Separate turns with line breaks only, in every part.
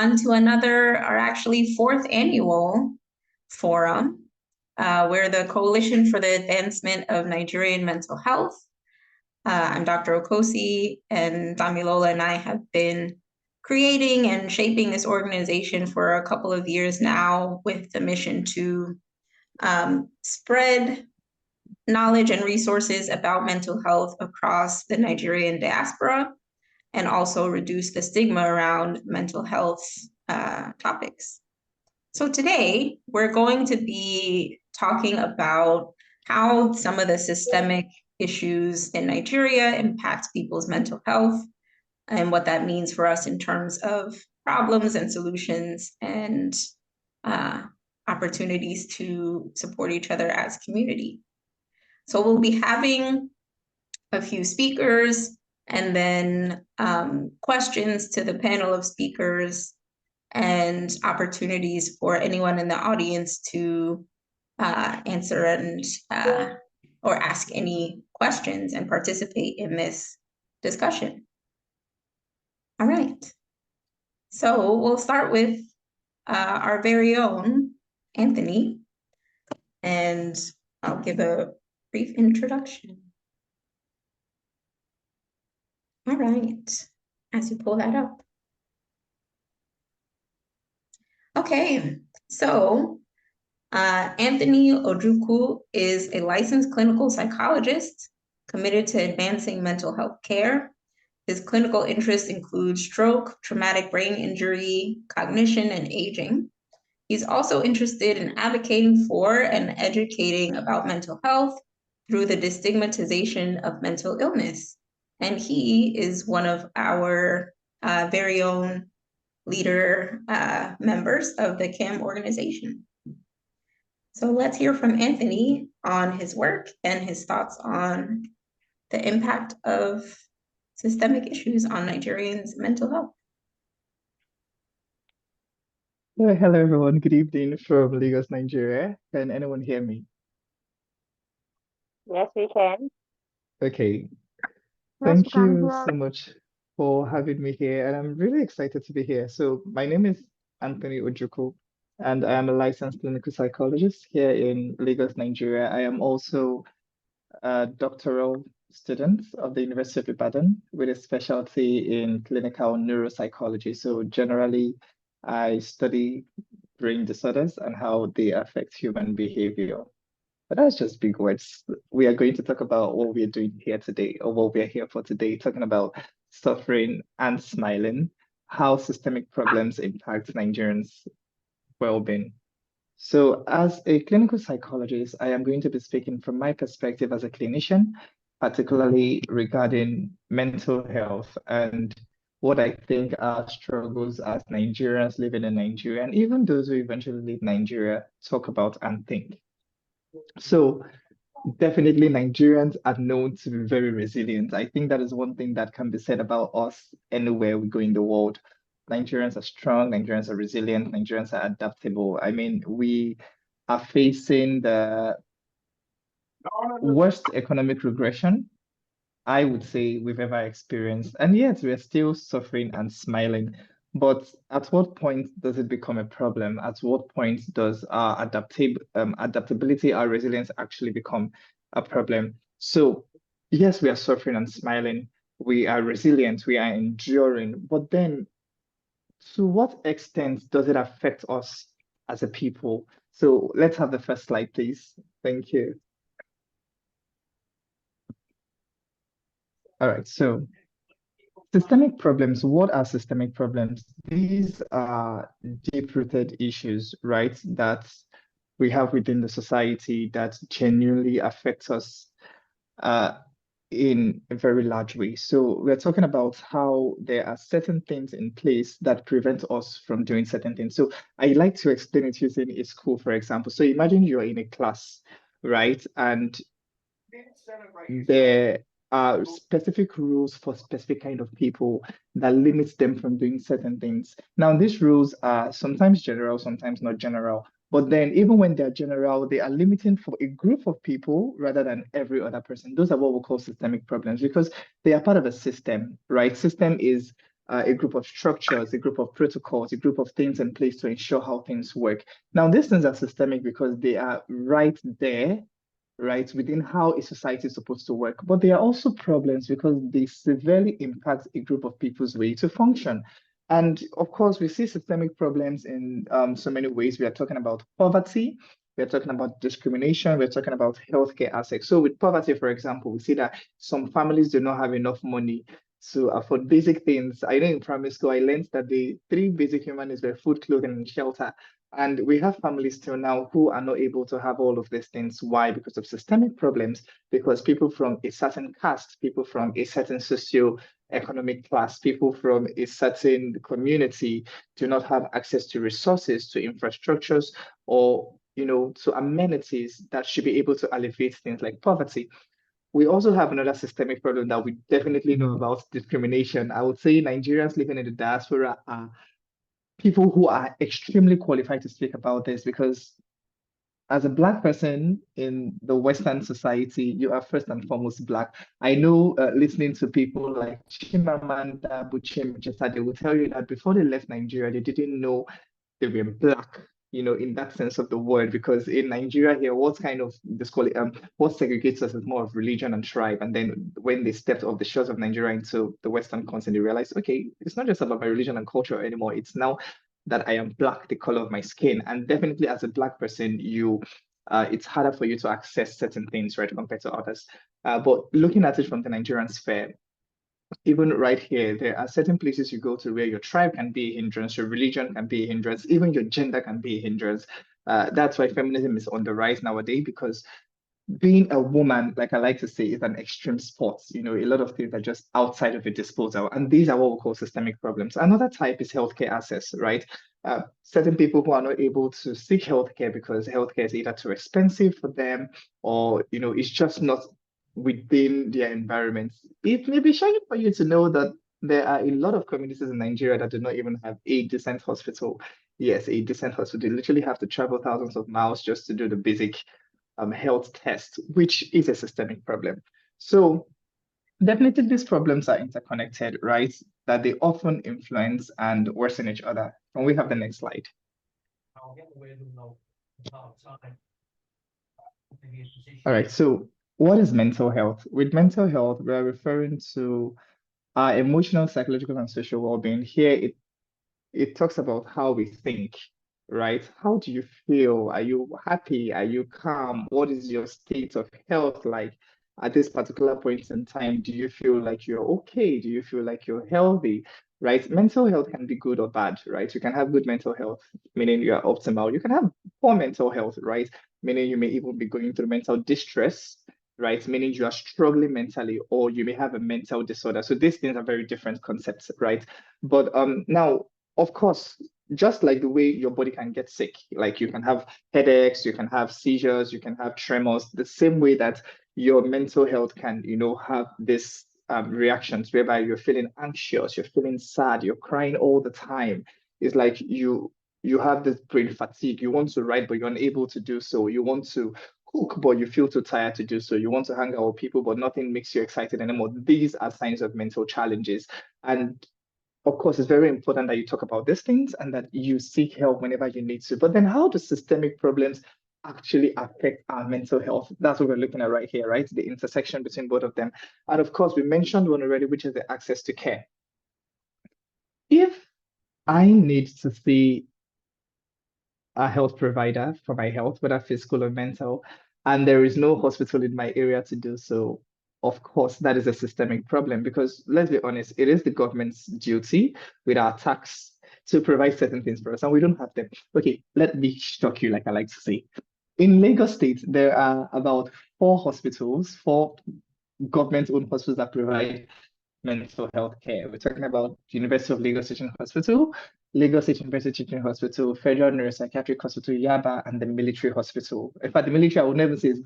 on to our actually fourth annual forum. We're the Coalition for the Advancement of Nigerian Mental Health. I'm Dr. Okosi, and Damilola and I have been creating and shaping this organization for a couple of years now with the mission to spread knowledge and resources about mental health across the Nigerian diaspora, and also reduce the stigma around mental health topics. So today, we're going to be talking about how some of the systemic issues in Nigeria impact people's mental health and what that means for us in terms of problems and solutions and opportunities to support each other as community. So we'll be having a few speakers and then questions to the panel of speakers and opportunities for anyone in the audience to answer and or ask any questions and participate in this discussion. All right, so we'll start with our very own Anthony, and I'll give a brief introduction. All right, as you pull that up. Okay, so Anthony Ojukwu is a licensed clinical psychologist committed to advancing mental health care. His clinical interests include stroke, traumatic brain injury, cognition, and aging. He's also interested in advocating for and educating about mental health through the destigmatization of mental illness. And he is one of our very own leader members of the CAM organization. So let's hear from Anthony on his work and his thoughts on the impact of systemic issues on Nigerians' mental health.
Hello, everyone. Good evening from Lagos, Nigeria. Can anyone hear me?
Yes, we can.
Okay.
Yes,
Thank
we can
you
hear.
so much for having me here, and I'm really excited to be here. So my name is Anthony Ojukwu, and I am a licensed clinical psychologist here in Lagos, Nigeria. I am also a doctoral student of the University of Ibadan with a specialty in clinical neuropsychology. So generally, I study brain disorders and how they affect human behavior. But that's just big words. We are going to talk about what we're doing here today, or what we're here for today, talking about suffering and smiling, how systemic problems impact Nigerians' well-being. So as a clinical psychologist, I am going to be speaking from my perspective as a clinician, particularly regarding mental health and what I think are struggles as Nigerians living in Nigeria, and even those who eventually leave Nigeria talk about and think. So definitely Nigerians are known to be very resilient. I think that is one thing that can be said about us anywhere we go in the world. Nigerians are strong, Nigerians are resilient, Nigerians are adaptable. I mean, we are facing the worst economic regression I would say we've ever experienced. And yet we're still suffering and smiling. But at what point does it become a problem? At what point does our adaptability, our resilience actually become a problem? So yes, we are suffering and smiling. We are resilient, we are enduring. But then to what extent does it affect us as a people? So let's have the first slide, please. Thank you. All right, so systemic problems, what are systemic problems? These are deep-rooted issues, right, that we have within the society that genuinely affect us in a very large way. So we're talking about how there are certain things in place that prevent us from doing certain things. So I like to explain it using a school, for example. So imagine you're in a class, right? And there are specific rules for specific kind of people that limits them from doing certain things. Now, these rules are sometimes general, sometimes not general. But then even when they're general, they are limiting for a group of people rather than every other person. Those are what we call systemic problems because they are part of a system, right? System is a group of structures, a group of protocols, a group of things in place to ensure how things work. Now, these things are systemic because they are right there, right, within how a society is supposed to work. But they are also problems because they severely impact a group of people's way to function. And of course, we see systemic problems in so many ways. We are talking about poverty, we're talking about discrimination, we're talking about healthcare aspects. So with poverty, for example, we see that some families do not have enough money to afford basic things. I know in primary school, I learned that the three basic human needs were food, clothing, and shelter. And we have families till now who are not able to have all of these things. Why? Because of systemic problems, because people from a certain caste, people from a certain socio-economic class, people from a certain community do not have access to resources, to infrastructures, or to amenities that should be able to alleviate things like poverty. We also have another systemic problem that we definitely know about: discrimination. I would say Nigerians living in the diaspora are people who are extremely qualified to speak about this because as a Black person in the Western society, you are first and foremost Black. I know listening to people like Chimamanda Buchim Chesa, they will tell you that before they left Nigeria, they didn't know they were Black, in that sense of the word, because in Nigeria here, what kind of this call it, what segregates us is more of religion and tribe. And then when they stepped off the shores of Nigeria into the Western continent, they realized, okay, it's not just about my religion and culture anymore. It's now that I am Black, the color of my skin. And definitely as a Black person, it's harder for you to access certain things, right, compared to others. But looking at it from the Nigerian sphere, even right here, there are certain places you go to where your tribe can be a hindrance, your religion can be a hindrance, even your gender can be a hindrance. That's why feminism is on the rise nowadays, because being a woman, like I like to say, is an extreme sport. A lot of things are just outside of your disposal. And these are what we call systemic problems. Another type is healthcare access, right? Certain people who are not able to seek healthcare because healthcare is either too expensive for them or, it's just not within their environment. It may be shocking for you to know that there are a lot of communities in Nigeria that do not even have a decent hospital. Yes, a decent hospital. They literally have to travel thousands of miles just to do the basic health test, which is a systemic problem. So definitely these problems are interconnected, right? That they often influence and worsen each other. Can we have the next slide? All right, so what is mental health? With mental health, we're referring to our emotional, psychological, and social well-being. Here, it talks about how we think, right? How do you feel? Are you happy? Are you calm? What is your state of health like at this particular point in time? Do you feel like you're okay? Do you feel like you're healthy? Right? Mental health can be good or bad, right? You can have good mental health, meaning you are optimal. You can have poor mental health, right? Meaning you may even be going through mental distress, right? Meaning you are struggling mentally, or you may have a mental disorder. So these things are very different concepts, right? But now, of course, just like the way your body can get sick, like you can have headaches, you can have seizures, you can have tremors, the same way that your mental health can, have this reactions whereby you're feeling anxious, you're feeling sad, you're crying all the time. It's like you have this brain fatigue. You want to write, but you're unable to do so. You want to cook, but you feel too tired to do so. You want to hang out with people, but nothing makes you excited anymore. These are signs of mental challenges. And of course, it's very important that you talk about these things and that you seek help whenever you need to. But then how do systemic problems actually affect our mental health? That's what we're looking at right here, right? The intersection between both of them. And of course, we mentioned one already, which is the access to care. If I need to see a health provider for my health, whether physical or mental, and there is no hospital in my area to do so. Of course, that is a systemic problem because let's be honest, it is the government's duty with our tax to provide certain things for us, and we don't have them. Okay, let me shock you, like I like to say. In Lagos State, there are about four government-owned hospitals that provide mental health care. We're talking about University of Lagos Teaching Hospital, Lagos State University Teaching Hospital, Federal Neuropsychiatric Hospital, Yaba, and the military hospital. In fact, the military, I would never say is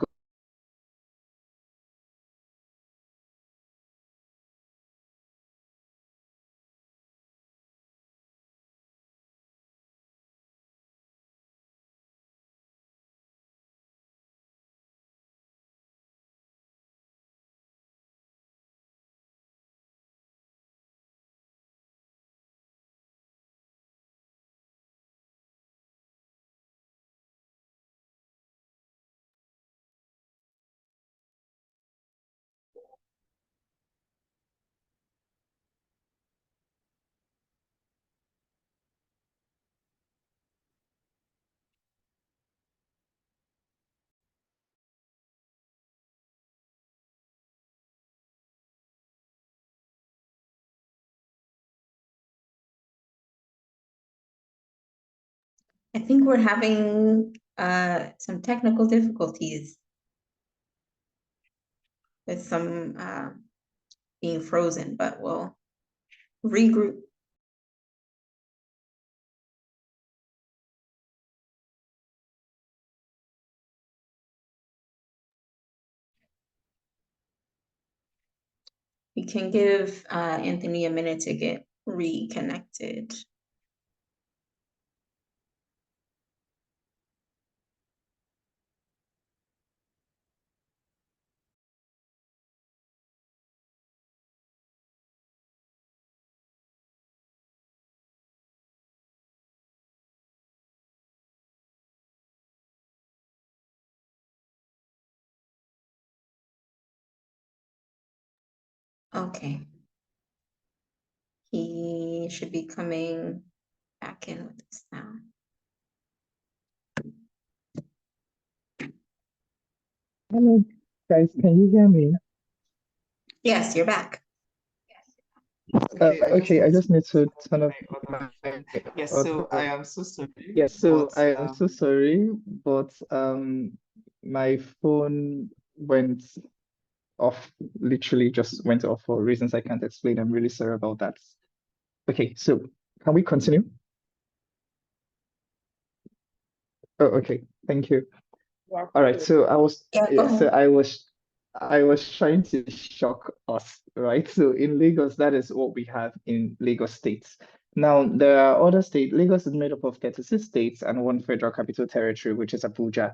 I think we're having some technical difficulties with some being frozen, but we'll regroup. We can give Anthony a minute to get reconnected. Okay. He should be coming back in with us now.
Hello, guys, can you hear me?
Yes, you're back.
Okay, I just need to turn off my audio. Yes, so I am so sorry, but my phone went off, literally just went off for reasons I can't explain. I'm really sorry about that. Okay, so can we continue? Oh, okay, thank you. All right, so
Yeah, go ahead.
I was trying to shock us, right? So in Lagos, that is what we have in Lagos State. Now there are other states. Lagos is made up of 36 states and one federal capital territory, which is Abuja.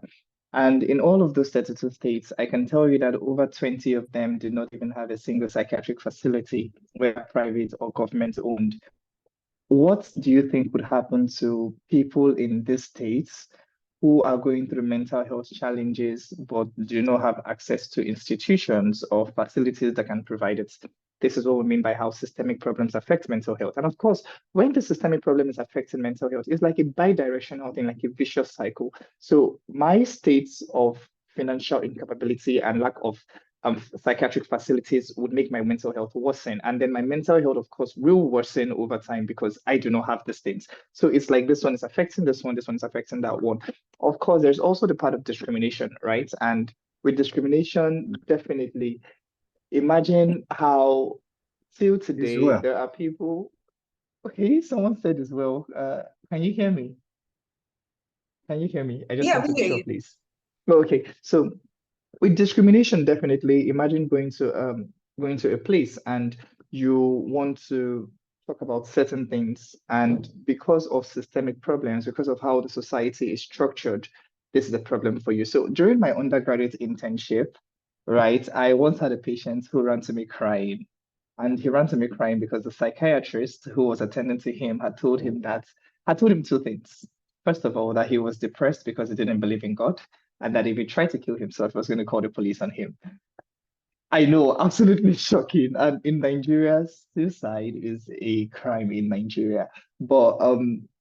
And in all of those 32 states, I can tell you that over 20 of them do not even have a single psychiatric facility, whether private or government owned. What do you think would happen to people in these states who are going through mental health challenges but do not have access to institutions or facilities that can provide it? This is what we mean by how systemic problems affect mental health. And of course, when the systemic problem is affecting mental health, it's like a bi-directional thing, like a vicious cycle. So my states of financial incapability and lack of psychiatric facilities would make my mental health worsen. And then my mental health, of course, will worsen over time because I do not have these things. So it's like this one is affecting this one is affecting that one. Of course, there's also the part of discrimination, right? And with discrimination, definitely imagine how till
As
today
well.
there are people. Okay, someone said as well. Can you hear me? Can you hear me? I just
Yeah,
want
we
to be
hear
sure,
you.
please. Okay, so with discrimination, definitely imagine going to a place and you want to talk about certain things, and because of systemic problems, because of how the society is structured, this is a problem for you. So during my undergraduate internship, right, I once had a patient who ran to me crying. And he ran to me crying because the psychiatrist who was attending to him had told him two things. First of all, that he was depressed because he didn't believe in God, and that if he tried to kill himself, he was going to call the police on him. I know, absolutely shocking. And in Nigeria, suicide is a crime in Nigeria. But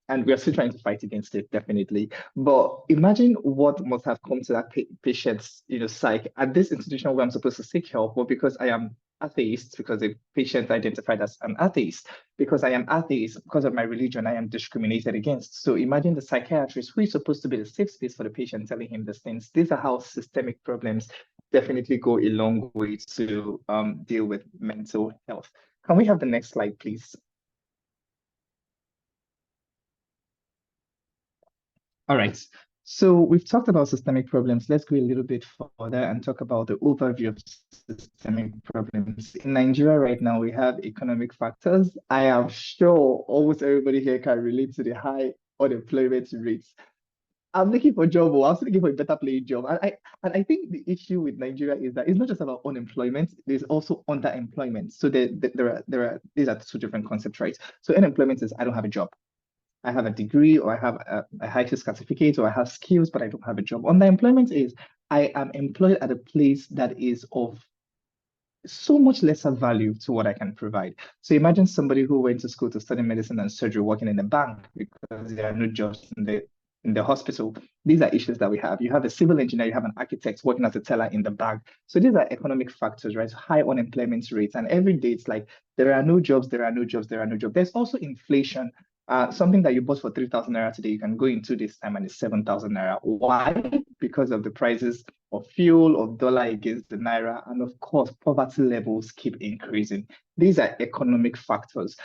and we are still trying to fight against it, definitely. But imagine what must have come to that patient's, psyche at this institution where I'm supposed to seek help, but because I am atheist, because the patient identified as an atheist, because I am atheist, because of my religion, I am discriminated against. So imagine the psychiatrist who is supposed to be the safe space for the patient telling him these things. These are how systemic problems definitely go a long way to deal with mental health. Can we have the next slide, please? All right. So we've talked about systemic problems. Let's go a little bit further and talk about the overview of systemic problems. In Nigeria right now, we have economic factors. I am sure almost everybody here can relate to the high unemployment rates. I'm looking for a job, or I'm still looking for a better paying job. And I think the issue with Nigeria is that it's not just about unemployment, there's also underemployment. So there are these are two different concepts, right? So unemployment is I don't have a job. I have a degree, or I have a high school certificate, or I have skills, but I don't have a job. Underemployment is I am employed at a place that is of so much lesser value to what I can provide. So imagine somebody who went to school to study medicine and surgery working in a bank because there are no jobs in the hospital. These are issues that we have. You have a civil engineer, you have an architect working as a teller in the bank. So these are economic factors, right? High unemployment rates. And every day it's like there are no jobs, there are no jobs, there are no jobs. There's also inflation. Something that you bought for 3,000 naira today, you can go in 2 days' time and it's 7,000 naira. Why? Because of the prices of fuel, of dollar against the naira, and of course, poverty levels keep increasing. These are economic factors.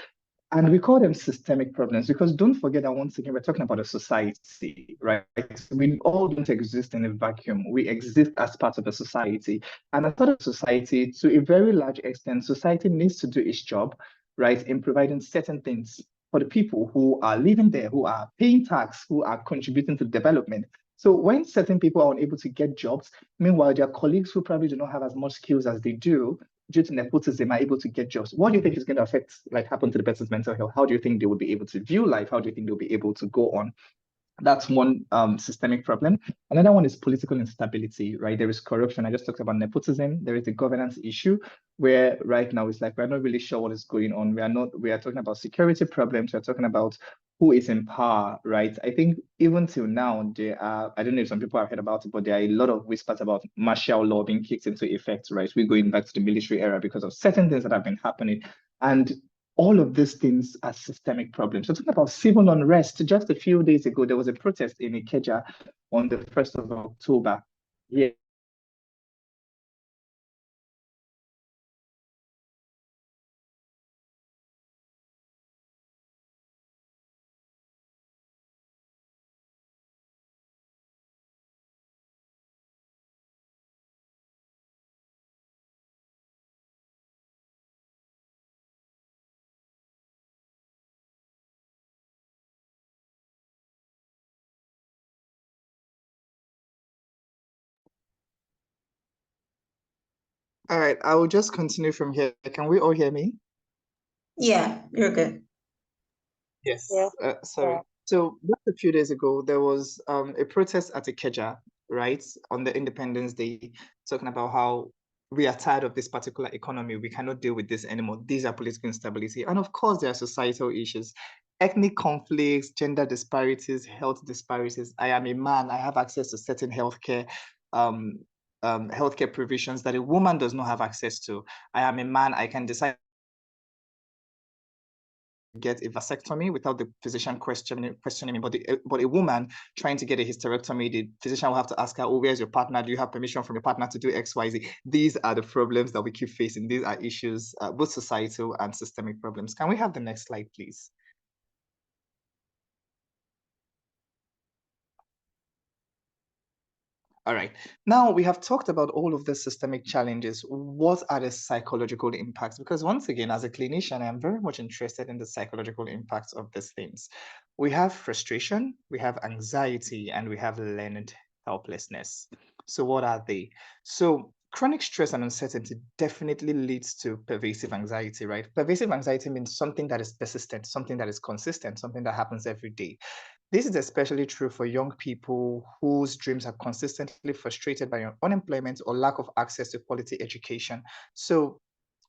And we call them systemic problems because don't forget that once again, we're talking about a society, right? We all don't exist in a vacuum. We exist as part of a society. And as part of society, to a very large extent, society needs to do its job, right, in providing certain things for the people who are living there, who are paying tax, who are contributing to development. So when certain people are unable to get jobs, meanwhile, their colleagues who probably do not have as much skills as they do, due to nepotism, are able to get jobs. What do you think is going to affect, like, happen to the person's mental health? How do you think they will be able to view life? How do you think they'll be able to go on? That's one systemic problem. Another one is political instability, right? There is corruption. I just talked about nepotism. There is the governance issue where right now it's like we're not really sure what is going on. We are talking about security problems. We're talking about who is in power, right? I think even till now, I don't know if some people have heard about it, but there are a lot of whispers about martial law being kicked into effect, right? We're going back to the military era because of certain things that have been happening. And all of these things are systemic problems. So talking about civil unrest, just a few days ago, there was a protest in Ikeja on the 1st of October. Yeah. All right, I will just continue from here. Can we all hear me?
Yeah, you're good.
Yes.
Yeah.
Sorry. So just a few days ago, there was a protest at Ikeja, right, on the Independence Day, talking about how we are tired of this particular economy. We cannot deal with this anymore. These are political instability. And of course, there are societal issues, ethnic conflicts, gender disparities, health disparities. I am a man. I have access to certain um, healthcare provisions that a woman does not have access to. I am a man. I can decide get a vasectomy without the physician questioning me. But a woman trying to get a hysterectomy, the physician will have to ask her, "Oh, where's your partner? Do you have permission from your partner to do X, Y, Z?" These are the problems that we keep facing. These are issues, both societal and systemic problems. Can we have the next slide, please? All right. Now we have talked about all of the systemic challenges. What are the psychological impacts? Because once again, as a clinician, I am very much interested in the psychological impacts of these things. We have frustration, we have anxiety, and we have learned helplessness. So what are they? So chronic stress and uncertainty definitely leads to pervasive anxiety, right? Pervasive anxiety means something that is persistent, something that is consistent, something that happens every day. This is especially true for young people whose dreams are consistently frustrated by unemployment or lack of access to quality education. So,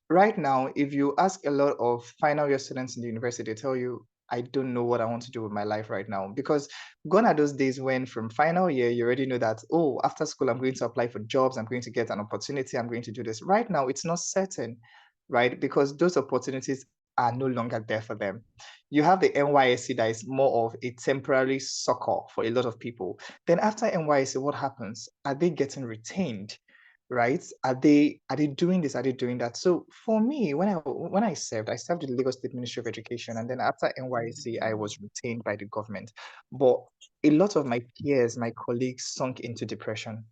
right now, if you ask a lot of final year students in the university, they tell you, "I don't know what I want to do with my life right now." Because gone are those days when from final year, you already know that, oh, after school, I'm going to apply for jobs, I'm going to get an opportunity, I'm going to do this. Right now, it's not certain, right? Because those opportunities are no longer there for them. You have the NYSC that is more of a temporary succor for a lot of people. Then after NYSC, what happens? Are they getting retained? Right? Are they doing this? Are they doing that? So for me, when I served, I served in the Lagos State Ministry of Education, and then after NYSC, I was retained by the government. But a lot of my peers, my colleagues, sunk into depression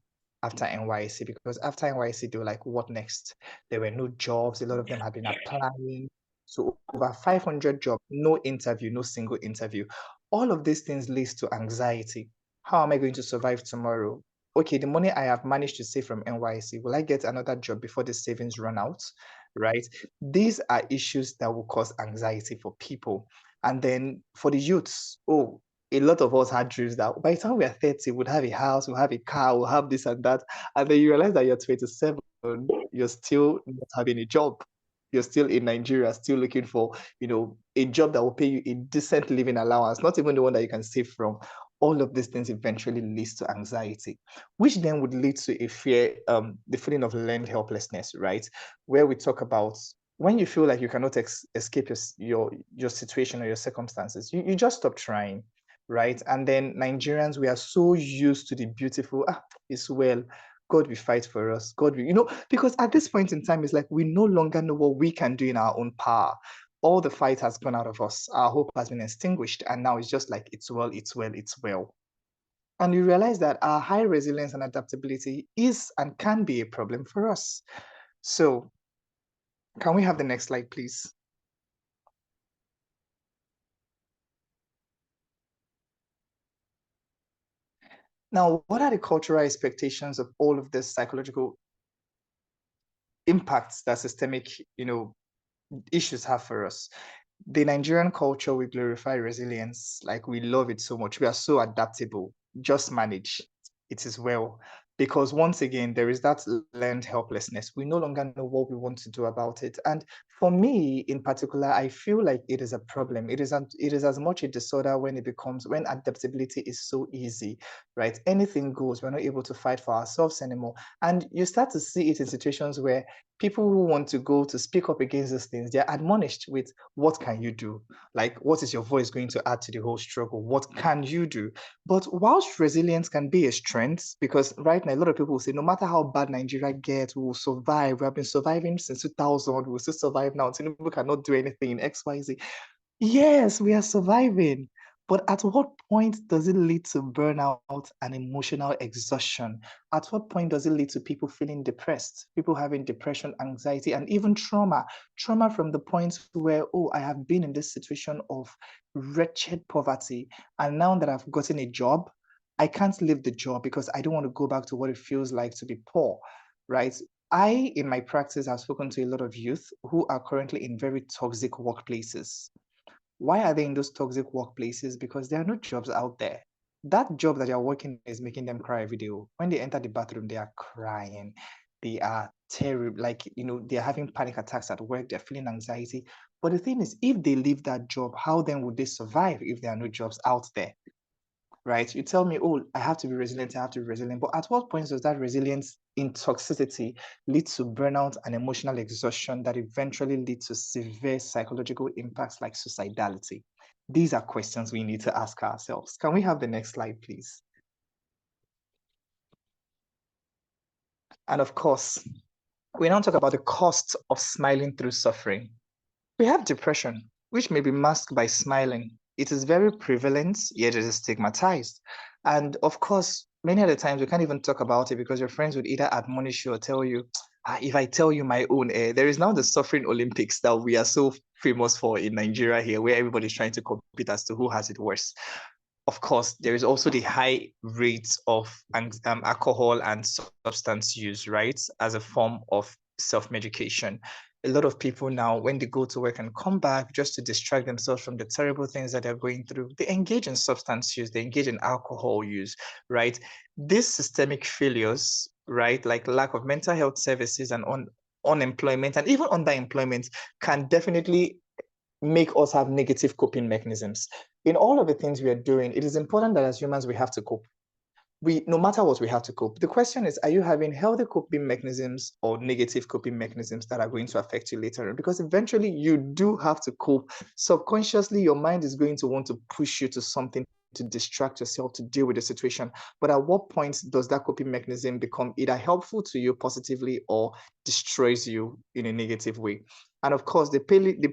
after NYSC because after NYSC, they were like, "What next?" There were no jobs. A lot of them had been applying. So over 500 jobs, no interview, no single interview. All of these things leads to anxiety. How am I going to survive tomorrow? Okay, the money I have managed to save from NYC, will I get another job before the savings run out? Right? These are issues that will cause anxiety for people. And then for the youths, oh, a lot of us had dreams that by the time we are 30, we'll have a house, we'll have a car, we'll have this and that. And then you realize that you're 27, you're still not having a job. You're still in Nigeria, still looking for, a job that will pay you a decent living allowance, not even the one that you can save from. All of these things eventually leads to anxiety, which then would lead to a fear, the feeling of learned helplessness, right? Where we talk about when you feel like you cannot escape your situation or your circumstances, you just stop trying, right? And then Nigerians, we are so used to the beautiful, it's well, God will fight for us. God will, because at this point in time, it's like we no longer know what we can do in our own power. All the fight has gone out of us. Our hope has been extinguished. And now it's just like, it's well, it's well, it's well. And you realize that our high resilience and adaptability is and can be a problem for us. So, can we have the next slide, please? Now, what are the cultural expectations of all of this psychological impacts that systemic, issues have for us? The Nigerian culture, we glorify resilience. Like we love it so much. We are so adaptable. Just manage. It is well. Because once again, there is that learned helplessness. We no longer know what we want to do about it. And for me in particular, I feel like it is a problem. It is as much a disorder when when adaptability is so easy, right? Anything goes. We're not able to fight for ourselves anymore. And you start to see it in situations where people who want to go to speak up against these things, they're admonished with, what can you do? Like, what is your voice going to add to the whole struggle? What can you do? But whilst resilience can be a strength, because right now a lot of people will say, no matter how bad Nigeria gets, we will survive. We have been surviving since 2000. We'll still survive now. Tinubu cannot do anything, XYZ. Yes, we are surviving. But at what point does it lead to burnout and emotional exhaustion? At what point does it lead to people feeling depressed, people having depression, anxiety, and even trauma? Trauma from the point where, oh, I have been in this situation of wretched poverty. And now that I've gotten a job, I can't leave the job because I don't want to go back to what it feels like to be poor, right? I, in my practice, have spoken to a lot of youth who are currently in very toxic workplaces. Why are they in those toxic workplaces? Because there are no jobs out there. That job that you're working is making them cry every day. When they enter the bathroom, they are crying. They are terrible. Like, they're having panic attacks at work. They're feeling anxiety. But the thing is, if they leave that job, how then would they survive if there are no jobs out there? Right? You tell me, oh, I have to be resilient, I have to be resilient. But at what point does that resilience in toxicity lead to burnout and emotional exhaustion that eventually lead to severe psychological impacts like suicidality? These are questions we need to ask ourselves. Can we have the next slide, please? And of course, we now talk about the cost of smiling through suffering. We have depression, which may be masked by smiling. It is very prevalent, yet it is stigmatized. And of course, many of the times we can't even talk about it because your friends would either admonish you or tell you, if I tell you my own, there is now the suffering Olympics that we are so famous for in Nigeria here, where everybody's trying to compete as to who has it worse. Of course, there is also the high rates of alcohol and substance use, right, as a form of self-medication. A lot of people now, when they go to work and come back just to distract themselves from the terrible things that they're going through, they engage in substance use, they engage in alcohol use, right? These systemic failures, right, like lack of mental health services and unemployment and even underemployment can definitely make us have negative coping mechanisms. In all of the things we are doing, it is important that as humans, we have to cope. No matter what, we have to cope. The question is, are you having healthy coping mechanisms or negative coping mechanisms that are going to affect you later on? Because eventually you do have to cope. Subconsciously, your mind is going to want to push you to something to distract yourself, to deal with the situation. But at what point does that coping mechanism become either helpful to you positively or destroys you in a negative way? And of course, the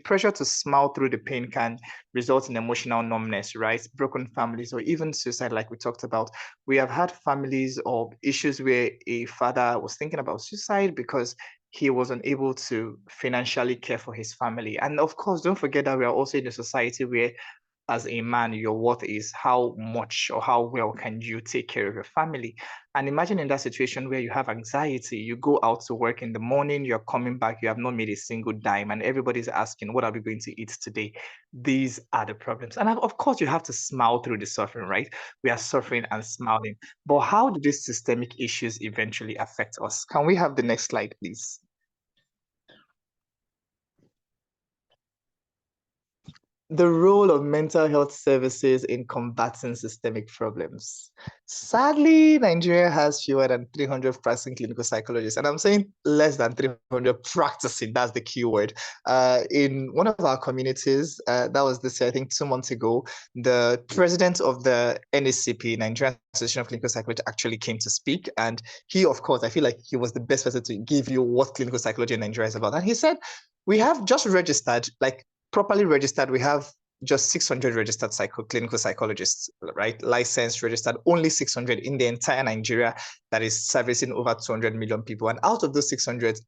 pressure to smile through the pain can result in emotional numbness, right? Broken families or even suicide, like we talked about. We have had families or issues where a father was thinking about suicide because he was unable to financially care for his family. And of course, don't forget that we are also in a society where as a man, your worth is how much or how well can you take care of your family. And imagine in that situation where you have anxiety, you go out to work in the morning, you're coming back, you have not made a single dime, and everybody's asking, what are we going to eat today? These are the problems. And of course, you have to smile through the suffering, right? We are suffering and smiling. But how do these systemic issues eventually affect us? Can we have the next slide, please? the role of mental health services in combating systemic problems. Sadly, Nigeria has fewer than 300 practicing clinical psychologists, and I'm saying less than 300 practicing. That's the key word. In one of our communities, that was this year, I think 2 months ago, the president of the NACP, Nigerian Association of Clinical Psychology, actually came to speak. And he, of course, I feel like he was the best person to give you what clinical psychology in Nigeria is about. And he said, we have just registered, like properly registered, we have just 600 registered clinical psychologists, right? Licensed, registered, only 600 in the entire Nigeria that is servicing over 200 million people. And out of those 600,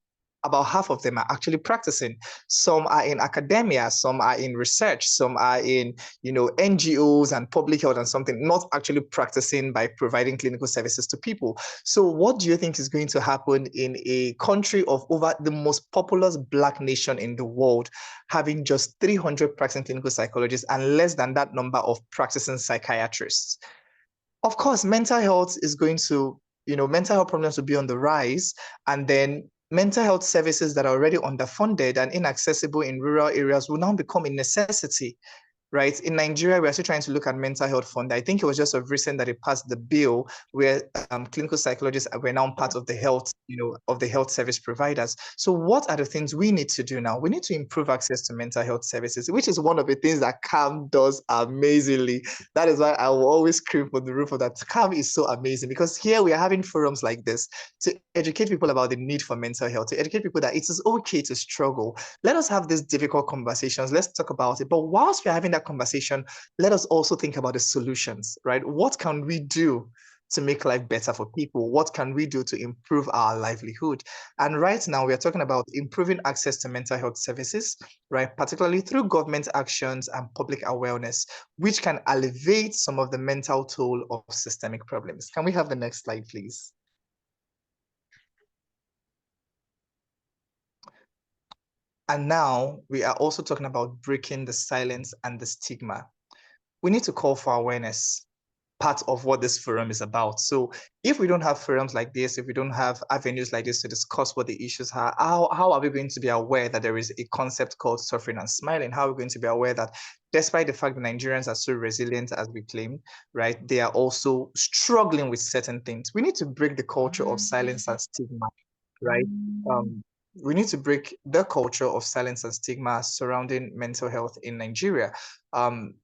about half of them are actually practicing. Some are in academia, some are in research, some are in, NGOs and public health and something, not actually practicing by providing clinical services to people. So what do you think is going to happen in a country of over the most populous Black nation in the world, having just 300 practicing clinical psychologists and less than that number of practicing psychiatrists? Of course, mental health is going to, mental health problems will be on the rise. And then mental health services that are already underfunded and inaccessible in rural areas will now become a necessity. Right. In Nigeria, we're still trying to look at mental health fund. I think it was just of recent that it passed the bill where clinical psychologists were now part of the health, of the health service providers. So what are the things we need to do now? We need to improve access to mental health services, which is one of the things that CAM does amazingly. That is why I will always scream for the roof of that. CAM is so amazing because here we are having forums like this to educate people about the need for mental health, to educate people that it is okay to struggle. Let us have these difficult conversations. Let's talk about it. But whilst we're having that conversation, let us also think about the solutions, right? What can we do to make life better for people? What can we do to improve our livelihood? And right now, we are talking about improving access to mental health services, right? Particularly through government actions and public awareness, which can alleviate some of the mental toll of systemic problems. Can we have the next slide, please? And now we are also talking about breaking the silence and the stigma. We need to call for awareness, part of what this forum is about. So if we don't have forums like this, if we don't have avenues like this to discuss what the issues are, how are we going to be aware that there is a concept called suffering and smiling? How are we going to be aware that despite the fact that Nigerians are so resilient as we claim, right, they are also struggling with certain things? We need to break the culture of silence and stigma, right? We need to break the culture of silence and stigma surrounding mental health in Nigeria.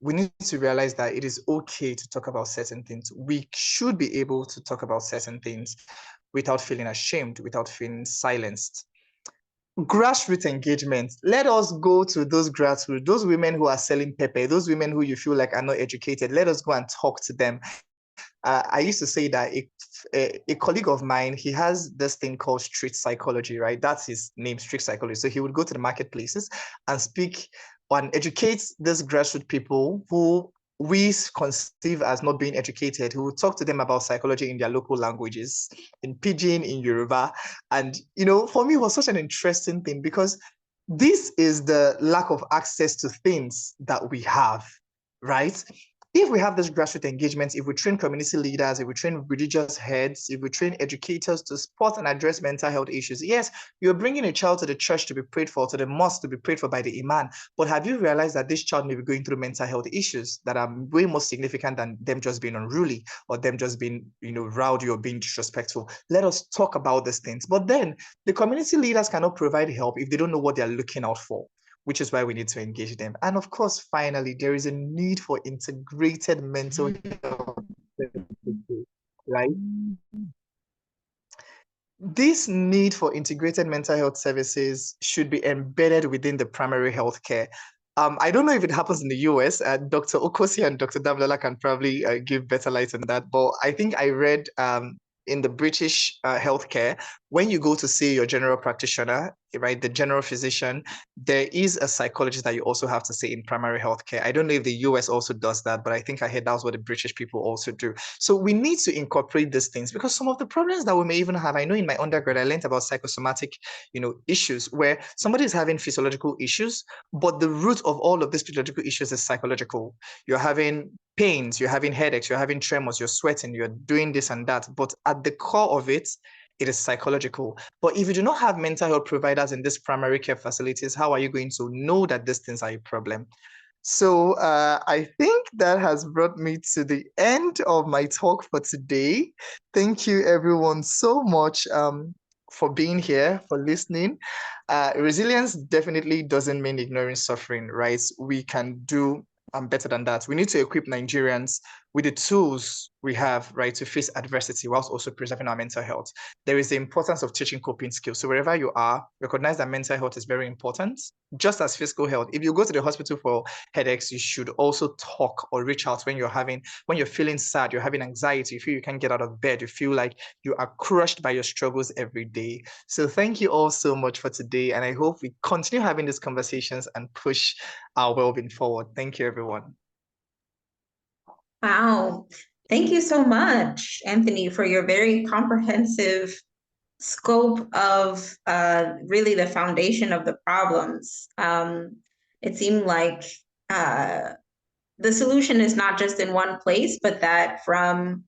We need to realize that it is okay to talk about certain things. We should be able to talk about certain things without feeling ashamed, without feeling silenced. Grassroots engagement. Let us go to those grassroots, those women who are selling pepper, those women who you feel like are not educated. Let us go and talk to them. I used to say that a colleague of mine, he has this thing called street psychology, right? That's his name, street psychology. So he would go to the marketplaces and speak and educate these grassroots people who we conceive as not being educated, who talk to them about psychology in their local languages, in Pidgin, in Yoruba. And, for me, it was such an interesting thing because this is the lack of access to things that we have, right? If we have this grassroots engagement, if we train community leaders, if we train religious heads, if we train educators to spot and address mental health issues, yes, you're bringing a child to the church to be prayed for, to the mosque to be prayed for by the imam. But have you realized that this child may be going through mental health issues that are way more significant than them just being unruly or them just being, rowdy or being disrespectful? Let us talk about these things. But then the community leaders cannot provide help if they don't know what they're looking out for, which is why we need to engage them. And of course, finally, there is a need for integrated mental health, right? This need for integrated mental health services should be embedded within the primary health care. I don't know if it happens in the US. Dr. Okosi and Dr. Damlala can probably give better light on that. But I think I read in the British healthcare, when you go to see your general practitioner, right, the general physician, there is a psychologist that you also have to see in primary healthcare. I don't know if the US also does that, but I think I heard that's what the British people also do. So we need to incorporate these things because some of the problems that we may even have, I know in my undergrad, I learned about psychosomatic, issues where somebody is having physiological issues, but the root of all of these physiological issues is psychological. You're having pains, you're having headaches, you're having tremors, you're sweating, you're doing this and that. But at the core of it, it is psychological. But if you do not have mental health providers in these primary care facilities, how are you going to know that these things are a problem?
So I think that has brought me to the end of my talk for today. Thank you everyone so much for being here, for listening. Resilience definitely doesn't mean ignoring suffering, right? We can do better than that. We need to equip Nigerians with the tools we have, right, to face adversity whilst also preserving our mental health. There is the importance of teaching coping skills. So wherever you are, recognize that mental health is very important, just as physical health. If you go to the hospital for headaches, you should also talk or reach out when you're feeling sad, you're having anxiety, you feel you can't get out of bed, you feel like you are crushed by your struggles every day. So thank you all so much for today, and I hope we continue having these conversations and push our well-being forward. Thank you, everyone.
Wow. Thank you so much, Anthony, for your very comprehensive scope of really the foundation of the problems. It seemed like the solution is not just in one place, but that from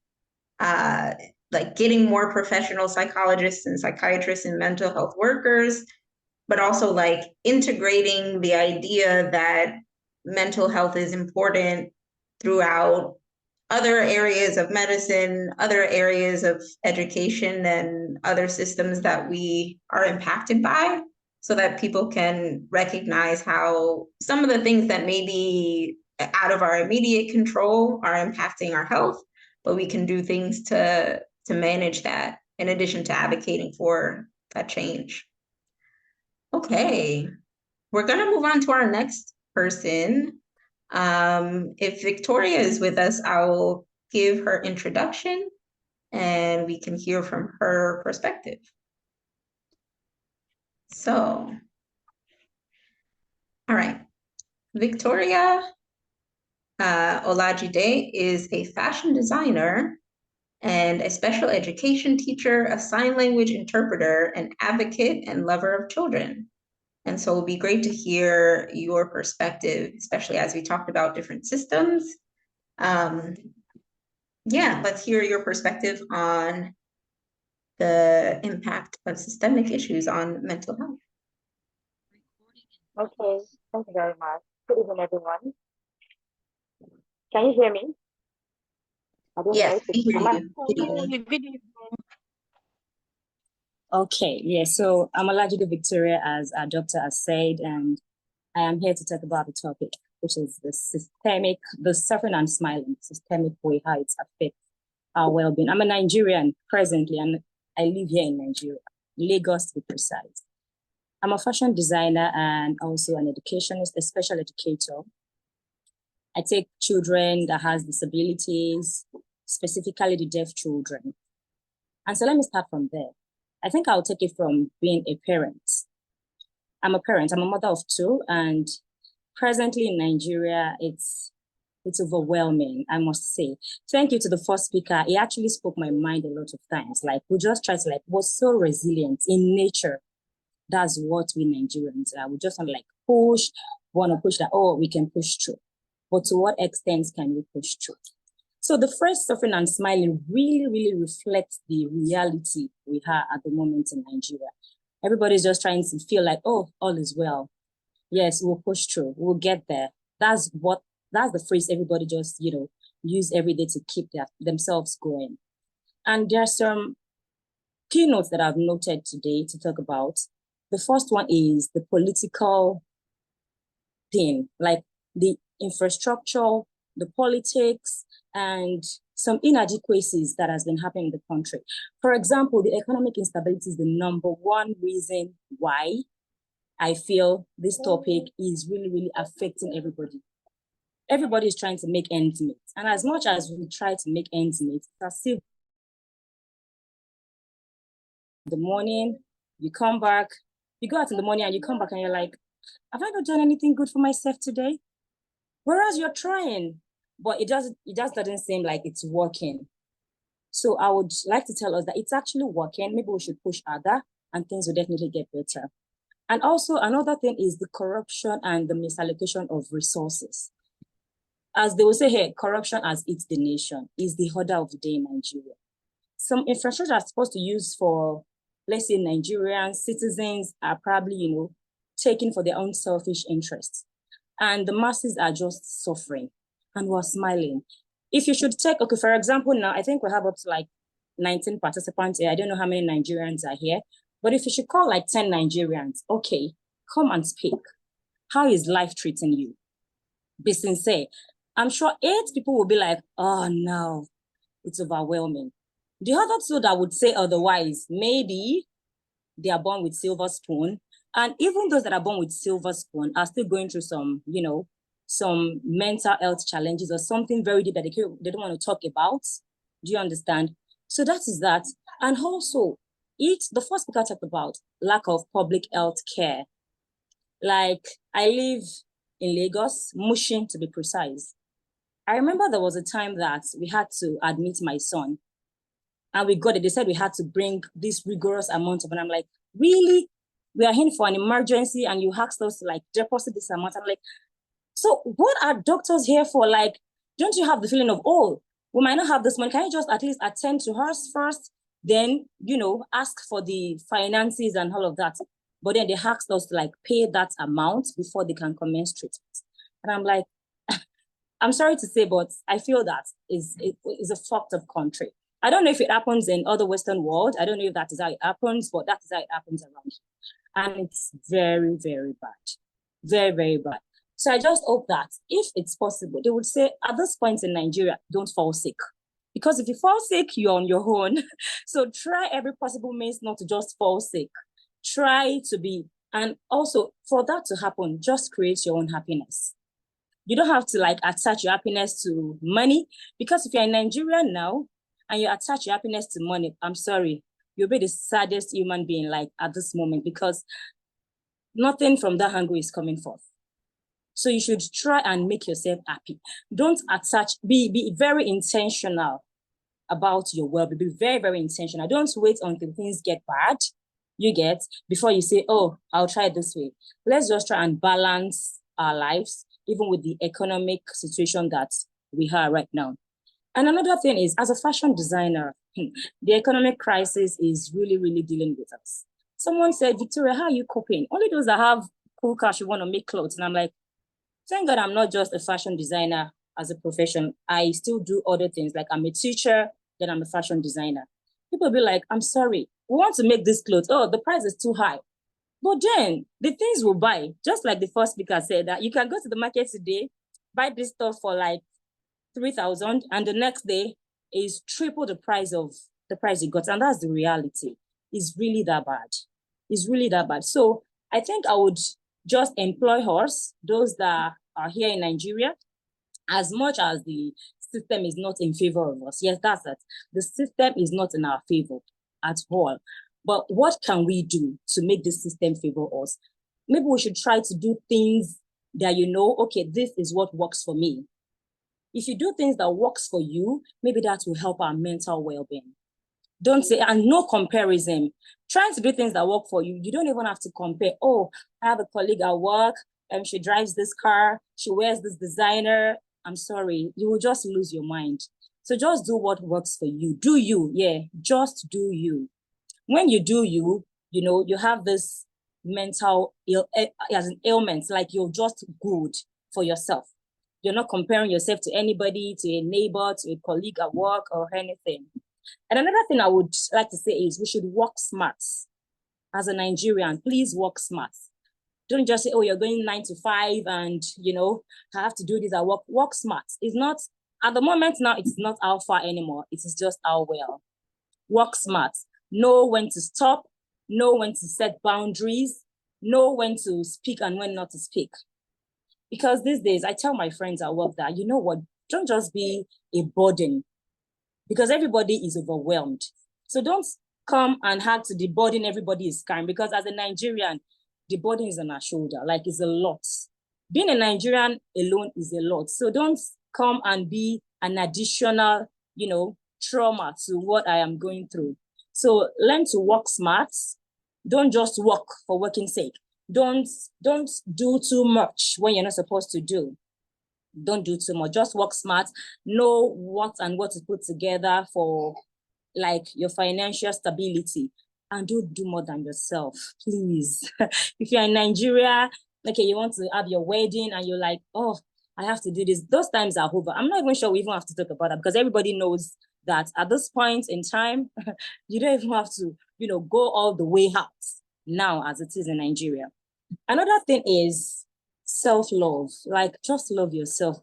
like getting more professional psychologists and psychiatrists and mental health workers, but also like integrating the idea that mental health is important throughout other areas of medicine, other areas of education, and other systems that we are impacted by, so that people can recognize how some of the things that may be out of our immediate control are impacting our health, but we can do things to manage that in addition to advocating for that change. Okay, we're gonna move on to our next person. If Victoria is with us, I'll give her introduction and we can hear from her perspective. So, all right, Victoria Olajide is a fashion designer and a special education teacher, a sign language interpreter, an advocate, and lover of children. And so it'll be great to hear your perspective, especially as we talked about different systems. Yeah, let's hear your perspective on the impact of systemic issues on mental health.
Okay, thank you very much. Good evening, everyone. Can you hear me? I don't know
Yes,
if
we hear
am I-
you. Good evening.
Okay, yeah, so I'm Olajude Victoria, as our doctor has said, and I am here to talk about the topic, which is the suffering and smiling, systemic way how it affects our well-being. I'm a Nigerian presently, and I live here in Nigeria, Lagos to be precise. I'm a fashion designer and also an educationist, a special educator. I take children that has disabilities, specifically the deaf children. And so let me start from there. I think I'll take it from being a parent. I'm a parent, I'm a mother of two, and presently in Nigeria, it's overwhelming, I must say. Thank you to the first speaker. He actually spoke my mind a lot of times. Like, we just try to we're so resilient in nature. That's what we Nigerians are. We just want to push that, oh, we can push through. But to what extent can we push through? So the first suffering and smiling really, really reflects the reality we have at the moment in Nigeria. Everybody's just trying to feel like, oh, all is well. Yes, we'll push through. We'll get there. That's the phrase everybody just, use every day to keep themselves going. And there are some keynotes that I've noted today to talk about. The first one is the political thing, like the infrastructure, the politics, and some inadequacies that has been happening in the country. For example, the economic instability is the number one reason why I feel this topic is really, really affecting everybody. Everybody is trying to make ends meet. And as much as we try to make ends meet, it's as if the morning, you come back, you go out in the morning and you come back and you're like, have I not done anything good for myself today? Whereas you're trying, but it just doesn't seem like it's working. So I would like to tell us that it's actually working. Maybe we should push harder and things will definitely get better. And also another thing is the corruption and the misallocation of resources. As they will say here, corruption as eats the nation is the order of the day in Nigeria. Some infrastructure are supposed to use for, let's say, Nigerian citizens are probably, taken for their own selfish interests. and the masses are just suffering, and we're smiling. If you should take, okay, for example, now I think we have up to like 19 participants here. I don't know how many Nigerians are here, but if you should call like 10 Nigerians, okay, come and speak. How is life treating you? Be sincere. I'm sure 8 people will be like, oh no, it's overwhelming. The other 2 that would say otherwise, maybe they are born with silver spoon. And even those that are born with silver spoon are still going through some, some mental health challenges or something very deep that they don't want to talk about. Do you understand? So that is that. And also, the first speaker talked about lack of public health care. Like, I live in Lagos, Mushin to be precise. I remember there was a time that we had to admit my son, and we got it. They said we had to bring this rigorous amount of, and I'm like, really? We are in for an emergency and you asked us to like deposit this amount. I'm like, so what are doctors here for? Like, don't you have the feeling of, oh, we might not have this money. Can you just at least attend to hers first? Then, ask for the finances and all of that. But then they asked us to like pay that amount before they can commence treatment. And I'm like, I'm sorry to say, but I feel that is a fucked up country. I don't know if it happens in other Western world. I don't know if that is how it happens, but that is how it happens around here. And it's very, very bad. Very, very bad. So I just hope that if it's possible, they would say at this point in Nigeria, don't fall sick. Because if you fall sick, you're on your own. So try every possible means not to just fall sick. Try to be, and also for that to happen, just create your own happiness. You don't have to like attach your happiness to money, because if you're in Nigeria now and you attach your happiness to money, I'm sorry, you'll be the saddest human being like at this moment, because nothing from that angle is coming forth. So you should try and make yourself happy. Don't attach, be very intentional about your well-being. Be very, very intentional. Don't wait until things get bad, before you say, oh, I'll try it this way. Let's just try and balance our lives, even with the economic situation that we have right now. And another thing is, as a fashion designer, the economic crisis is really, really dealing with us. Someone said, Victoria, how are you coping? Only those that have cool cash want to make clothes. And I'm like, thank God I'm not just a fashion designer as a profession. I still do other things. Like I'm a teacher, then I'm a fashion designer. People be like, I'm sorry, we want to make this clothes. Oh, the price is too high. But then the things we'll buy, just like the first speaker said, that you can go to the market today, buy this stuff for like 3,000, and the next day is triple the price you got. And that's the reality. It's really that bad. It's really that bad. So I think I would just employ us, those that are here in Nigeria, as much as the system is not in favor of us. Yes, that's it. The system is not in our favor at all. But what can we do to make this system favor us? Maybe we should try to do things that okay, this is what works for me. If you do things that works for you, maybe that will help our mental well-being. Don't say, and no comparison. Trying to do things that work for you, you don't even have to compare. Oh, I have a colleague at work, and she drives this car, she wears this designer. I'm sorry, you will just lose your mind. So just do what works for you. Do you, just do you. When you do you, you have this mental as an ailment, like you're just good for yourself. You're not comparing yourself to anybody, to a neighbor, to a colleague at work or anything. And another thing I would like to say is we should work smart. As a Nigerian, please work smart. Don't just say, oh, you're going 9 to 5 and, I have to do this at work. Work smart. It's not, at the moment now, it's not how far anymore. It is just how well. Work smart. Know when to stop. Know when to set boundaries. Know when to speak and when not to speak. Because these days, I tell my friends at work that, you know what, don't just be a burden, because everybody is overwhelmed. So don't come and have to the burden everybody is carrying, because as a Nigerian, the burden is on our shoulder, like it's a lot. Being a Nigerian alone is a lot. So don't come and be an additional, trauma to what I am going through. So learn to work smart. Don't just work for working sake. Don't do too much when you're not supposed to do. Don't do too much. Just work smart. Know what and what to put together for like your financial stability. And don't do more than yourself, please. If you're in Nigeria, Okay, you want to have your wedding and you're like, oh, I have to do this. Those times are over. I'm not even sure we even have to talk about that because everybody knows that at this point in time, you don't even have to, go all the way out now as it is in Nigeria. Another thing is self-love. Like, just love yourself.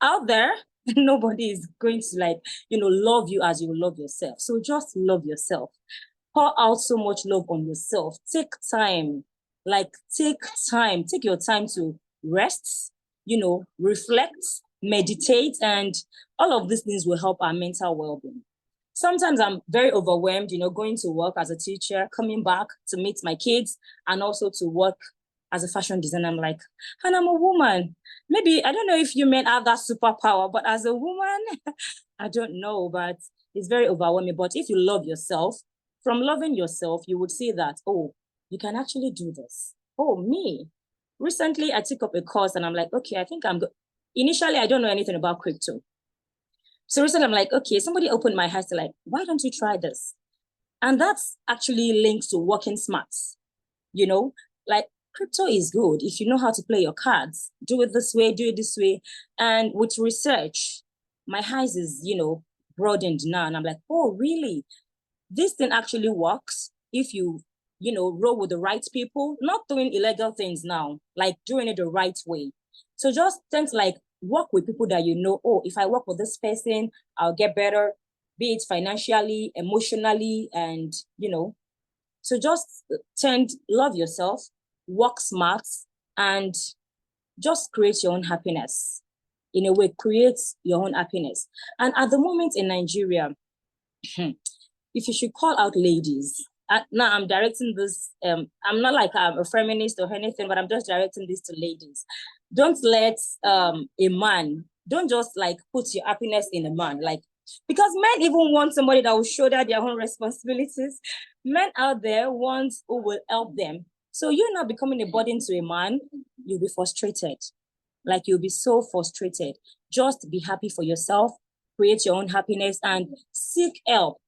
Out there, nobody is going to love you as you love yourself. So just love yourself. Pour out so much love on yourself. Take time. Take your time to rest, reflect, meditate, and all of these things will help our mental well-being. Sometimes I'm very overwhelmed, going to work as a teacher, coming back to meet my kids, and also to work as a fashion designer. I'm like, and I'm a woman. Maybe, I don't know if you men have that superpower, but as a woman, I don't know, but it's very overwhelming. But if you love yourself, from loving yourself, you would see that, oh, you can actually do this. Oh, me. Recently, I took up a course and I'm like, okay, I think I'm good. Initially, I don't know anything about crypto. So recently, I'm like, okay, somebody opened my eyes to like, why don't you try this? And that's actually linked to working smarts. Like crypto is good if you know how to play your cards. Do it this way, do it this way. And with research, my eyes is, broadened now. And I'm like, oh, really? This thing actually works if you, roll with the right people, not doing illegal things now, like doing it the right way. So just tend to like work with people that oh, if I work with this person, I'll get better, be it financially, emotionally, and, so just love yourself, work smart, and just create your own happiness. In a way, create your own happiness. And at the moment in Nigeria, if you should call out ladies, now I'm directing this, I'm not like I'm a feminist or anything, but I'm just directing this to ladies. Don't let a man, don't just like put your happiness in a man, like, because men even want somebody that will shoulder their own responsibilities. Men out there want who will help them. So you're not becoming a burden to a man, you'll be frustrated. Like you'll be so frustrated. Just be happy for yourself, create your own happiness, and seek help.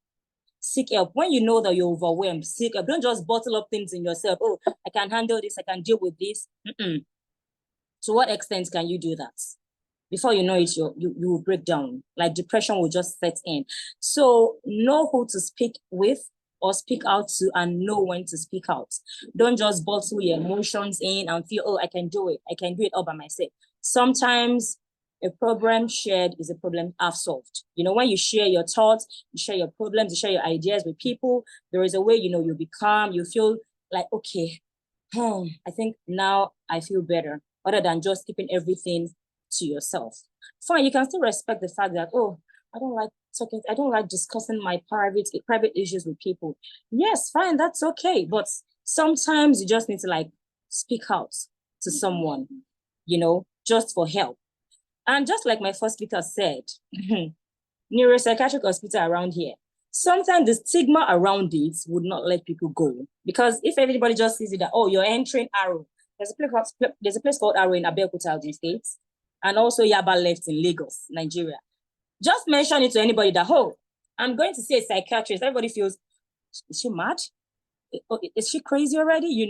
Seek help. When you know that you're overwhelmed, seek help. Don't just bottle up things in yourself. Oh, I can handle this, I can deal with this. To what extent can you do that? Before you know it, you will break down. Like depression will just set in. So know who to speak with or speak out to, and know when to speak out. Don't just bottle your emotions in and feel, oh, I can do it. I can do it all by myself. Sometimes a problem shared is a problem half solved. When you share your thoughts, you share your problems, you share your ideas with people, there is a way, you'll be calm, you feel like, okay, I think now I feel better, other than just keeping everything to yourself. Fine, you can still respect the fact that, oh, I don't like talking, I don't like discussing my private issues with people. Yes, fine, that's okay. But sometimes you just need to like speak out to someone, just for help. And just like my first speaker said, neuropsychiatric hospital around here, sometimes the stigma around it would not let people go. Because if everybody just sees it that, oh, you're entering Arrow, there's a place called Arrow in Abeokuta, Ogun State, and also Yaba Left in Lagos, Nigeria. Just mention it to anybody that, oh, I'm going to see a psychiatrist. Everybody feels, is she mad? Is she crazy already?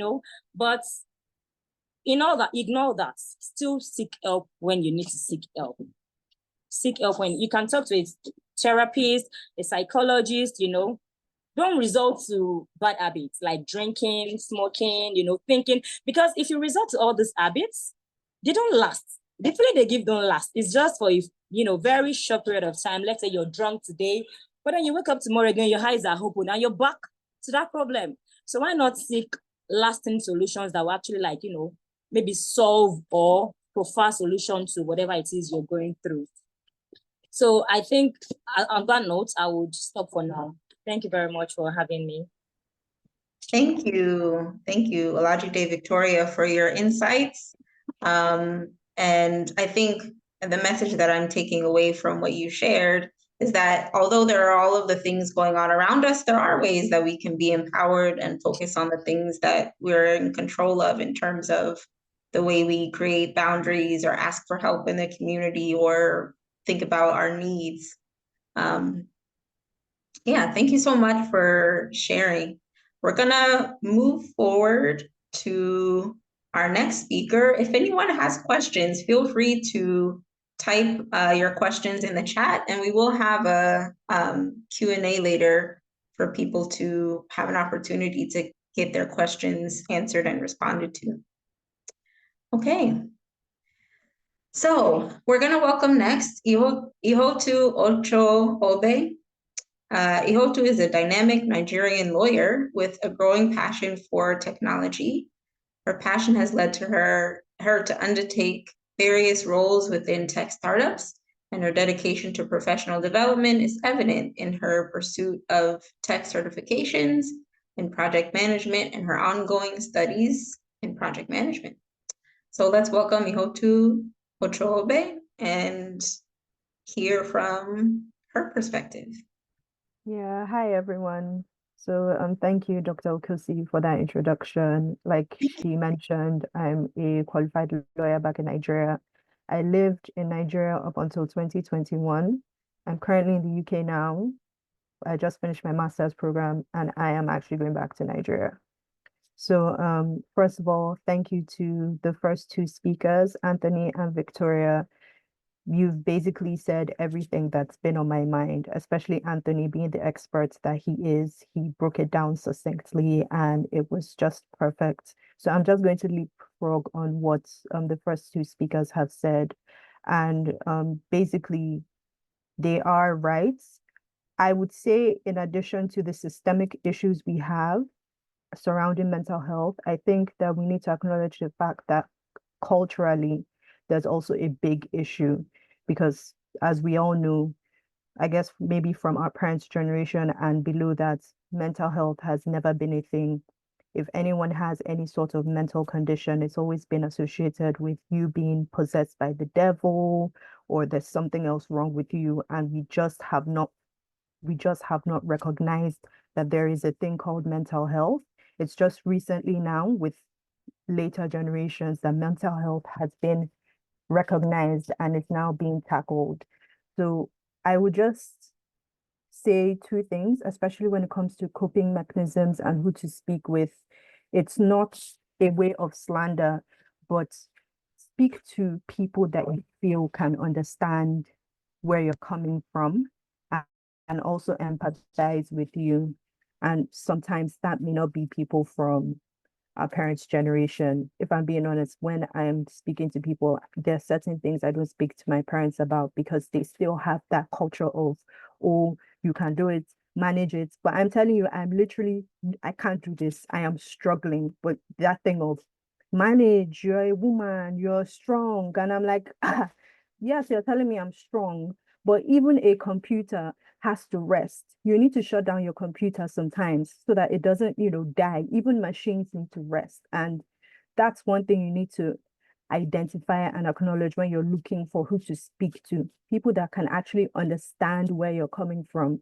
But ignore that. Still seek help when you need to seek help. Seek help when you can talk to a therapist, a psychologist, Don't resort to bad habits like drinking, smoking, thinking. Because if you resort to all these habits, they don't last. The feeling they give don't last. It's just for, very short period of time. Let's say you're drunk today, but then you wake up tomorrow again, your eyes are open and you're back to that problem. So why not seek lasting solutions that will actually maybe solve or prefer solution to whatever it is you're going through. So I think on that note, I would stop for now. Thank you very much for having me.
Thank you. Thank you, Olajide Victoria, for your insights. And I think the message that I'm taking away from what you shared is that although there are all of the things going on around us, there are ways that we can be empowered and focus on the things that we're in control of in terms of the way we create boundaries or ask for help in the community or think about our needs. Yeah, thank you so much for sharing. We're gonna move forward to our next speaker. If anyone has questions, feel free to type your questions in the chat, and we will have a Q&A later for people to have an opportunity to get their questions answered and responded to. Okay. So we're going to welcome next Ihotu Ocho Obe. Ihotu is a dynamic Nigerian lawyer with a growing passion for technology. Her passion has led to her to undertake various roles within tech startups, and her dedication to professional development is evident in her pursuit of tech certifications in project management and her ongoing studies in project management. So let's welcome Ihotu Ochobe and hear from her perspective.
Yeah, hi everyone. So thank you, Dr. Okosi, for that introduction. Like she mentioned, I'm a qualified lawyer back in Nigeria. I lived in Nigeria up until 2021. I'm currently in the UK now. I just finished my master's program and I am actually going back to Nigeria. So first of all, thank you to the first two speakers, Anthony and Victoria. You've basically said everything that's been on my mind, especially Anthony being the expert that he is. He broke it down succinctly and it was just perfect. So I'm just going to leapfrog on what the first two speakers have said. And basically, they are right. I would say, in addition to the systemic issues we have surrounding mental health, I think that we need to acknowledge the fact that culturally, there's also a big issue because, as we all know, I guess maybe from our parents' generation and below that, mental health has never been a thing. If anyone has any sort of mental condition, it's always been associated with you being possessed by the devil or there's something else wrong with you. And we just have not recognized that there is a thing called mental health. It's just recently now with later generations that mental health has been recognized and is now being tackled. So I would just say two things, especially when it comes to coping mechanisms and who to speak with. It's not a way of slander, but speak to people that you feel can understand where you're coming from and also empathize with you. And sometimes that may not be people from our parents' generation. If I'm being honest, when I'm speaking to people, there are certain things I don't speak to my parents about because they still have that culture of, oh, you can do it, manage it. But I'm telling you, I can't do this. I am struggling. But that thing of manage, you're a woman, you're strong. And I'm like, yes, you're telling me I'm strong. But even a computer has to rest. You need to shut down your computer sometimes so that it doesn't, die. Even machines need to rest. And that's one thing you need to identify and acknowledge when you're looking for who to speak to, people that can actually understand where you're coming from.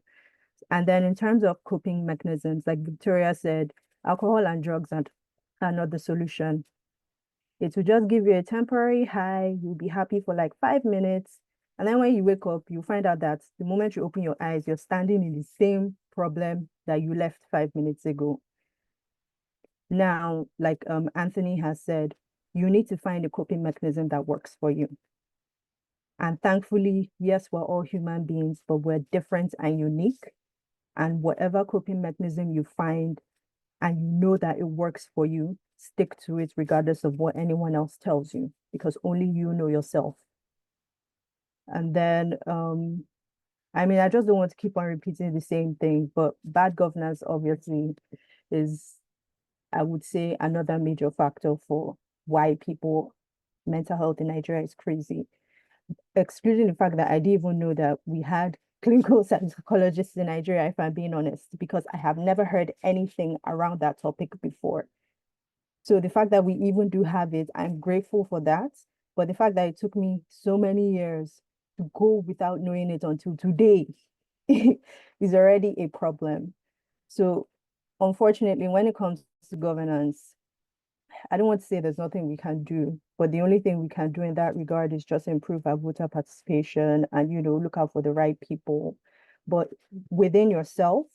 And then in terms of coping mechanisms, like Victoria said, alcohol and drugs are not the solution. It will just give you a temporary high. You'll be happy for like 5 minutes. And then when you wake up, you find out that the moment you open your eyes, you're standing in the same problem that you left 5 minutes ago. Now, like Anthony has said, you need to find a coping mechanism that works for you. And thankfully, yes, we're all human beings, but we're different and unique. And whatever coping mechanism you find and you know that it works for you, stick to it regardless of what anyone else tells you, because only you know yourself. And then, I just don't want to keep on repeating the same thing, but bad governance obviously is, I would say, another major factor for why mental health in Nigeria is crazy. Excluding the fact that I didn't even know that we had clinical psychologists in Nigeria, if I'm being honest, because I have never heard anything around that topic before. So the fact that we even do have it, I'm grateful for that. But the fact that it took me so many years to go without knowing it until today is already a problem. So unfortunately, when it comes to governance, I don't want to say there's nothing we can do, but the only thing we can do in that regard is just improve our voter participation and, look out for the right people. But within yourself,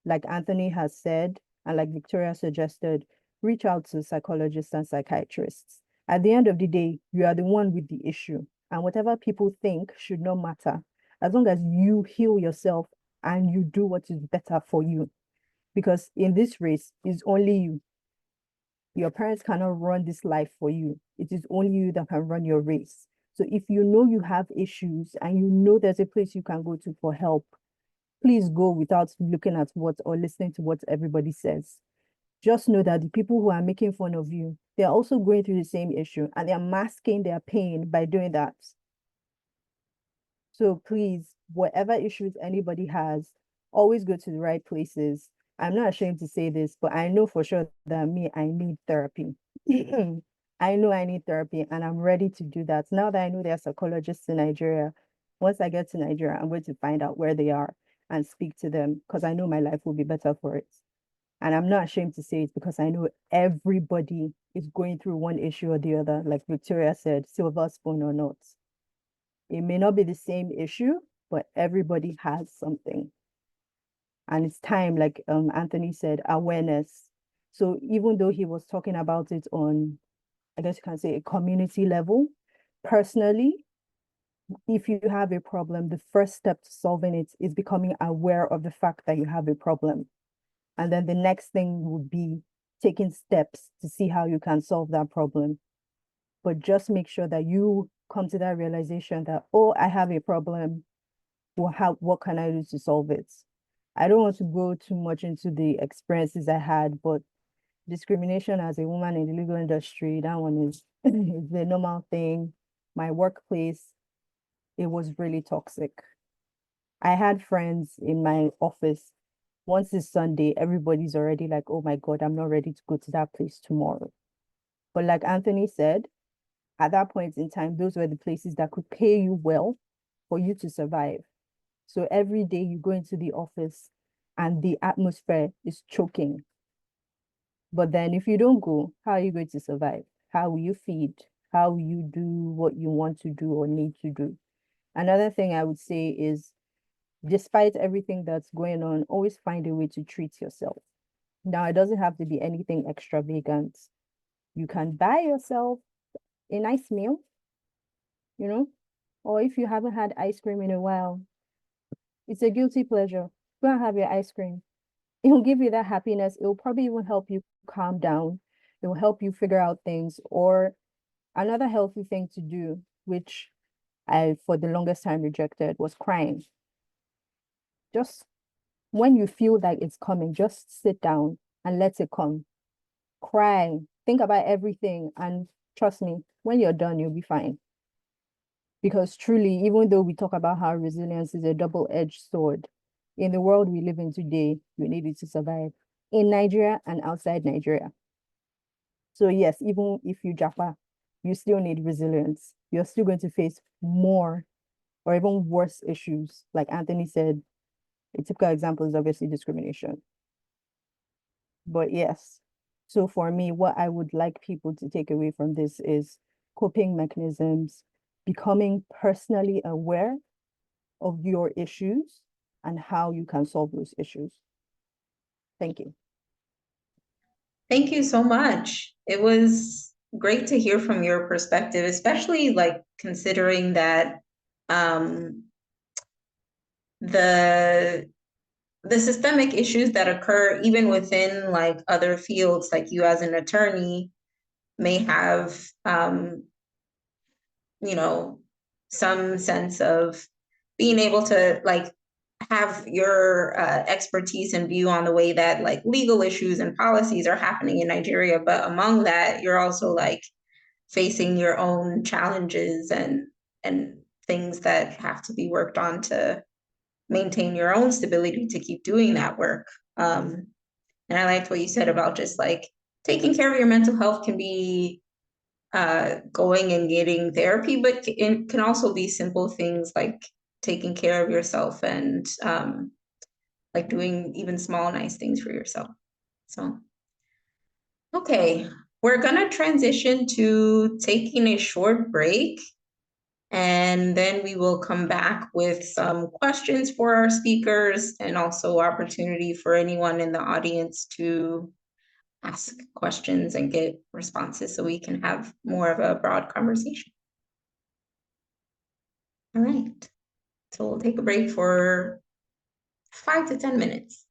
like Anthony has said, and like Victoria suggested, reach out to psychologists and psychiatrists. At the end of the day, you are the one with the issue, and whatever people think should not matter, as long as you heal yourself and you do what is better for you. Because in this race, it's only you. Your parents cannot run this life for you. It is only you that can run your race. So if you know you have issues and you know there's a place you can go to for help, please go without looking at what or listening to what everybody says. Just know that the people who are making fun of you, they're also going through the same issue and they're masking their pain by doing that. So please, whatever issues anybody has, always go to the right places. I'm not ashamed to say this, but I know for sure that I need therapy. I know I need therapy and I'm ready to do that. Now that I know there are psychologists in Nigeria, once I get to Nigeria, I'm going to find out where they are and speak to them because I know my life will be better for it. And I'm not ashamed to say it because I know everybody is going through one issue or the other, like Victoria said, silver spoon or not. It may not be the same issue, but everybody has something. And it's time, like Anthony said, awareness. So even though he was talking about it on, I guess you can say a community level, personally, if you have a problem, the first step to solving it is becoming aware of the fact that you have a problem. And then the next thing would be taking steps to see how you can solve that problem. But just make sure that you come to that realization that, oh, I have a problem. Well, what can I do to solve it? I don't want to go too much into the experiences I had, but discrimination as a woman in the legal industry, that one is the normal thing. My workplace, it was really toxic. I had friends in my office. Once it's Sunday, everybody's already like, oh my God, I'm not ready to go to that place tomorrow. But like Anthony said, at that point in time, those were the places that could pay you well for you to survive. So every day you go into the office and the atmosphere is choking. But then if you don't go, how are you going to survive? How will you feed? How will you do what you want to do or need to do? Another thing I would say is, despite everything that's going on, always find a way to treat yourself. Now, it doesn't have to be anything extravagant. You can buy yourself a nice meal, you know, or if you haven't had ice cream in a while, it's a guilty pleasure. Go and have your ice cream. It'll give you that happiness. It'll probably even help you calm down. It will help you figure out things. Or another healthy thing to do, which I, for the longest time, rejected, was crying. Just when you feel like it's coming, just sit down and let it come. Cry, think about everything, and trust me, when you're done, you'll be fine. Because truly, even though we talk about how resilience is a double-edged sword, in the world we live in today, you need it to survive in Nigeria and outside Nigeria. So yes, even if you japa, you still need resilience. You're still going to face more or even worse issues. Like Anthony said, a typical example is obviously discrimination. But yes, so for me, what I would like people to take away from this is coping mechanisms, becoming personally aware of your issues and how you can solve those issues. Thank you.
Thank you so much. It was great to hear from your perspective, especially like considering that the systemic issues that occur even within like other fields, like you as an attorney may have you know, some sense of being able to like have your expertise and view on the way that like legal issues and policies are happening in Nigeria. But among that, you're also like facing your own challenges and things that have to be worked on to maintain your own stability to keep doing that work. And I liked what you said about just like taking care of your mental health can be going and getting therapy, but it can also be simple things like taking care of yourself and like doing even small, nice things for yourself. So, okay, we're gonna transition to taking a short break, and then we will come back with some questions for our speakers and also opportunity for anyone in the audience to ask questions and get responses so we can have more of a broad conversation. All right, so we'll take a break for 5 to 10 minutes.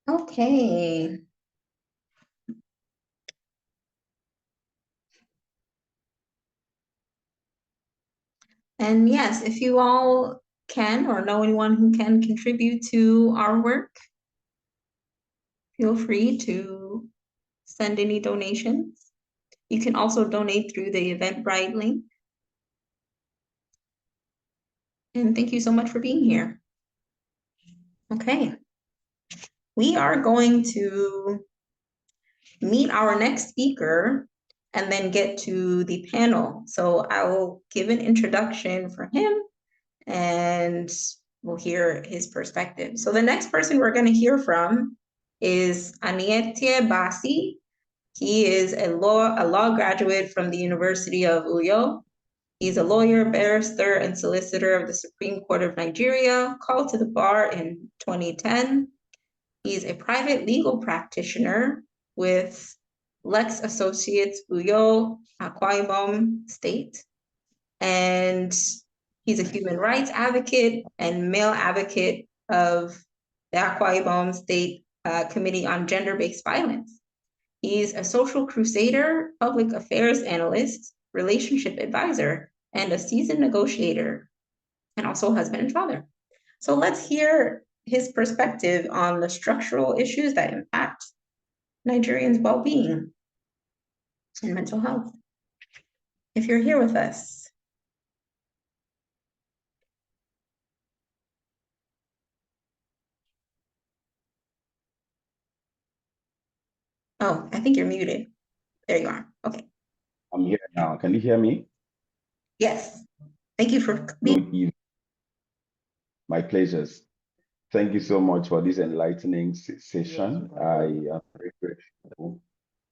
Okay. And yes, if you all can or know anyone who can contribute to our work, feel free to send any donations. You can also donate through the Eventbrite link. And thank you so much for being here. Okay. We are going to meet our next speaker and then get to the panel. So I will give an introduction for him and we'll hear his perspective. So the next person we're going to hear from is Aniete Basi. He is a law graduate from the University of Uyo. He's a lawyer, barrister, and solicitor of the Supreme Court of Nigeria, called to the bar in 2010. He's a private legal practitioner with Lex Associates Uyo, Akwa Ibom State. And he's a human rights advocate and male advocate of the Akwa Ibom State Committee on Gender-Based Violence. He's a social crusader, public affairs analyst, relationship advisor, and a seasoned negotiator, and also husband and father. So let's hear his perspective on the structural issues that impact Nigerians' well-being and mental health. If you're here with us. Oh, I think you're muted. There you are. Okay.
I'm here now. Can you hear me?
Yes. Thank you for being.
Good evening. My pleasures. Thank you so much for this enlightening session. I am very grateful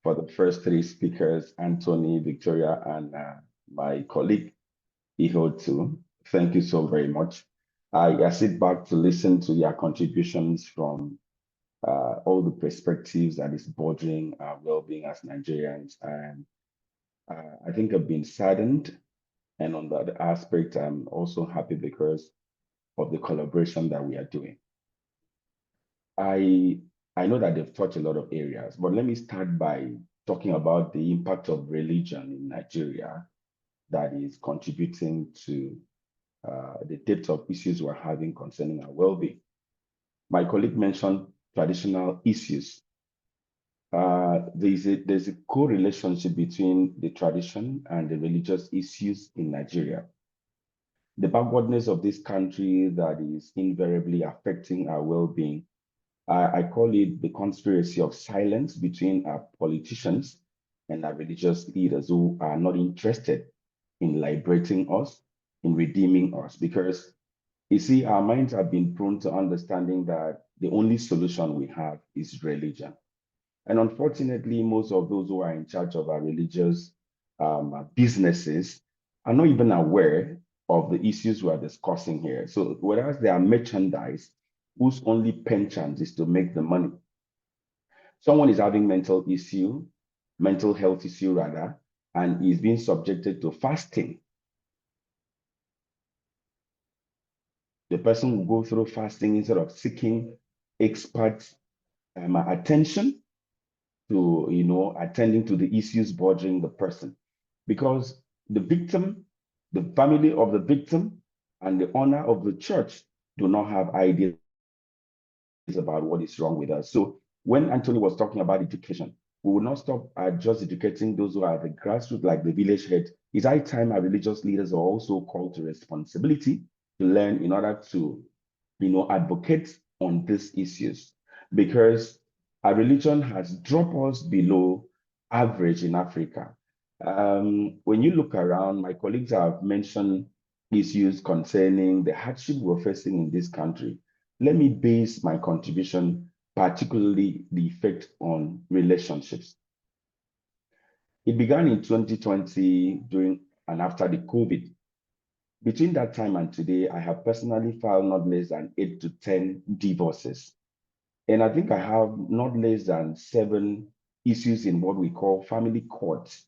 for the first three speakers, Anthony, Victoria, and my colleague, Iho too. Thank you so very much. I sit back to listen to your contributions from all the perspectives that is bordering our well-being as Nigerians. And I think I've been saddened. And on that aspect, I'm also happy because of the collaboration that we are doing. I know that they've touched a lot of areas, but let me start by talking about the impact of religion in Nigeria that is contributing to the depth of issues we're having concerning our well-being. My colleague mentioned traditional issues. There's a correlationship between the tradition and the religious issues in Nigeria. The backwardness of this country that is invariably affecting our well-being. I call it the conspiracy of silence between our politicians and our religious leaders who are not interested in liberating us, in redeeming us, because you see, our minds have been prone to understanding that the only solution we have is religion. And unfortunately, most of those who are in charge of our religious businesses are not even aware of the issues we are discussing here. So whereas they are merchandise whose only penchant is to make the money. Someone is having mental health issue rather, and is being subjected to fasting. The person will go through fasting instead of seeking expert attention to, attending to the issues bordering the person. Because the victim, the family of the victim, and the owner of the church do not have ideas about what is wrong with us. So when Anthony was talking about education, we will not stop at just educating those who are the grassroots, like the village head. It's high time our religious leaders are also called to responsibility to learn in order to, advocate on these issues. Because our religion has dropped us below average in Africa. When you look around, my colleagues have mentioned issues concerning the hardship we're facing in this country. Let me base my contribution, particularly the effect on relationships. It began in 2020 during and after the COVID. Between that time and today, I have personally filed not less than 8 to 10 divorces. And I think I have not less than 7 issues in what we call family courts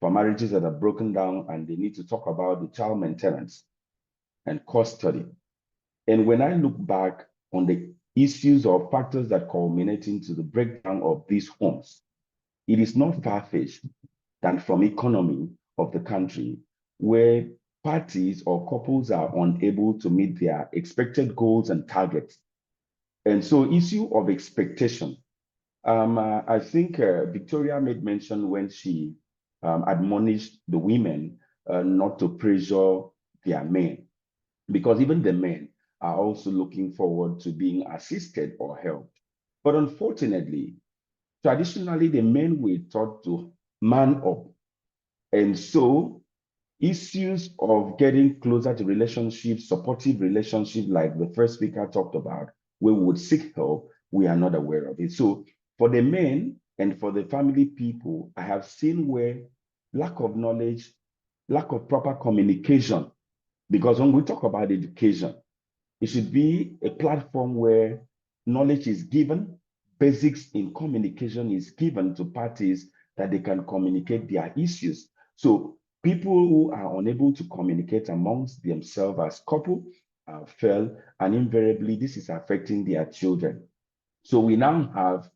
for marriages that are broken down and they need to talk about the child maintenance and custody. And when I look back on the issues or factors that culminate into the breakdown of these homes, it is not far-fetched than from economy of the country, where parties or couples are unable to meet their expected goals and targets. And so issue of expectation. I think Victoria made mention when she admonished the women not to pressure their men, because even the men are also looking forward to being assisted or helped. But unfortunately, traditionally, the men were taught to man up. And so issues of getting closer to relationships, supportive relationships, like the first speaker talked about, we would seek help, we are not aware of it. So for the men and for the family people, I have seen where lack of knowledge, lack of proper communication, because when we talk about education, it should be a platform where knowledge is given, basics in communication is given to parties that they can communicate their issues. So people who are unable to communicate amongst themselves as couple fail, and invariably this is affecting their children. So we now have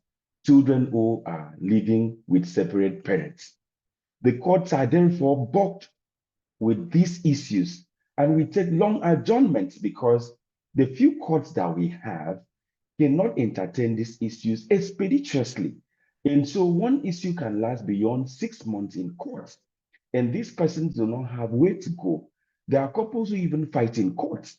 children who are living with separate parents. The courts are therefore bogged with these issues, and we take long adjournments because the few courts that we have cannot entertain these issues expeditiously. And so one issue can last beyond 6 months in court, and these persons do not have where to go. There are couples who even fight in court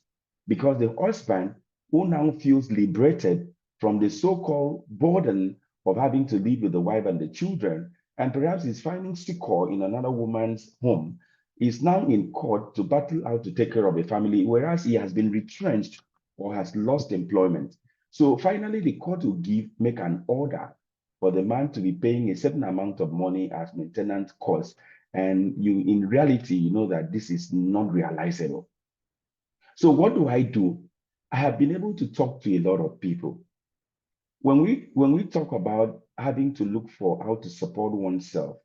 because the husband, who now feels liberated from the so-called burden of having to live with the wife and the children, and perhaps is finding succor in another woman's home, is now in court to battle out to take care of a family, whereas he has been retrenched or has lost employment. So finally, the court will make an order for the man to be paying a certain amount of money as maintenance costs. And in reality, you know that this is not realizable. So what do? I have been able to talk to a lot of people. When we talk about having to look for how to support oneself,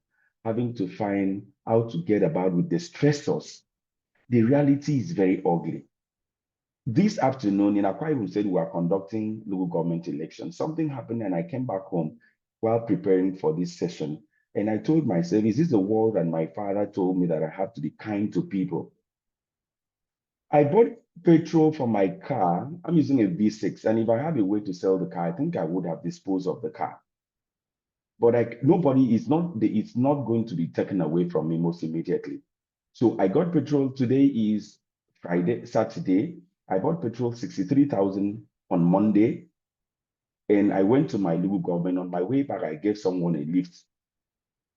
having to find how to get about with the stressors, the reality is very ugly. This afternoon, in Akwa Ibom said we are conducting local government elections. Something happened and I came back home while preparing for this session. And I told myself, is this the world that my father told me that I have to be kind to people? I bought petrol for my car. I'm using a V6, and if I have a way to sell the car, I think I would have disposed of the car. But it's not going to be taken away from me most immediately. So I got petrol. Today is Saturday. I bought petrol 63,000 on Monday, and I went to my local government. On my way back, I gave someone a lift.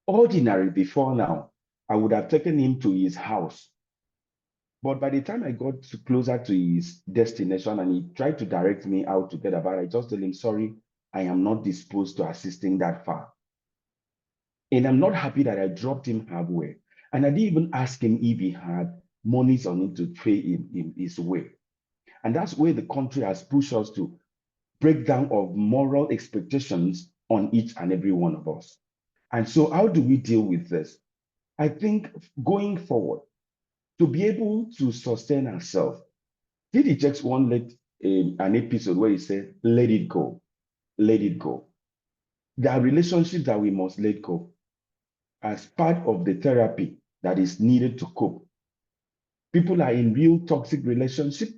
Ordinary before now, I would have taken him to his house. But by the time I got closer to his destination and he tried to direct me out to get about, I just told him, sorry, I am not disposed to assisting that far. And I'm not happy that I dropped him halfway. And I didn't even ask him if he had monies on him to pay in his way. And that's where the country has pushed us to break down of moral expectations on each and every one of us. And so how do we deal with this? I think going forward, to be able to sustain ourselves, Diddy just wanted an episode where he said, let it go, let it go. There are relationships that we must let go as part of the therapy that is needed to cope. People are in real toxic relationship.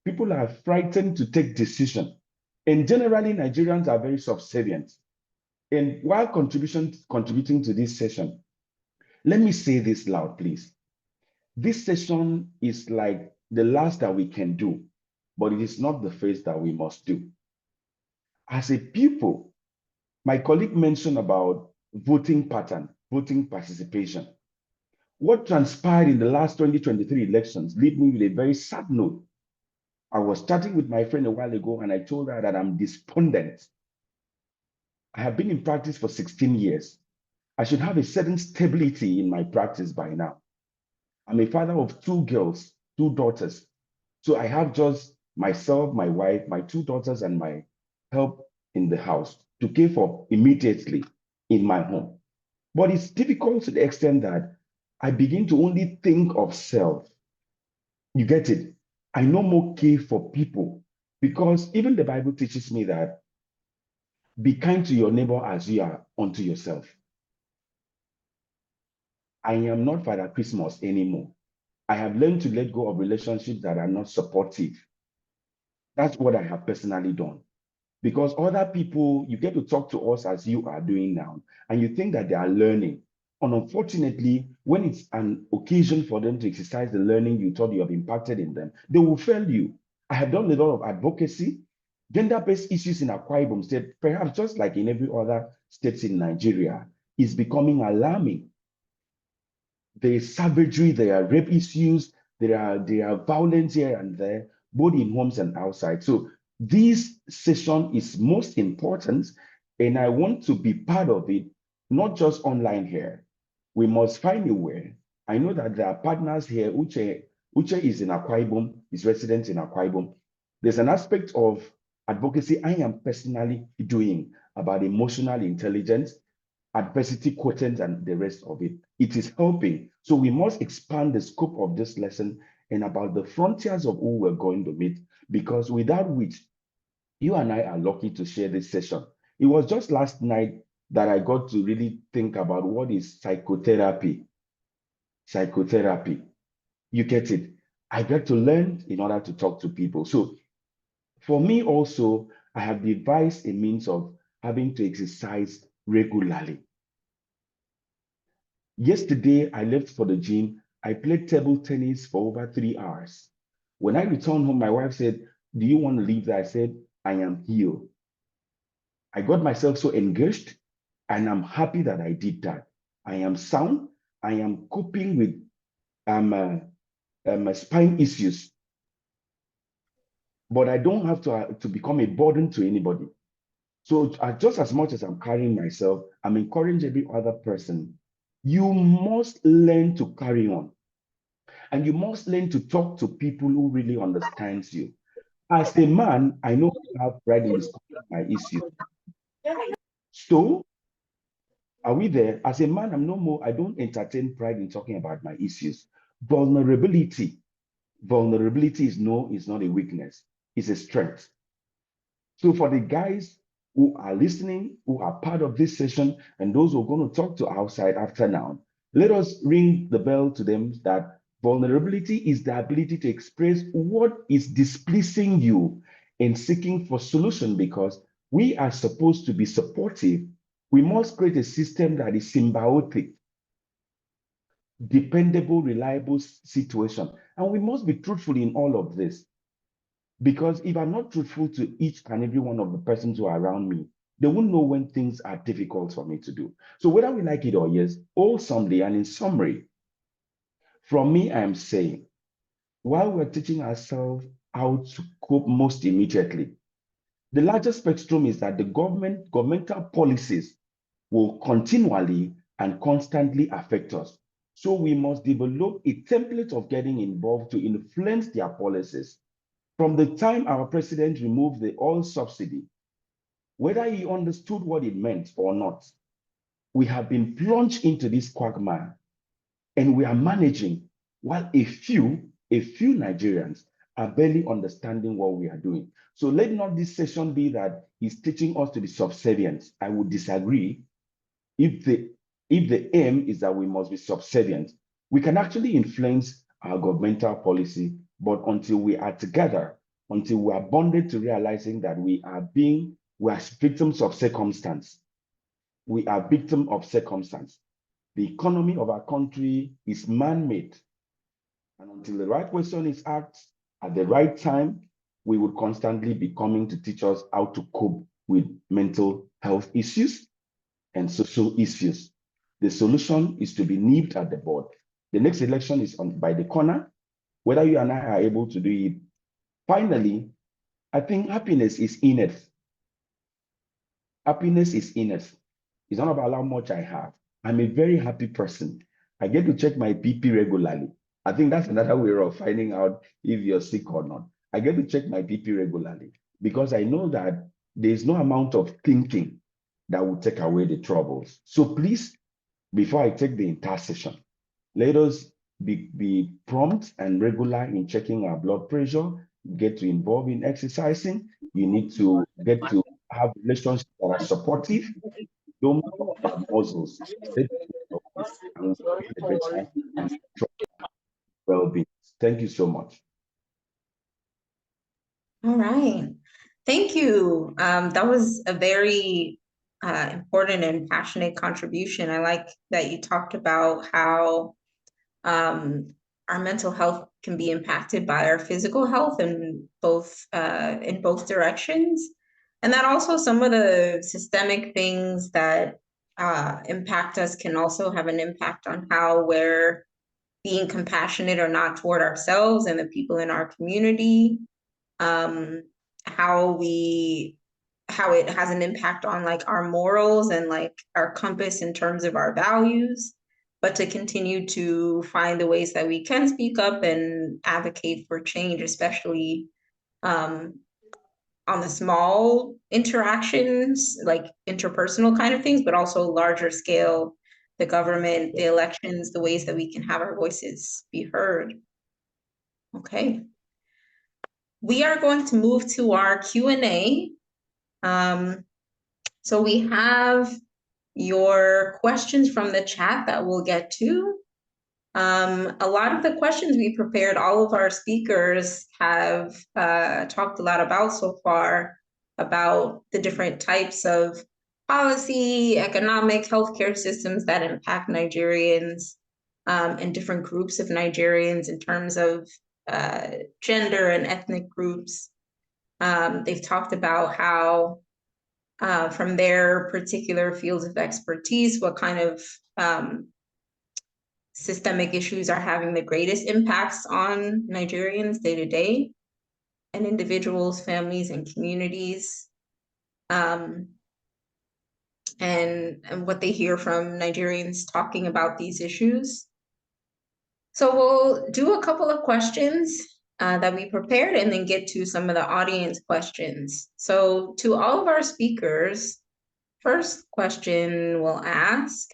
People are frightened to take decisions. And generally, Nigerians are very subservient. And while contributing to this session, let me say this loud, please. This session is like the last that we can do, but it is not the first that we must do. As a people, my colleague mentioned about voting pattern, voting participation. What transpired in the last 2023 elections leave me with a very sad note. I was chatting with my friend a while ago and I told her that I'm despondent. I have been in practice for 16 years. I should have a certain stability in my practice by now. I'm a father of 2 girls, 2 daughters. So I have just myself, my wife, my 2 daughters, and my help in the house to care for immediately in my home. But it's difficult to the extent that I begin to only think of self. You get it? I no more care for people Because even the Bible teaches me that be kind to your neighbor as you are unto yourself. I am not Father Christmas anymore. I have learned to let go of relationships that are not supportive. That's what I have personally done. Because other people, you get to talk to us as you are doing now, and you think that they are learning. And unfortunately, when it's an occasion for them to exercise the learning you thought you have impacted in them, they will fail you. I have done a lot of advocacy. Gender-based issues in Akwa Ibom State, perhaps just like in every other state in Nigeria, is becoming alarming. There is savagery, there are rape issues, there are violence here and there, both in homes and outside. So this session is most important, and I want to be part of it, not just online here. We must find a way. I know that there are partners here. Uche is in Akwa Ibom, is resident in Akwa Ibom. There's an aspect of advocacy I am personally doing about emotional intelligence, adversity quotient, and the rest of it. It is helping. So we must expand the scope of this lesson and about the frontiers of who we're going to meet, because without which you and I are lucky to share this session. It was just last night that I got to really think about what is psychotherapy. Psychotherapy. You get it? I get to learn in order to talk to people. So for me also, I have devised a means of having to exercise regularly. Yesterday, I left for the gym. I played table tennis for over 3 hours. When I returned home, my wife said, "Do you want to leave there?" I said, "I am healed." I got myself so engaged, and I'm happy that I did that. I am sound. I am coping with spine issues, but I don't have to become a burden to anybody. So just as much as I'm carrying myself, I'm encouraging every other person. You must learn to carry on. And you must learn to talk to people who really understands you. As a man, I know I have pride in discussing my issues. So, are we there? As a man, I don't entertain pride in talking about my issues. Vulnerability is not a weakness, it's a strength. So for the guys who are listening, who are part of this session, and those who are going to talk to outside after now, let us ring the bell to them that vulnerability is the ability to express what is displeasing you and seeking for solution, because we are supposed to be supportive. We must create a system that is symbiotic, dependable, reliable situation. And we must be truthful in all of this. Because if I'm not truthful to each and every one of the persons who are around me, they won't know when things are difficult for me to do. So whether we like it or yes, wholesomely and in summary, from me, I am saying, while we're teaching ourselves how to cope most immediately, the larger spectrum is that the governmental policies will continually and constantly affect us. So we must develop a template of getting involved to influence their policies. From the time our president removed the oil subsidy, whether he understood what it meant or not, we have been plunged into this quagmire, and we are managing, while a few Nigerians are barely understanding what we are doing. So let not this session be that he's teaching us to be subservient. I would disagree. If the aim is that we must be subservient, we can actually influence our governmental policy, but until we are together, until we are bonded to realizing that we are victims of circumstance. We are victims of circumstance. The economy of our country is man-made. And until the right question is asked at the right time, we would constantly be coming to teach us how to cope with mental health issues and social issues. The solution is to be nipped at the bud. The next election is by the corner. Whether you and I are able to do it. Finally, I think happiness is innate. Happiness is innate. It's not about how much I have. I'm a very happy person. I get to check my BP regularly. I think that's another way of finding out if you're sick or not. I get to check my BP regularly because I know that there's no amount of thinking that will take away the troubles. So please, before I take the entire session, let us be prompt and regular in checking our blood pressure, get to involve in exercising. You need to get to have relationships that are supportive. Don't talk about muscles. Stay and be better and well-being. Thank you so much.
All right. Thank you. That was a very important and passionate contribution. I like that you talked about how our mental health can be impacted by our physical health in both directions. And that also some of the systemic things that impact us can also have an impact on how we're being compassionate or not toward ourselves and the people in our community. How it has an impact on like our morals and like our compass in terms of our values, but to continue to find the ways that we can speak up and advocate for change, especially on the small interactions, like interpersonal kind of things, but also larger scale, the government, the elections, the ways that we can have our voices be heard. Okay. We are going to move to our Q&A. So we have your questions from the chat that we'll get to. A lot of the questions we prepared, all of our speakers have talked a lot about so far, about the different types of policy, economic, healthcare systems that impact Nigerians and different groups of Nigerians in terms of gender and ethnic groups. They've talked about how from their particular fields of expertise, what kind of systemic issues are having the greatest impacts on Nigerians day to day and individuals, families, and communities, and what they hear from Nigerians talking about these issues. So we'll do a couple of questions that we prepared and then get to some of the audience questions. So to all of our speakers, first question we'll ask,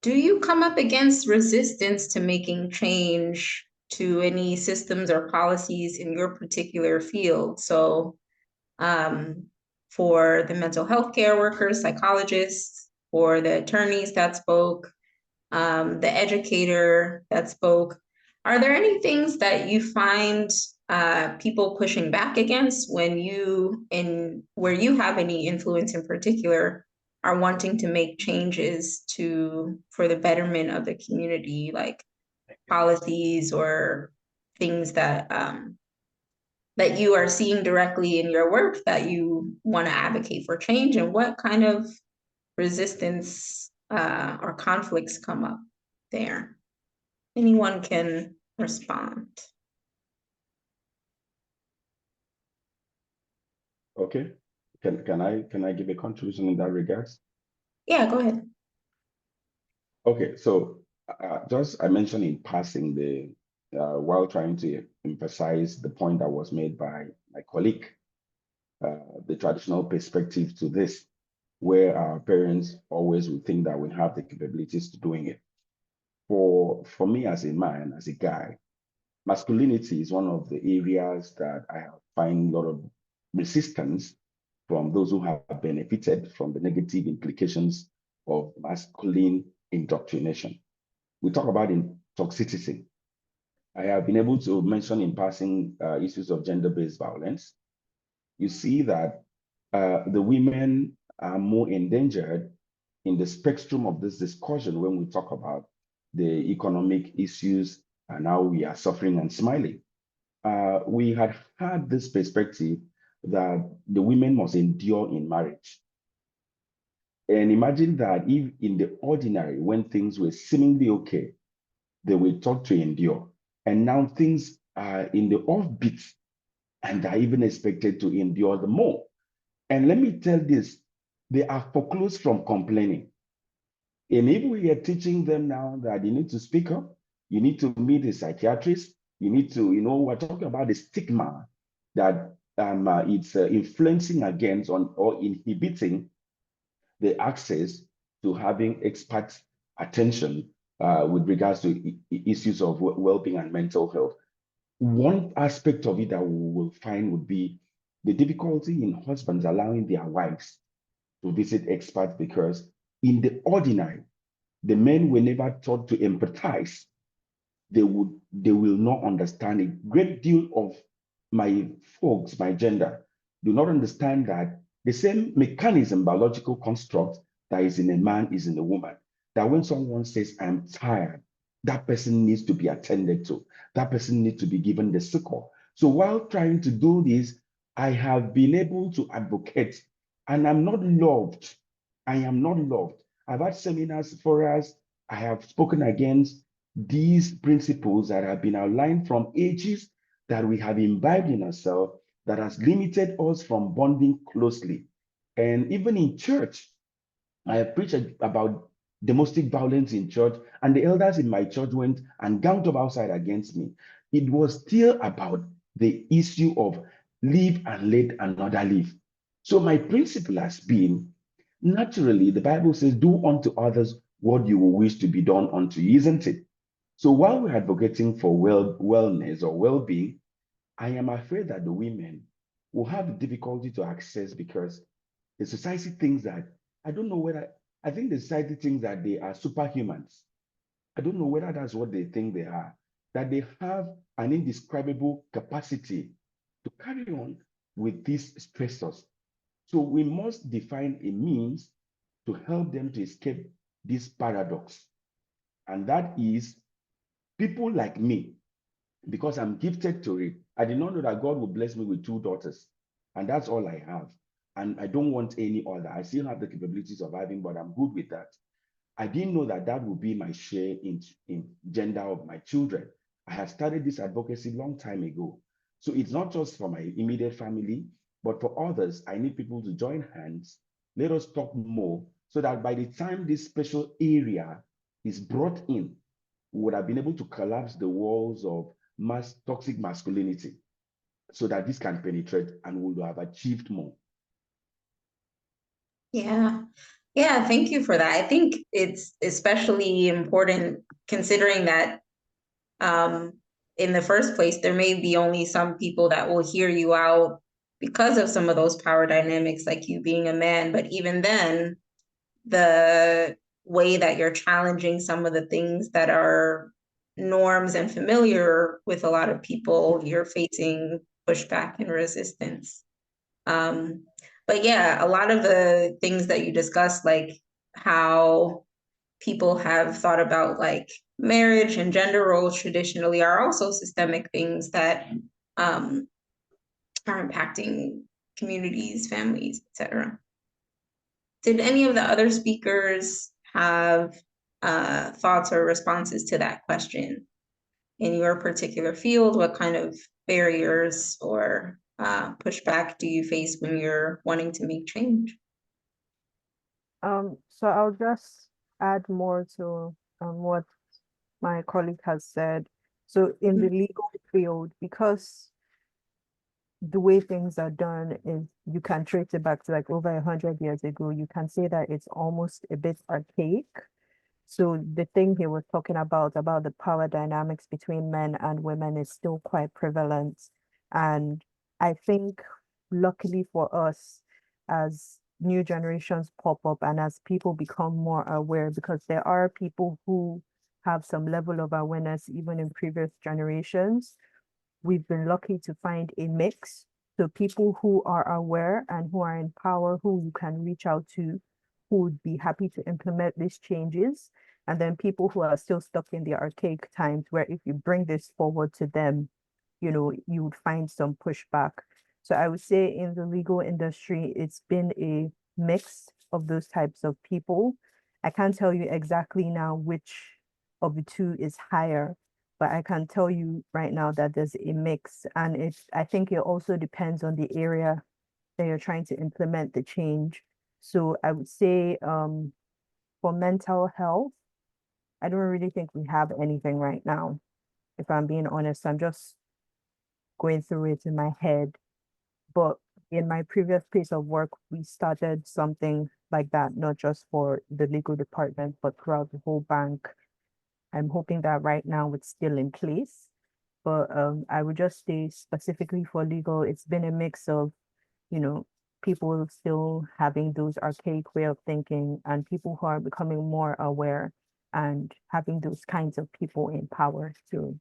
do you come up against resistance to making change to any systems or policies in your particular field? So for the mental health care workers, psychologists, or the attorneys that spoke, the educator that spoke, are there any things that you find people pushing back against when you, where you have any influence in particular, are wanting to make changes for the betterment of the community, like policies or things that that you are seeing directly in your work that you want to advocate for change, and what kind of resistance or conflicts come up there? Anyone can respond.
Okay. Can I give a contribution in that regards?
Yeah, go ahead.
Okay, so just I mentioned in passing while trying to emphasize the point that was made by my colleague, the traditional perspective to this, where our parents always would think that we have the capabilities to doing it. For me as a man, as a guy, masculinity is one of the areas that I find a lot of resistance from those who have benefited from the negative implications of masculine indoctrination. We talk about toxicity. I have been able to mention in passing issues of gender-based violence. You see that the women are more endangered in the spectrum of this discussion when we talk about the economic issues and how we are suffering and smiling. We had this perspective that the women must endure in marriage. And imagine that if in the ordinary, when things were seemingly okay, they were taught to endure. And now things are in the offbeat and are even expected to endure the more. And let me tell this, they are foreclosed from complaining. And if we are teaching them now that you need to speak up, you need to meet a psychiatrist, you need to, we're talking about the stigma that it's influencing against or inhibiting the access to having expert attention with regards to issues of well-being and mental health. one aspect of it that we will find would be the difficulty in husbands allowing their wives to visit experts, because in the ordinary, the men were never taught to empathize. They will not understand. A great deal of my folks, my gender, do not understand that the same mechanism, biological construct that is in a man is in a woman. That when someone says, I'm tired, that person needs to be attended to. That person needs to be given the succor. So while trying to do this, I have been able to advocate, and I'm not loved. I am not loved. I've had seminars for us. I have spoken against these principles that have been outlined from ages that we have imbibed in ourselves, that has limited us from bonding closely. And even in church, I have preached about domestic violence in church, and the elders in my church went and ganged up outside against me. It was still about the issue of live and let another live. So my principle has been, naturally, the Bible says, do unto others what you will wish to be done unto you, isn't it? So while we're advocating for wellness or well-being, I am afraid that the women will have difficulty to access, because the society thinks that, I don't know whether, I think the society thinks that they are superhumans. I don't know whether that's what they think they are, that they have an indescribable capacity to carry on with these stressors. So we must define a means to help them to escape this paradox. And that is people like me, because I'm gifted to it. I did not know that God would bless me with 2 daughters, and that's all I have. And I don't want any other. I still have the capabilities of having, but I'm good with that. I didn't know that that would be my share in gender of my children. I had started this advocacy long time ago. So it's not just for my immediate family, but for others. I need people to join hands. Let us talk more, so that by the time this special area is brought in, we would have been able to collapse the walls of toxic masculinity, so that this can penetrate and we will have achieved more.
Yeah. Yeah, thank you for that. I think it's especially important considering that in the first place, there may be only some people that will hear you out because of some of those power dynamics, like you being a man. But even then, the way that you're challenging some of the things that are norms and familiar with a lot of people, you're facing pushback and resistance. But yeah, a lot of the things that you discussed, like how people have thought about like marriage and gender roles traditionally, are also systemic things that are impacting communities, families, etc. Did any of the other speakers have thoughts or responses to that question? In your particular field, what kind of barriers or pushback do you face when you're wanting to make change?
So I'll just add more to what my colleague has said. So in the legal field, because the way things are done is you can trace it back to like over 100 years ago, you can say that it's almost a bit archaic. So the thing he was talking about the power dynamics between men and women is still quite prevalent. And I think luckily for us, as new generations pop up and as people become more aware, because there are people who have some level of awareness even in previous generations, we've been lucky to find a mix. So people who are aware and who are in power, who you can reach out to, who would be happy to implement these changes. And then people who are still stuck in the archaic times, where if you bring this forward to them, you would find some pushback. So I would say in the legal industry, it's been a mix of those types of people. I can't tell you exactly now which of the two is higher, but I can tell you right now that there's a mix. And I think it also depends on the area that you're trying to implement the change. So I would say for mental health, I don't really think we have anything right now. If I'm being honest, I'm just going through it in my head. But in my previous place of work, we started something like that, not just for the legal department, but throughout the whole bank. I'm hoping that right now it's still in place. But I would just say specifically for legal, it's been a mix of, you know, people still having those archaic way of thinking and people who are becoming more aware and having those kinds of people in power to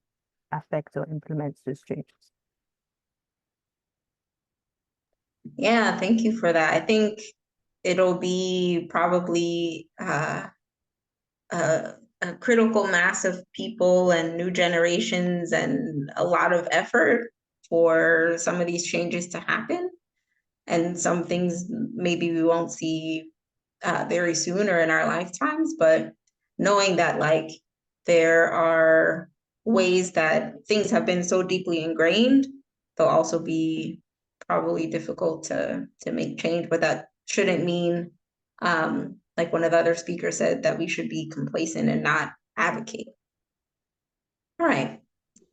affect or implement those changes.
Yeah, thank you for that. I think it'll be probably a critical mass of people and new generations and a lot of effort for some of these changes to happen. And some things maybe we won't see very soon or in our lifetimes, but knowing that like there are ways that things have been so deeply ingrained, they'll also be probably difficult to make change, but that shouldn't mean like one of the other speakers said, that we should be complacent and not advocate. All right,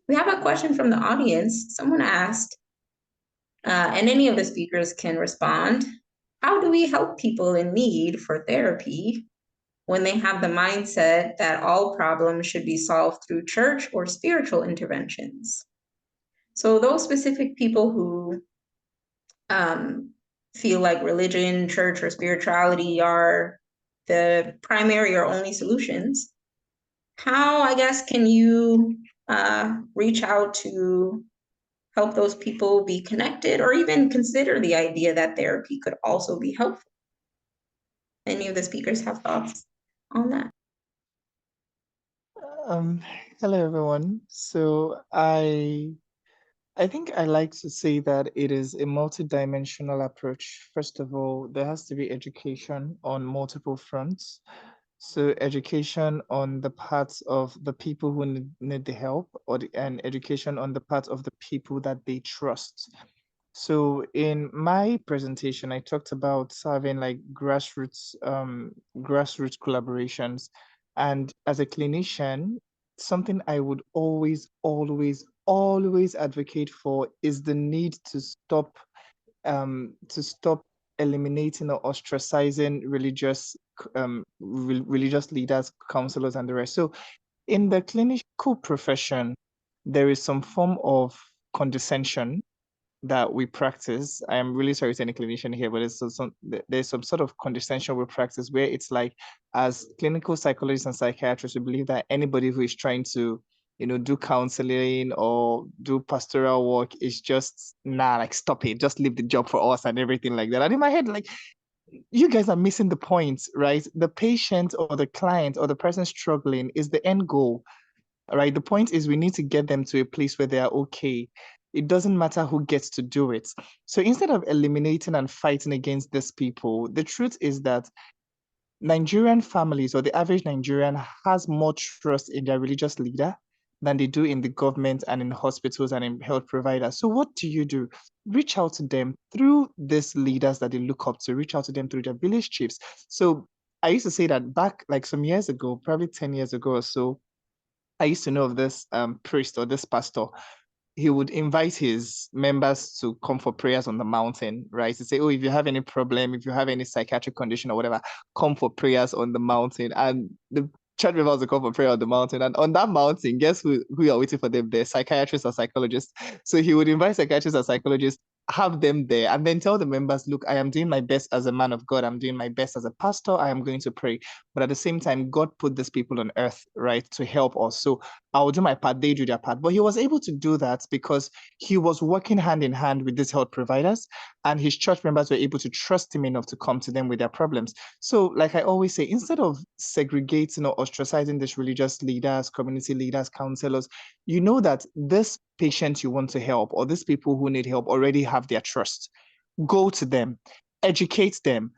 we have a question from the audience. Someone asked, and any of the speakers can respond, how do we help people in need for therapy when they have the mindset that all problems should be solved through church or spiritual interventions? So those specific people who feel like religion, church, or spirituality are the primary or only solutions, how, I guess, can you reach out to help those people be connected or even consider the idea that therapy could also be helpful? Any of the speakers have thoughts on that?
Hello everyone. So I think I like to say that it is a multidimensional approach. First of all, there has to be education on multiple fronts. So education on the parts of the people who need the help, and education on the part of the people that they trust. So in my presentation, I talked about having like grassroots collaborations. And as a clinician, something I would always advocate for is the need to stop eliminating or ostracizing religious leaders, counselors, and the rest. So in the clinical profession, there is some form of condescension that we practice. I am really sorry to any clinician here, but there's some sort of condescension we practice where it's like, as clinical psychologists and psychiatrists, we believe that anybody who is trying to, do counseling or do pastoral work is just, like, stop it, just leave the job for us and everything like that. And in my head, like, you guys are missing the point, right? The patient or the client or the person struggling is the end goal. Right. The point is we need to get them to a place where they are okay. It doesn't matter who gets to do it. So instead of eliminating and fighting against these people, the truth is that Nigerian families, or the average Nigerian, has more trust in their religious leader than they do in the government and in hospitals and in health providers. So what do? Reach out to them through these leaders that they look up to, reach out to them through their village chiefs. So I used to say that back like some years ago, probably 10 years ago or so, I used to know of this priest or this pastor. He would invite his members to come for prayers on the mountain, right? To say, oh, if you have any problem, if you have any psychiatric condition or whatever, come for prayers on the mountain. And the church members would come for prayer on the mountain. And on that mountain, guess who are waiting for them there? Psychiatrists or psychologists. So he would invite psychiatrists or psychologists, have them there, and then tell the members, look, I am doing my best as a man of God. I'm doing my best as a pastor. I am going to pray. But at the same time, God put these people on earth, right, to help us. So I'll do my part, they do their part. But he was able to do that because he was working hand in hand with these health providers, and his church members were able to trust him enough to come to them with their problems. So like I always say, instead of segregating or ostracizing these religious leaders, community leaders, counselors, you know that this patient you want to help or these people who need help already have their trust. Go to them, educate them,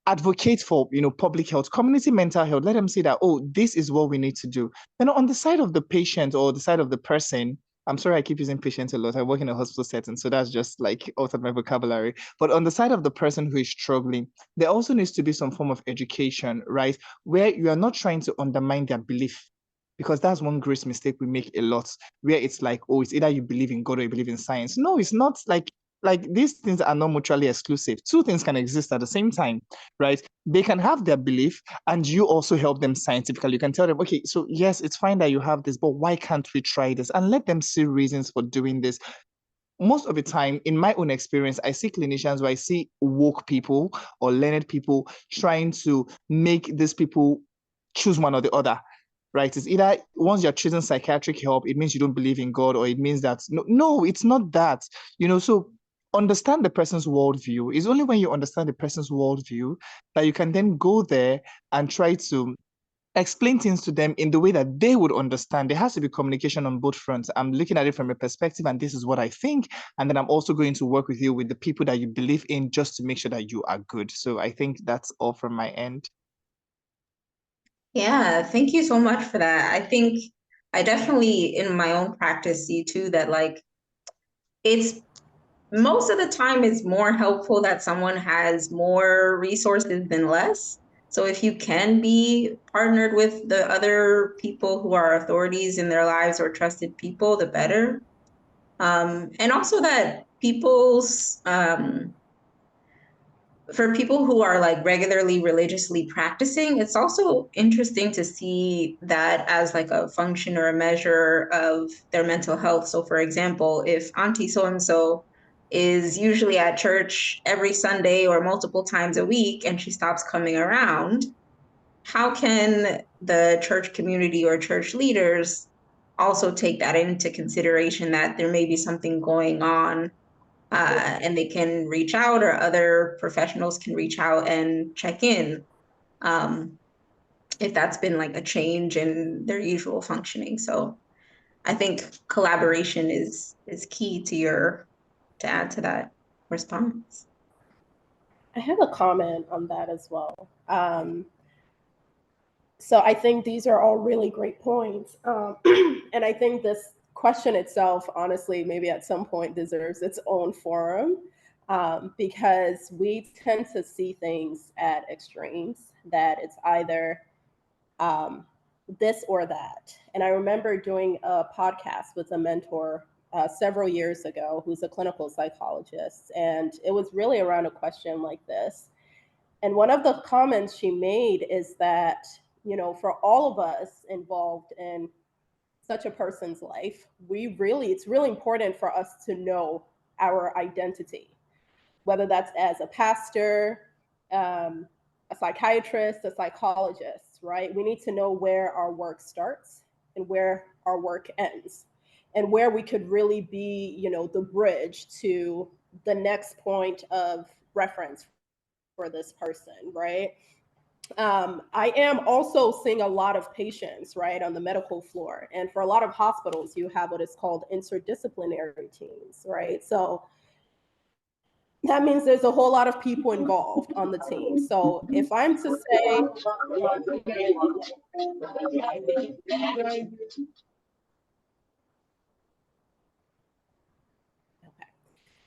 advocate for public health, community mental health. Let them see that, oh, this is what we need to do. Then on the side of the patient or the side of the person, I'm sorry I keep using patient a lot. I work in a hospital setting, so that's just like out of my vocabulary. But on the side of the person who is struggling, there also needs to be some form of education, right? Where you are not trying to undermine their belief. Because that's one gross mistake we make a lot, where it's like, oh, it's either you believe in God or you believe in science. No, it's not. Like, like these things are not mutually exclusive. Two things can exist at the same time, right? They can have their belief and you also help them scientifically. You can tell them, okay, so yes, it's fine that you have this, but why can't we try this? And let them see reasons for doing this. Most of the time, in my own experience, I see clinicians where I see woke people or learned people trying to make these people choose one or the other, right? It's either once you're choosing psychiatric help, it means you don't believe in God, or it means that no, it's not that, so understand the person's worldview. It's only when you understand the person's worldview that you can then go there and try to explain things to them in the way that they would understand. There has to be communication on both fronts. I'm looking at it from a perspective, and this is what I think. And then I'm also going to work with you with the people that you believe in, just to make sure that you are good. So I think that's all from my end.
Yeah, thank you so much for that. I think I definitely in my own practice see too that like it's most of the time it's more helpful that someone has more resources than less. So if you can be partnered with the other people who are authorities in their lives or trusted people, the better. And also that for people who are like regularly religiously practicing, it's also interesting to see that as like a function or a measure of their mental health. So for example, if Auntie so-and-so is usually at church every Sunday or multiple times a week and she stops coming around, how can the church community or church leaders also take that into consideration, that there may be something going on, and they can reach out, or other professionals can reach out and check in, if that's been like a change in their usual functioning. So I think collaboration is key to add to that response.
I have a comment on that as well. So I think these are all really great points. And I think this question itself, honestly, maybe at some point deserves its own forum, because we tend to see things at extremes, that it's either this or that. And I remember doing a podcast with a mentor several years ago who's a clinical psychologist. And it was really around a question like this. And one of the comments she made is that, for all of us involved in such a person's life, it's really important for us to know our identity, whether that's as a pastor, a psychiatrist, a psychologist, right? We need to know where our work starts and where our work ends, and where we could really be, the bridge to the next point of reference for this person, right? I am also seeing a lot of patients, right, on the medical floor. And for a lot of hospitals, you have what is called interdisciplinary teams, right? So that means there's a whole lot of people involved on the team. So if I'm to say,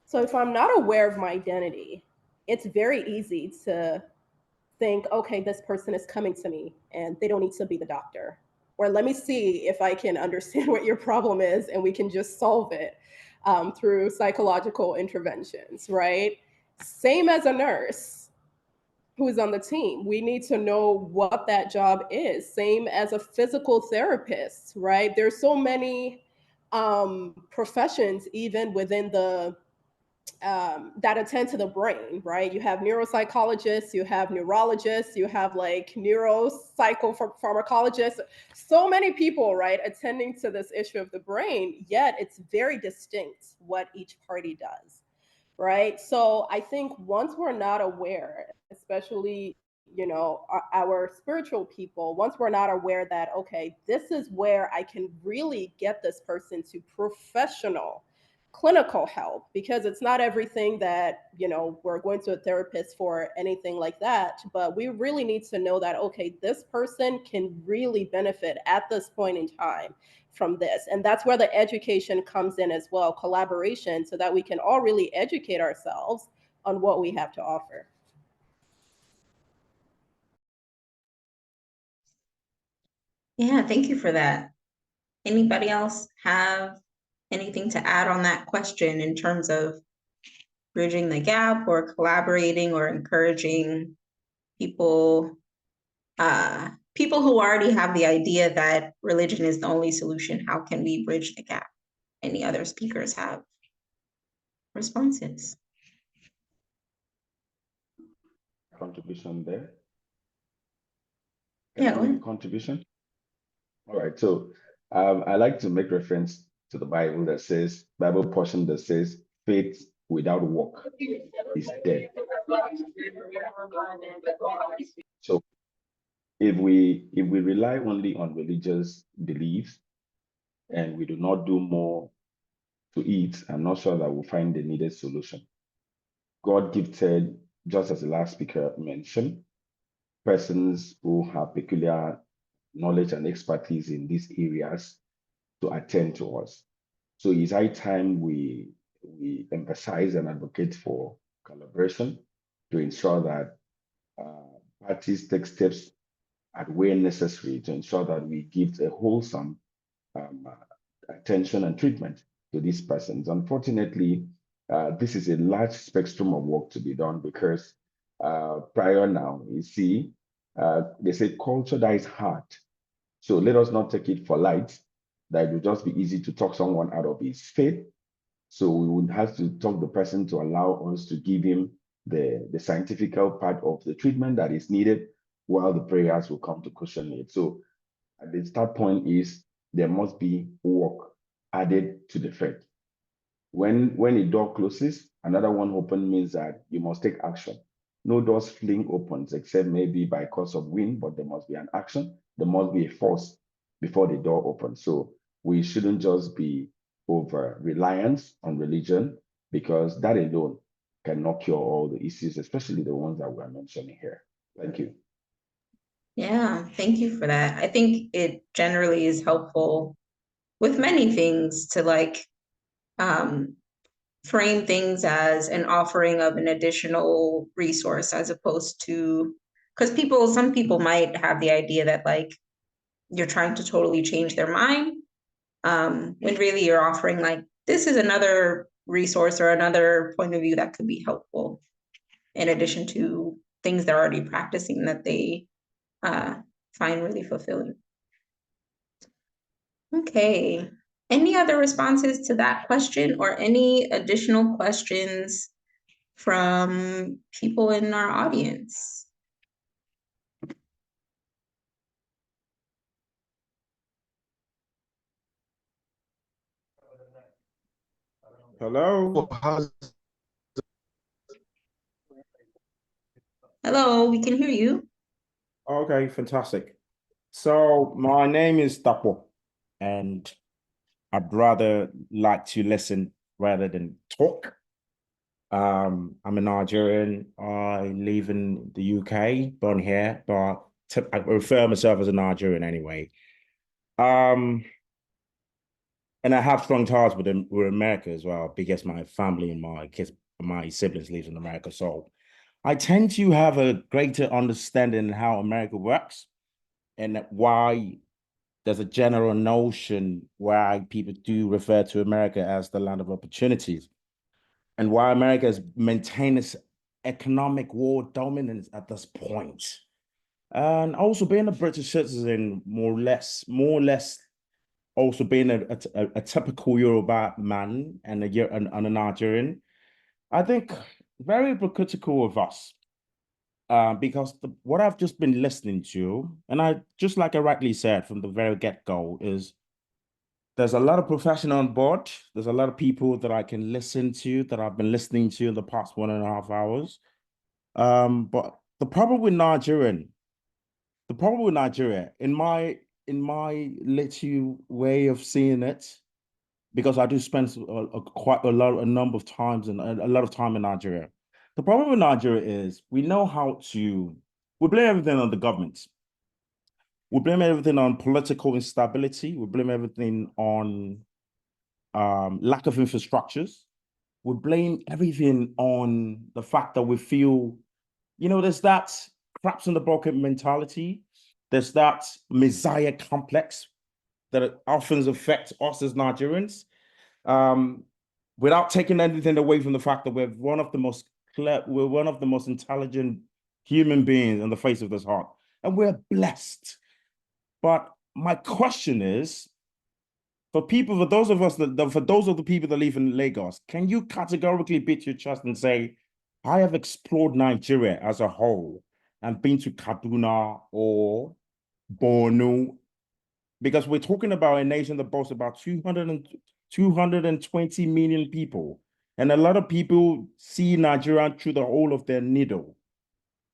so if I'm not aware of my identity, it's very easy to think, okay, this person is coming to me and they don't need to be the doctor. Or let me see if I can understand what your problem is and we can just solve it through psychological interventions, right? Same as a nurse who is on the team. We need to know what that job is. Same as a physical therapist, right? There's so many professions even within the that attend to the brain, right? You have neuropsychologists, you have neurologists, you have like neuropsychopharmacologists, so many people, right, attending to this issue of the brain, yet it's very distinct what each party does, right? So I think once we're not aware, especially our spiritual people, once we're not aware that, okay, this is where I can really get this person to professional clinical help, because it's not everything that we're going to a therapist for, anything like that, but we really need to know that, okay, this person can really benefit at this point in time from this. And that's where the education comes in as well, collaboration, so that we can all really educate ourselves on what we have to offer.
Yeah, thank you for that. Anybody else have anything to add on that question in terms of bridging the gap or collaborating or encouraging people, people who already have the idea that religion is the only solution? How can we bridge the gap? Any other speakers have responses?
Contribution there.
Yeah,
Can I
go
make a
ahead.
contribution? All right, so I like to make reference to the Bible that says, Bible portion that says, faith without work is dead. So if we rely only on religious beliefs and we do not do more to it, I'm not sure that we'll find the needed solution. God gifted, just as the last speaker mentioned, persons who have peculiar knowledge and expertise in these areas to attend to us. So it's high time we emphasize and advocate for collaboration to ensure that parties take steps at where necessary to ensure that we give a wholesome attention and treatment to these persons. Unfortunately, this is a large spectrum of work to be done because prior now, you see, they say culture dies hard. So let us not take it for light that it will just be easy to talk someone out of his faith. So we would have to talk the person to allow us to give him the scientific part of the treatment that is needed, while the prayers will come to cushion it. So the start point is there must be work added to the faith. When a door closes, another one open means that you must take action. No doors fling opens except maybe by cause of wind, but there must be an action. There must be a force before the door opens. So we shouldn't just be over reliance on religion, because that alone cannot cure all the issues, especially the ones that we're mentioning here. Thank you.
Yeah, thank you for that. I think it generally is helpful with many things to like frame things as an offering of an additional resource, as opposed to, because some people might have the idea that like you're trying to totally change their mind, when really you're offering like, this is another resource or another point of view that could be helpful in addition to things they're already practicing that they find really fulfilling. Okay, any other responses to that question or any additional questions from people in our audience?
Hello.
Hello, we can hear you.
Okay, fantastic. So my name is Dapo, and I'd rather like to listen rather than talk. I'm a Nigerian. I live in the UK, born here, but I refer myself as a Nigerian anyway. And I have strong ties with America as well, because my family and my siblings live in America. So I tend to have a greater understanding of how America works and why there's a general notion why people do refer to America as the land of opportunities, and why America has maintained its economic world dominance at this point. And also being a British citizen, more or less also being a typical Yoruba man and a Nigerian, I think very hypocritical of us. Because what I've just been listening to, and just like I rightly said from the very get-go, is there's a lot of professional on board. There's a lot of people that I can listen to, that I've been listening to in the past 1.5 hours. But the problem with Nigeria, in my little way of seeing it, because I do spend quite a number of times and a lot of time in Nigeria. The problem with Nigeria is we blame everything on the government. We blame everything on political instability. We blame everything on lack of infrastructures. We blame everything on the fact that we feel, there's that craps in the bucket mentality. There's that Messiah complex that often affects us as Nigerians. without taking anything away from the fact that we're one of the most intelligent human beings on the face of this earth, and we're blessed. But my question is, for those of the people that live in Lagos, can you categorically beat your chest and say, I have explored Nigeria as a whole and been to Kaduna or Borno? Because we're talking about a nation that boasts about 220 million people. And a lot of people see Nigeria through the hole of their needle.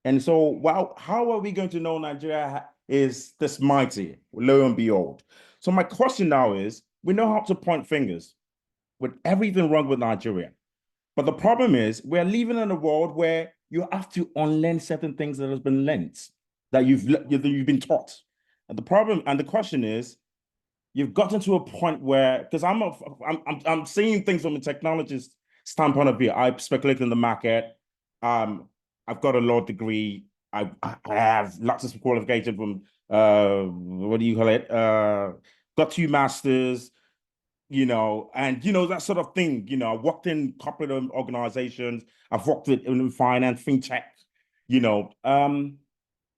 And so, wow, how are we going to know Nigeria is this mighty, lo and behold? So my question now is, we know how to point fingers with everything wrong with Nigeria. But the problem is we're living in a world where you have to unlearn certain things that have been learned, that you've been taught. And the problem and the question is, you've gotten to a point where, because I'm seeing things from a technologist standpoint of view. I speculate in the market. I've got a law degree. I have lots of qualification from what do you call it? Got 2 masters, and that sort of thing. I've worked in corporate organizations. I've worked in finance, fintech.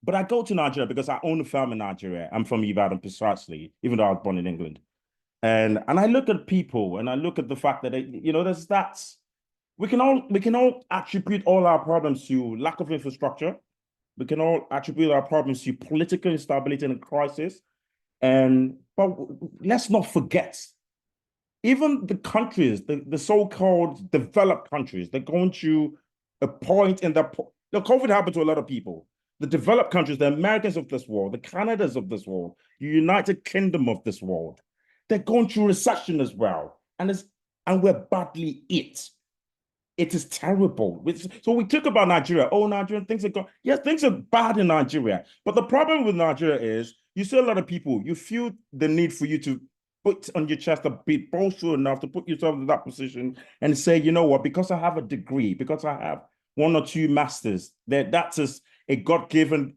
But I go to Nigeria because I own a firm in Nigeria. I'm from Ibadan precisely, even though I was born in England. And I look at people and I look at the fact that there's that. We can all attribute all our problems to lack of infrastructure. We can all attribute our problems to political instability and crisis. But let's not forget, even the countries, the so-called developed countries, they're going through a point in the COVID happened to a lot of people. The developed countries, the Americans of this world, the Canadas of this world, the United Kingdom of this world, they're going through recession as well. And we're badly hit. It is terrible. So we talk about Nigeria. Oh, Nigeria, things are going. Yes, things are bad in Nigeria. But the problem with Nigeria is you see a lot of people, you feel the need for you to put on your chest a bit boastful enough to put yourself in that position and say, you know what, because I have a degree, because I have 1 or 2 masters, that's just a God-given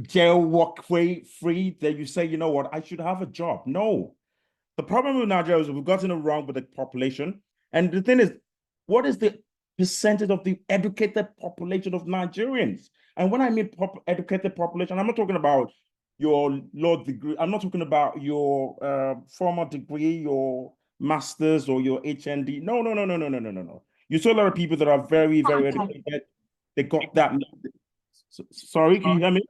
jail walkway free, that you say, you know what, I should have a job. No. The problem with Nigeria is we've gotten it wrong with the population. And the thing is, what is the percentage of the educated population of Nigerians? And when I mean educated population, I'm not talking about your law degree. I'm not talking about your formal degree, your master's or your HND. No. You see a lot of people that are very, very educated. They got that. Sorry, can you hear me?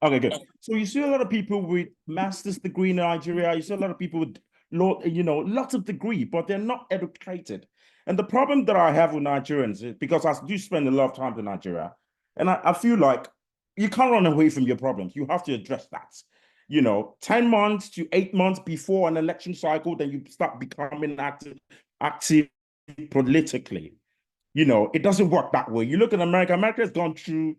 Okay, good. So you see a lot of people with master's degree in Nigeria. You see a lot of people with lots of degree, but they're not educated. And the problem that I have with Nigerians is because I do spend a lot of time in Nigeria, and I feel like you can't run away from your problems. You have to address that. 10 months to 8 months before an election cycle, then you start becoming active politically. It doesn't work that way. You look at America. America has gone through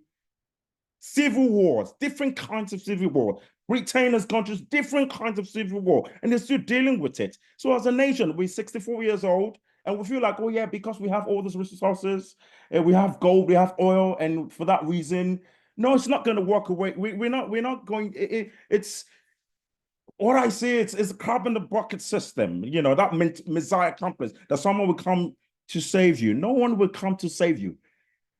civil wars, different kinds of civil war. Britain has gone through different kinds of civil war, and they're still dealing with it. So as a nation, we're 64 years old, and we feel like, oh yeah, because we have all these resources, we have gold, we have oil, and for that reason, no, it's not going to work away. We're not going. It's what I say. It's a crab in the bucket system. That Messiah complex that someone will come to save you. No one will come to save you.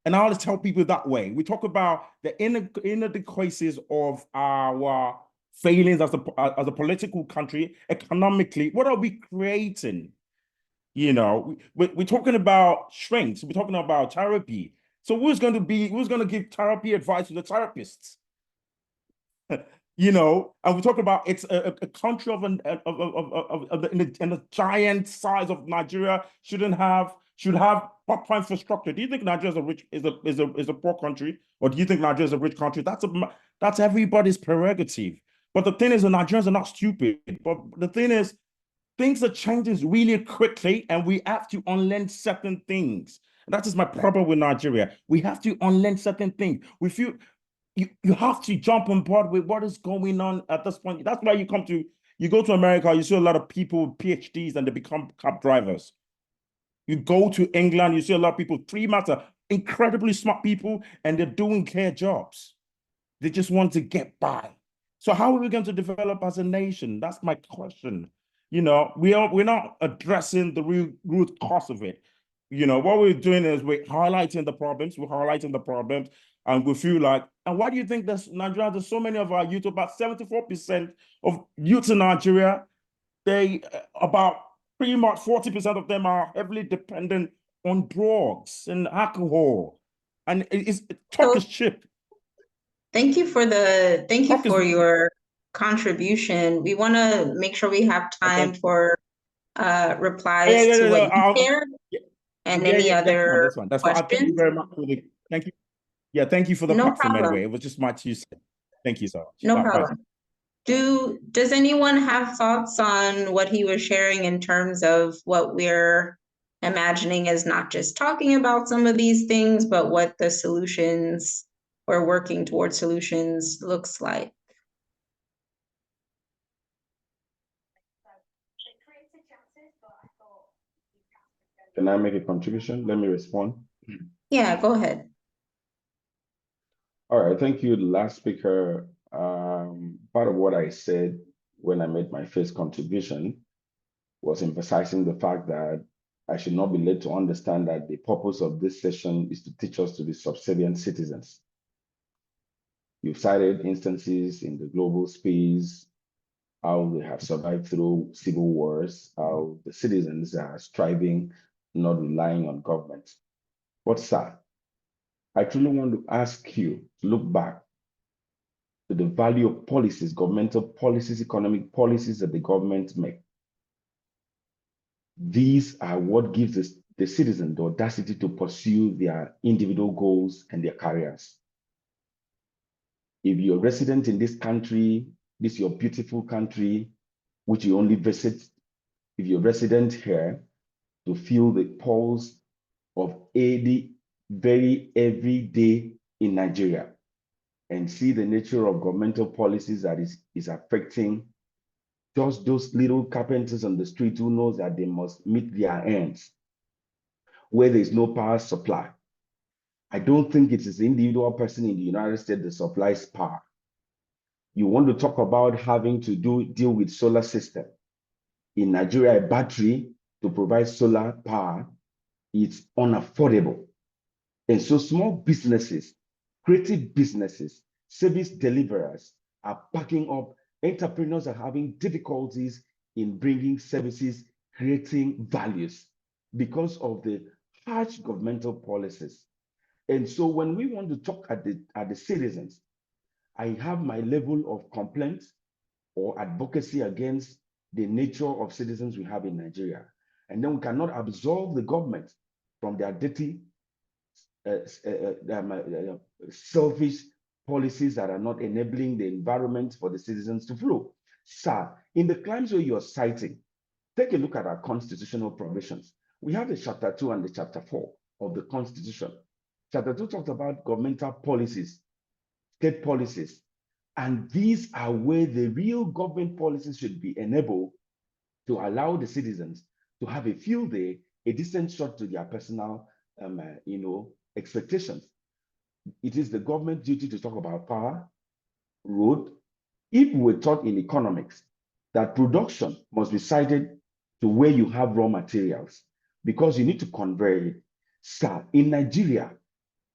And I always tell people that way. We talk about the inadequacies of our failings as a political country, economically. What are we creating? We're talking about strengths. We're talking about therapy. So who's going to give therapy advice to the therapists? And we talk about it's a country in the giant size of Nigeria should have proper infrastructure. Do you think Nigeria is a poor country, or do you think Nigeria is a rich country? That's everybody's prerogative. But the thing is, the Nigerians are not stupid. But the thing is, things are changing really quickly, and we have to unlearn certain things. And that is my problem with Nigeria. We have to unlearn certain things. We feel you have to jump on board with what is going on at this point. That's why you go to America, you see a lot of people with PhDs and they become cab drivers. You go to England, you see a lot of people, 3 master, incredibly smart people, and they're doing care jobs. They just want to get by. So how are we going to develop as a nation? That's my question. we're not addressing the root cause of it. What we're doing is we're highlighting the problems, and we feel like, and why do you think Nigeria, there's so many of our youth, about 74% of youth in Nigeria, about pretty much 40% of them are heavily dependent on drugs and alcohol. And talk is cheap.
Thank you for your contribution. We want to make sure we have time for replies to what you shared and any other
that's fine. Thank you very much for thank you. Yeah, thank you for the platform anyway. It was just my 2 cents. Thank you so much.
No problem. Does anyone have thoughts on what he was sharing in terms of what we're imagining as not just talking about some of these things, but what the solutions or working towards solutions looks like?
Can I make a contribution? Let me respond.
Yeah, go ahead.
All right, thank you, last speaker. Part of what I said when I made my first contribution was emphasizing the fact that I should not be led to understand that the purpose of this session is to teach us to be subservient citizens. You've cited instances in the global space, how they have survived through civil wars, how the citizens are striving, not relying on government. But sir, I truly want to ask you to look back to the value of policies, governmental policies, economic policies that the government make. These are what gives the citizen the audacity to pursue their individual goals and their careers. If you're a resident in this country, this is your beautiful country, which you only visit, if you're resident here, to feel the pulse of very everyday in Nigeria, and see the nature of governmental policies that is affecting just those little carpenters on the street who knows that they must meet their ends, where there is no power supply. I don't think it is the individual person in the United States that supplies power. You want to talk about having to deal with solar system. In Nigeria, a battery to provide solar power, it's unaffordable. And so small businesses, creative businesses, service deliverers are packing up. Entrepreneurs are having difficulties in bringing services, creating values because of the harsh governmental policies. And so when we want to talk at the citizens, I have my level of complaint or advocacy against the nature of citizens we have in Nigeria. And then we cannot absolve the government from their dirty, selfish policies that are not enabling the environment for the citizens to flow. Sir, in the claims where you're citing, take a look at our constitutional provisions. We have the chapter 2 and the chapter 4 of the Constitution. Chapter 2 talks about governmental policies, state policies, and these are where the real government policies should be enabled to allow the citizens to have a field day, a decent shot to their personal expectations. It is the government's duty to talk about power, road. If we're taught in economics that production must be cited to where you have raw materials, because you need to convert it. Sir, in Nigeria,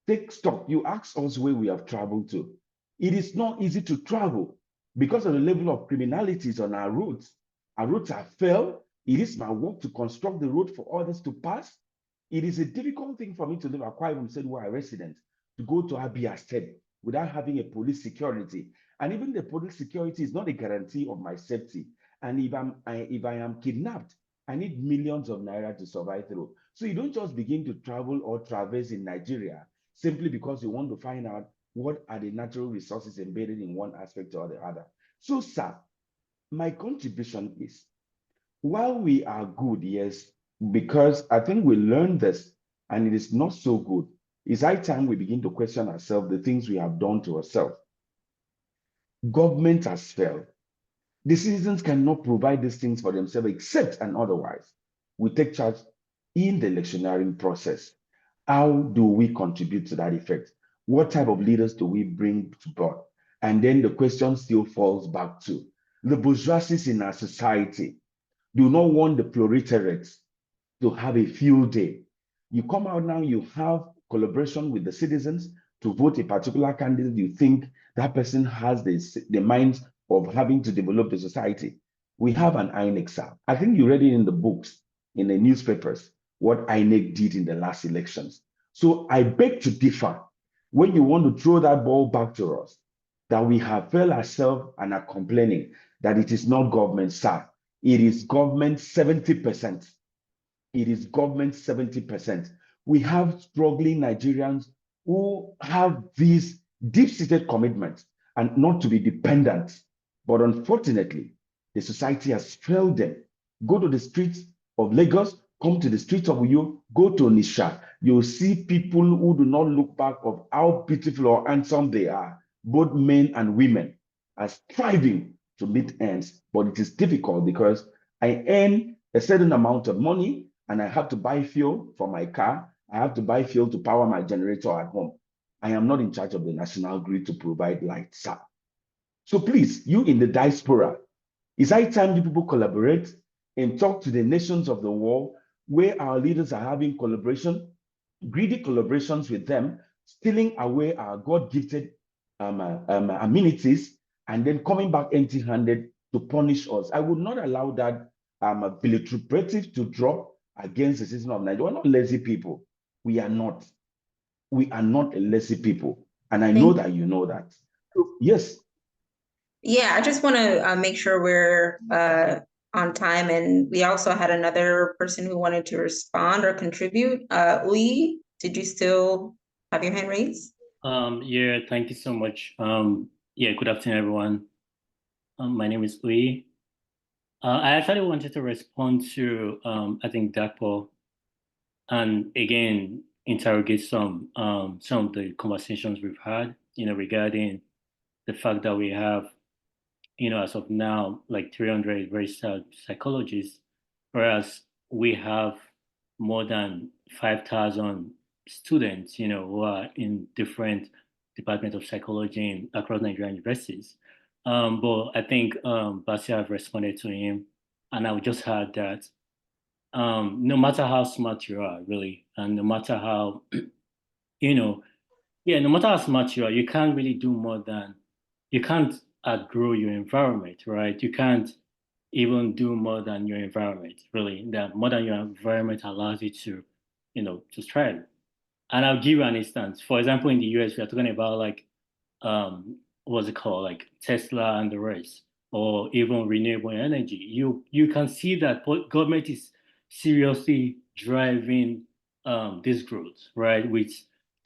take stock. You ask us where we have traveled to. It is not easy to travel because of the level of criminalities on our roads. Our roads are failed. It is my work to construct the road for others to pass. It is a difficult thing for me to live Akwa Ibom State where I resident, to go to Abia State without having a police security. And even the police security is not a guarantee of my safety. And if I am kidnapped, I need millions of naira to survive through. So you don't just begin to travel or traverse in Nigeria simply because you want to find out what are the natural resources embedded in one aspect or the other. So, sir, my contribution is, while we are good, yes, because I think we learned this and it is not so good, it's high time we begin to question ourselves, the things we have done to ourselves. Government has failed. The citizens cannot provide these things for themselves except and otherwise we take charge in the electioneering process. How do we contribute to that effect? What type of leaders do we bring to board? And then the question still falls back to the bourgeoisie in our society. do not want the proletates to have a field day. You come out now, you have collaboration with the citizens to vote a particular candidate. You think that person has the mind of having to develop the society. We have an INEC, sir. I think you read it in the books, in the newspapers, what INEC did in the last elections. So I beg to differ when you want to throw that ball back to us, that we have failed ourselves and are complaining that it is not government, sir. It is government 70%. It is government 70%. We have struggling Nigerians who have these deep-seated commitments and not to be dependent. But unfortunately, the society has failed them. Go to the streets of Lagos, come to the streets of Uyo, go to Nisha. You'll see people who do not look back of how beautiful or handsome they are. Both men and women are striving to meet ends, but it is difficult because I earn a certain amount of money and I have to buy fuel for my car. I have to buy fuel to power my generator at home. I am not in charge of the national grid to provide light, sir. So please, you in the diaspora, it's high time you people collaborate and talk to the nations of the world where our leaders are having collaboration, greedy collaborations with them, stealing away our God-gifted amenities, and then coming back empty-handed to punish us. I would not allow that vilificative to drop against the citizen of Nigeria. We're not lazy people. We are not. We are not a lazy people. And I know that you know that. So, yes.
Yeah, I just want to make sure we're on time. And we also had another person who wanted to respond or contribute. Uyi, did you still have your hand raised?
Yeah, thank you so much. Yeah, good afternoon, everyone. My name is Uyi. I actually wanted to respond to, I think, Dapo, and again, interrogate some of the conversations we've had, regarding the fact that we have, as of now, like 300 registered psychologists, whereas we have more than 5,000 students, who are in different departments of psychology across Nigerian universities. But I think Basia have responded to him, and I would just add that no matter how smart you are, really, and no matter how, no matter how smart you are, you can't really do more than, you can't outgrow your environment, right? You can't even do more than your environment, really. That more than your environment allows you to, to strive. And I'll give you an instance. For example, in the US, we are talking about like, what's it called, like Tesla and the rest, or even renewable energy. You can see that government is seriously driving this growth, right? With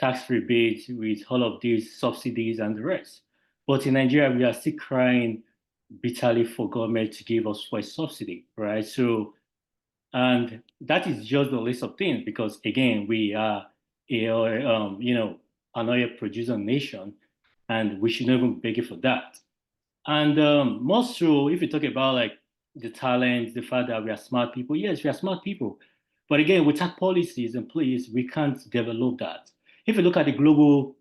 tax rebates, with all of these subsidies and the rest. But in Nigeria, we are still crying bitterly for government to give us fuel subsidy, right? So, and that is just the list of things, because again, we are an oil producer nation, and we should not even beg you for that. And more so, if you talk about like the talent, the fact that we are smart people, yes, we are smart people. But again, without policies in place, we can't develop that. If you look at the global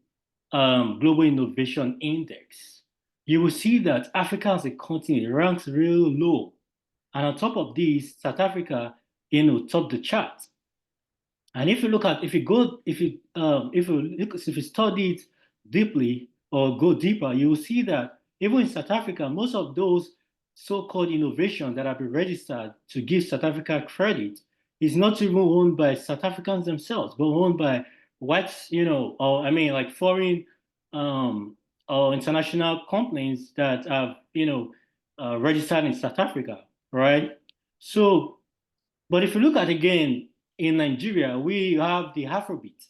innovation index, you will see that Africa as a continent ranks real low. And on top of this, South Africa, top the chart. And if you study it deeply or go deeper, you will see that even in South Africa, most of those so-called innovations that have been registered to give South Africa credit is not even owned by South Africans themselves, but owned by whites, like foreign or international companies that have, registered in South Africa, right? So, but if you look at again, in Nigeria, we have the Afrobeat,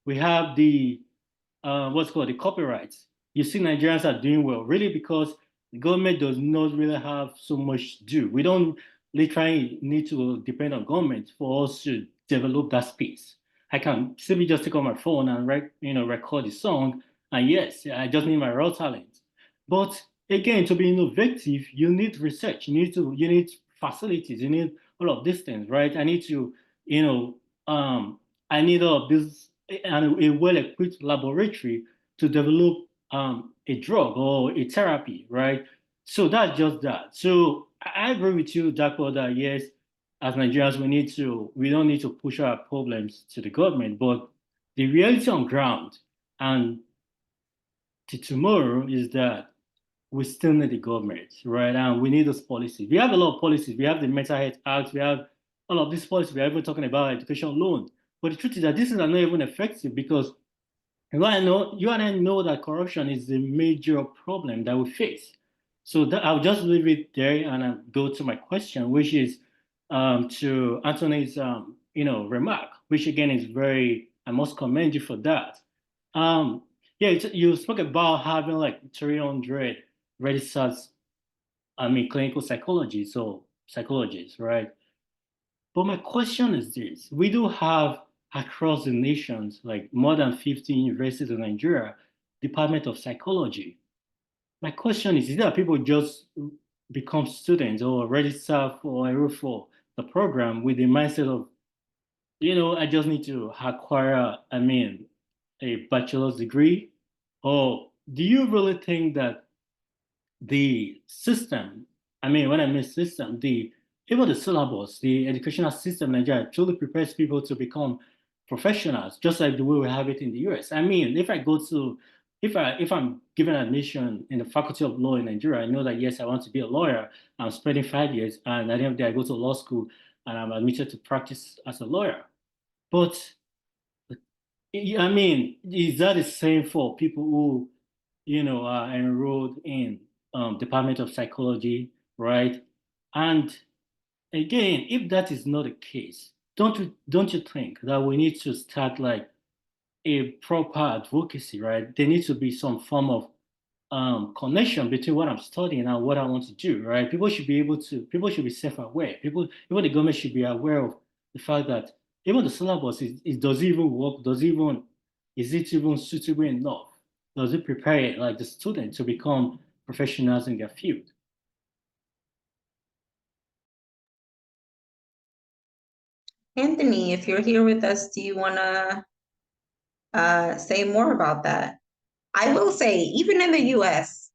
we have the what's called the copyrights. You see, Nigerians are doing well, really, because the government does not really have so much to do. We don't literally need to depend on government for us to develop that space. I can simply just take on my phone and record the song, and yes, I just need my raw talent. But again, to be innovative, you need research, you need facilities, you need all of these things, right? I need to, I need all of this and a well-equipped laboratory to develop a drug or a therapy, right? So that's just that. So I agree with you, Dapo, that yes, as Nigerians, we don't need to push our problems to the government, but the reality on ground and to tomorrow is that we still need the government, right? And we need those policies. We have a lot of policies. We have the Mental Health Act. We have all of these policies. We are even talking about education loan. But the truth is that this is not even effective because you and I know that corruption is the major problem that we face. So that, I'll just leave it there and I'll go to my question, which is to Anthony's remark, which again is I must commend you for that. Yeah, you spoke about having like 300 registered, clinical psychologists, right? But my question is this: we do have across the nations, like more than 15 universities in Nigeria, Department of Psychology. My question is that people just become students or register for enroll for the program with the mindset of, I just need to acquire, a bachelor's degree? Or do you really think that the system, when I mean system, even the syllabus, the educational system in Nigeria truly prepares people to become professionals, just like the way we have it in the US? If I'm given admission in the Faculty of Law in Nigeria, I know that yes, I want to be a lawyer. I'm spending 5 years, and at the end of the day, I go to law school and I'm admitted to practice as a lawyer. But is that the same for people who, are enrolled in Department of Psychology, right? And again, if that is not the case, don't you think that we need to start like a proper advocacy, right? There needs to be some form of connection between what I'm studying and what I want to do, right? People should be self-aware. Even the government should be aware of the fact that even the syllabus, does it even work? Is it even suitable enough? Does it prepare like the student to become professionals in their field?
Anthony, if you're here with us, do you want to say more about that? I will say, even in the US,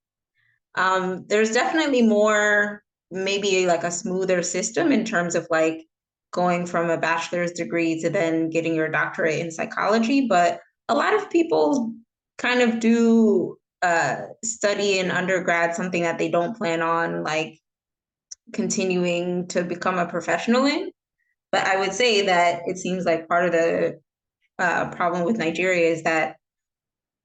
there's definitely more, maybe like a smoother system in terms of like going from a bachelor's degree to then getting your doctorate in psychology. But a lot of people kind of do study in undergrad something that they don't plan on like continuing to become a professional in. But I would say that it seems like part of the problem with Nigeria is that,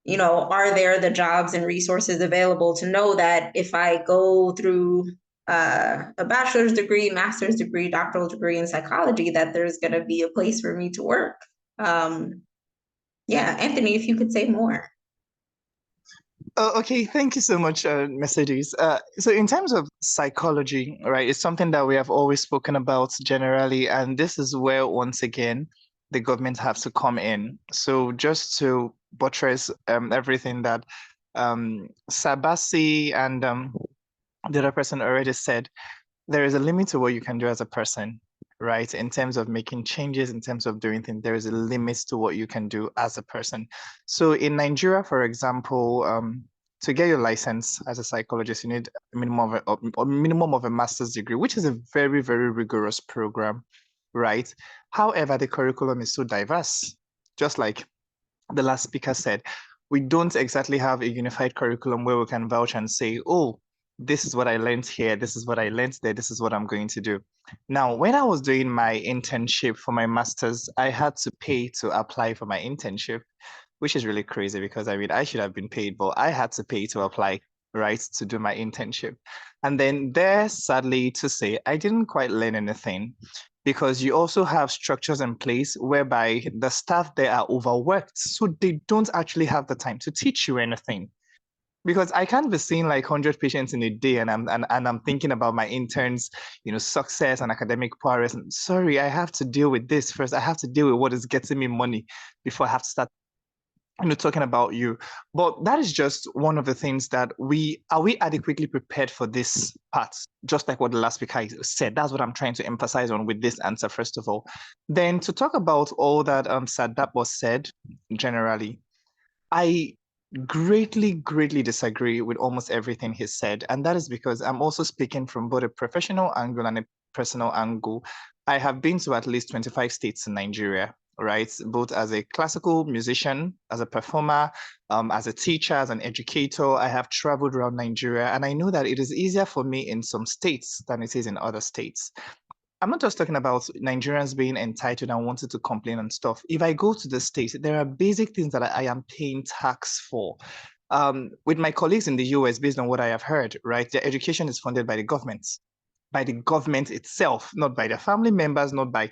are there the jobs and resources available to know that if I go through a bachelor's degree, master's degree, doctoral degree in psychology, that there's going to be a place for me to work? Yeah, Anthony, if you could say more.
Oh, okay, thank you so much, Mercedes. So in terms of psychology, right, it's something that we have always spoken about generally, and this is where, once again, the government has to come in. So just to buttress everything that Sabasi and the other person already said, there is a limit to what you can do as a person, right? In terms of making changes, in terms of doing things, there is a limit to what you can do as a person. So in Nigeria, for example, to get your license as a psychologist, you need a minimum of a master's degree, which is a very, very rigorous program, right? However, the curriculum is so diverse. Just like the last speaker said, we don't exactly have a unified curriculum where we can vouch and say, oh, this is what I learned here, this is what I learned there, this is what I'm going to do. Now, when I was doing my internship for my master's, I had to pay to apply for my internship, which is really crazy because I should have been paid, but I had to pay to apply, right, to do my internship. And then there, sadly to say, I didn't quite learn anything because you also have structures in place whereby the staff there are overworked, so they don't actually have the time to teach you anything. Because I can't be seeing like 100 patients in a day and I'm thinking about my interns, success and academic prowess. And sorry, I have to deal with this first. I have to deal with what is getting me money before I have to start talking about you. But that is just one of the things that we adequately prepared for this part, just like what the last speaker said. That's what I'm trying to emphasize on with this answer, first of all. Then to talk about all that Sadap was said generally, I greatly disagree with almost everything he said. And that is because I'm also speaking from both a professional angle and a personal angle. I have been to at least 25 states in Nigeria, right? Both as a classical musician, as a performer, as a teacher, as an educator. I have traveled around Nigeria, and I know that it is easier for me in some states than it is in other states. I'm not just talking about Nigerians being entitled and wanting to complain and stuff. If I go to the States, there are basic things that I am paying tax for. With my colleagues in the US, based on what I have heard, right, their education is funded by the government itself, not by their family members, not by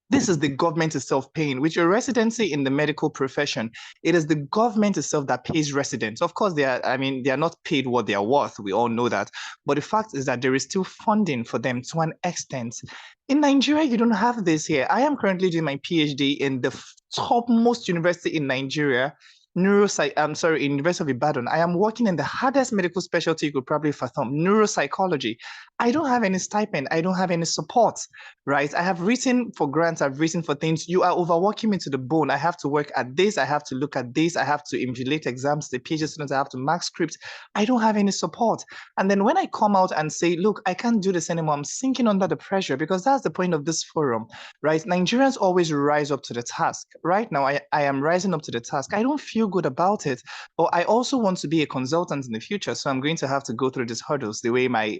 this is the government itself paying. With your residency in the medical profession, it is the government itself that pays residents. Of course, they are not paid what they are worth. We all know that. But the fact is that there is still funding for them to an extent. In Nigeria, you don't have this here. I am currently doing my PhD in the topmost university in Nigeria, in University of Ibadan. I am working in the hardest medical specialty you could probably fathom, neuropsychology. I don't have any stipend. I don't have any support, right? I have written for grants. I've written for things. You are overworking me to the bone. I have to work at this. I have to look at this. I have to invigilate exams. The PhD students, I have to mark scripts. I don't have any support. And then when I come out and say, look, I can't do this anymore, I'm sinking under the pressure, because that's the point of this forum, right? Nigerians always rise up to the task. Right now, I am rising up to the task. I don't feel good about it, but I also want to be a consultant in the future. So I'm going to have to go through these hurdles the way my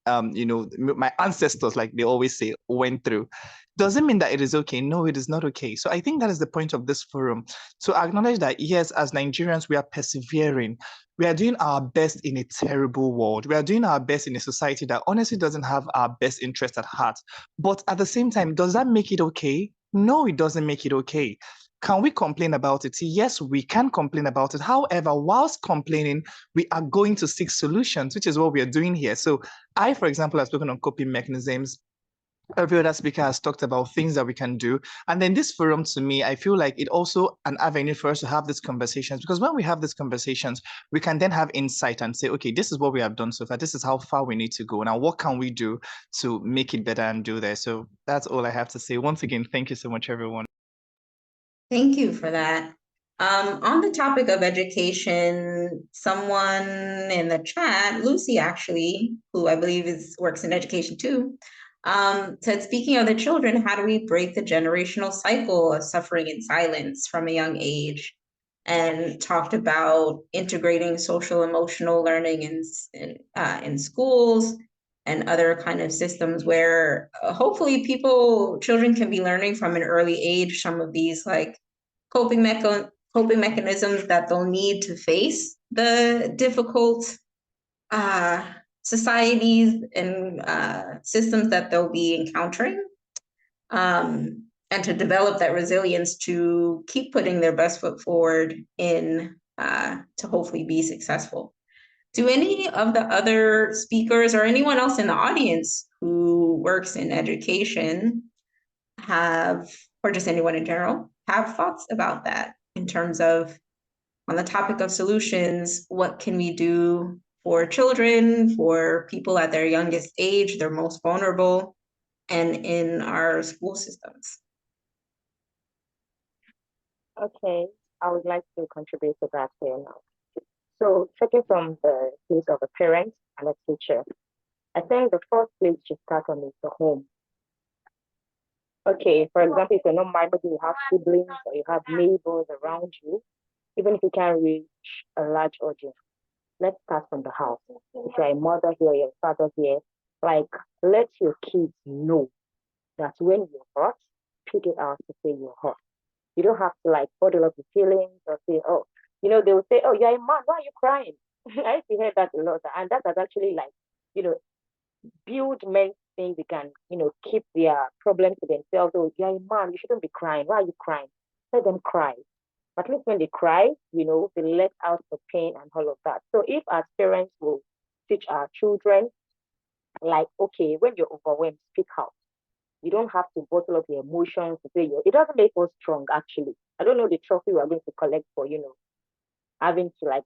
my ancestors, like they always say, went through. Doesn't mean that it is okay. No, it is not okay. So I think that is the point of this forum, to acknowledge that, yes, as Nigerians, we are persevering. We are doing our best in a terrible world. We are doing our best in a society that honestly doesn't have our best interest at heart. But at the same time, does that make it okay? No, it doesn't make it okay. Can we complain about it? Yes, we can complain about it. However, whilst complaining, we are going to seek solutions, which is what we are doing here. So I, for example, have spoken on coping mechanisms. Every other speaker has talked about things that we can do. And then this forum, to me, I feel like it also an avenue for us to have these conversations, because when we have these conversations, we can then have insight and say, okay, this is what we have done so far. This is how far we need to go. Now, what can we do to make it better and do that? So that's all I have to say. Once again, thank you so much, everyone.
Thank you for that. On the topic of education, someone in the chat, Lucy actually, who I believe works in education too, said, speaking of the children, how do we break the generational cycle of suffering in silence from a young age? And talked about integrating social emotional learning in schools and other kind of systems where hopefully children can be learning from an early age some of these like coping mechanisms that they'll need to face the difficult societies and systems that they'll be encountering, and to develop that resilience to keep putting their best foot forward to hopefully be successful. Do any of the other speakers or anyone else in the audience who works in education or just anyone in general, have thoughts about that in terms of, on the topic of solutions, what can we do for children, for people at their youngest age, their most vulnerable, and in our school systems?
Okay, I would like to contribute to that here now. So, taking from the place of a parent and a teacher, I think the first place to start on is the home. Okay, for example, if you're not married, maybe you have siblings or you have neighbors around you, even if you can't reach a large audience, let's start from the house. If you're a mother here, you're a father here, like, let your kids know that when you're hurt, pick it out to say you're hurt. You don't have to like bottle up your feelings or say, oh, they will say, oh, you're a man, why are you crying? I used to hear that a lot. And that has actually like, build men think they can, keep their problems to themselves. Oh, you're a man, you shouldn't be crying. Why are you crying? Let them cry. At least when they cry, they let out the pain and all of that. So if our parents will teach our children, like, okay, when you're overwhelmed, speak out. You don't have to bottle up your emotions to say it doesn't make us strong, actually. I don't know the trophy we're going to collect for, having to like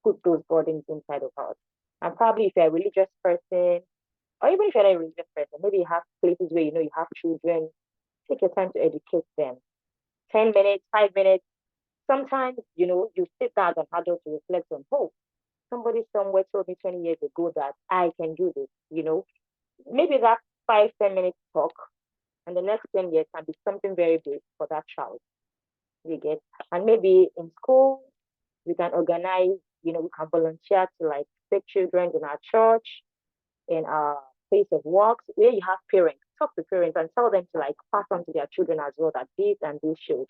put those burdens inside of us. And probably if you're a religious person, or even if you're not a religious person, maybe you have places where you have children, take your time to educate them. 10 minutes, 5 minutes, sometimes, you sit down as an adult to reflect on, oh, somebody somewhere told me 20 years ago that I can do this. Maybe that 5-10 minute talk and the next 10 years can be something very big for that child. You get, and maybe in school, we can organize, we can volunteer to like take children in our church, in our place of work, where you have parents, talk to parents and tell them to like pass on to their children as well that this and this should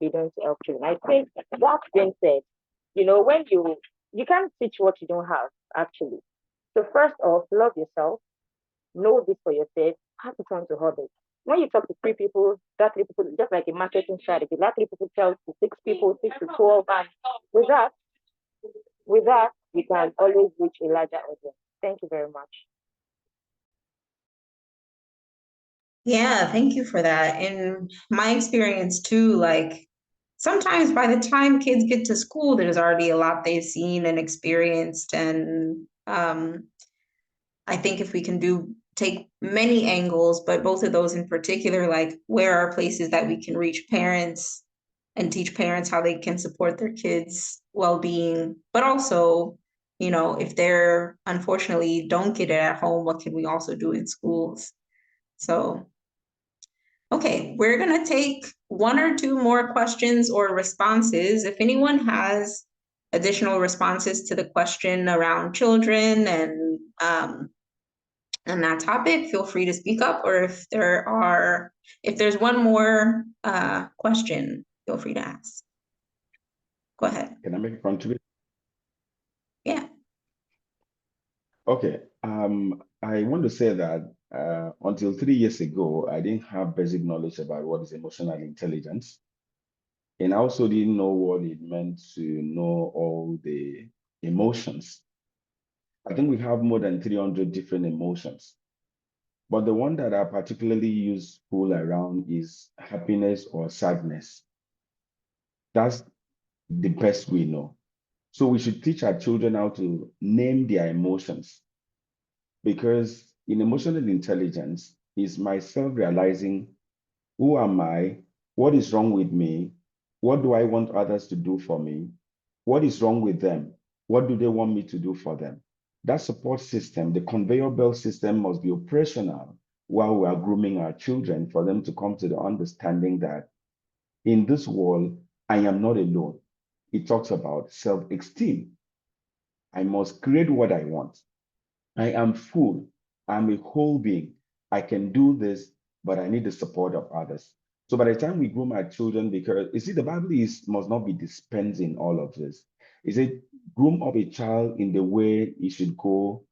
be done to help children. I think that being said, when you can't teach what you don't have, actually. So first off, love yourself, know this for yourself, pass it on to others. When you talk to 3 people, that 3 people, just like a marketing strategy, that 3 people tells to 6 people, 6 to 12, and with that, we can always reach a larger audience. Thank you very much.
Yeah, thank you for that. In my experience too, like sometimes by the time kids get to school, there's already a lot they've seen and experienced. And I think if we can take many angles, but both of those in particular, like where are places that we can reach parents and teach parents how they can support their kids' well-being, but also, if they're unfortunately don't get it at home, what can we also do in schools? So, okay, we're gonna take 1 or 2 more questions or responses. If anyone has additional responses to the question around children and that topic, feel free to speak up, or if there's one more question, feel free to ask. Go ahead.
Can I make a contribution?
Yeah.
Okay. I want to say that until 3 years ago, I didn't have basic knowledge about what is emotional intelligence. And I also didn't know what it meant to know all the emotions. I think we have more than 300 different emotions. But the one that are particularly useful around is happiness or sadness. That's the best we know. So we should teach our children how to name their emotions, because in emotional intelligence is myself realizing, who am I? What is wrong with me? What do I want others to do for me? What is wrong with them? What do they want me to do for them? That support system, the conveyor belt system, must be operational while we are grooming our children for them to come to the understanding that in this world, I am not alone. It talks about self-esteem. I must create what I want. I am full. I'm a whole being. I can do this, but I need the support of others. So by the time we groom our children, because you see, the Bible must not be dispensing all of this. Is it groom up a child in the way he should go,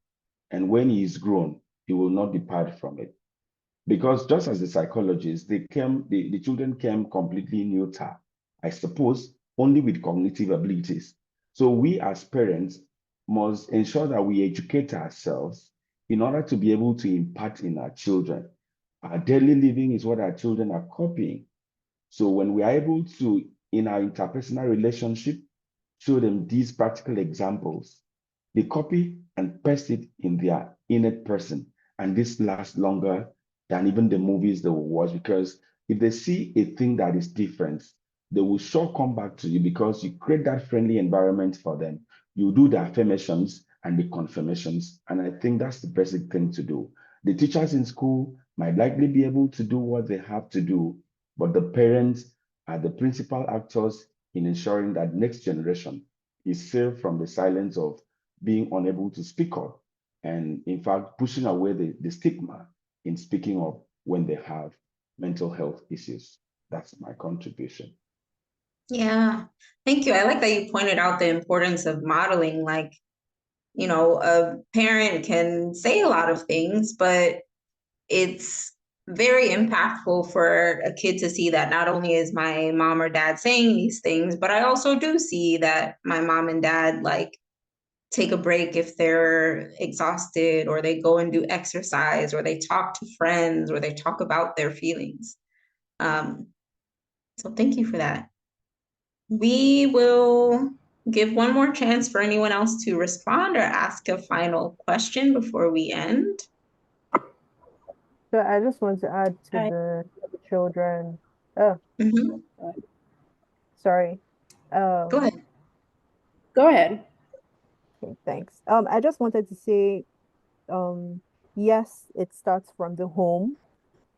and when he is grown, he will not depart from it. Because just as the psychologists, the children came completely neuter, I suppose, only with cognitive abilities. So we as parents must ensure that we educate ourselves in order to be able to impart in our children. Our daily living is what our children are copying. So when we are able to, in our interpersonal relationship, show them these practical examples, they copy and paste it in their innate person. And this lasts longer than even the movies they will watch, because if they see a thing that is different, they will sure come back to you, because you create that friendly environment for them. You do the affirmations and the confirmations. And I think that's the basic thing to do. The teachers in school might likely be able to do what they have to do, but the parents are the principal actors in ensuring that next generation is saved from the silence of being unable to speak up, and in fact, pushing away the stigma in speaking up when they have mental health issues. That's my contribution.
Yeah, thank you. I like that you pointed out the importance of modeling. Like, a parent can say a lot of things, but it's very impactful for a kid to see that not only is my mom or dad saying these things, but I also do see that my mom and dad like take a break if they're exhausted, or they go and do exercise, or they talk to friends, or they talk about their feelings. So thank you for that. We will give one more chance for anyone else to respond or ask a final question before we end.
So I just want to add to
Hi.
the children. Oh,
Mhm.
sorry.
Go ahead.
Go ahead.
Okay, thanks. I just wanted to say, yes, it starts from the home,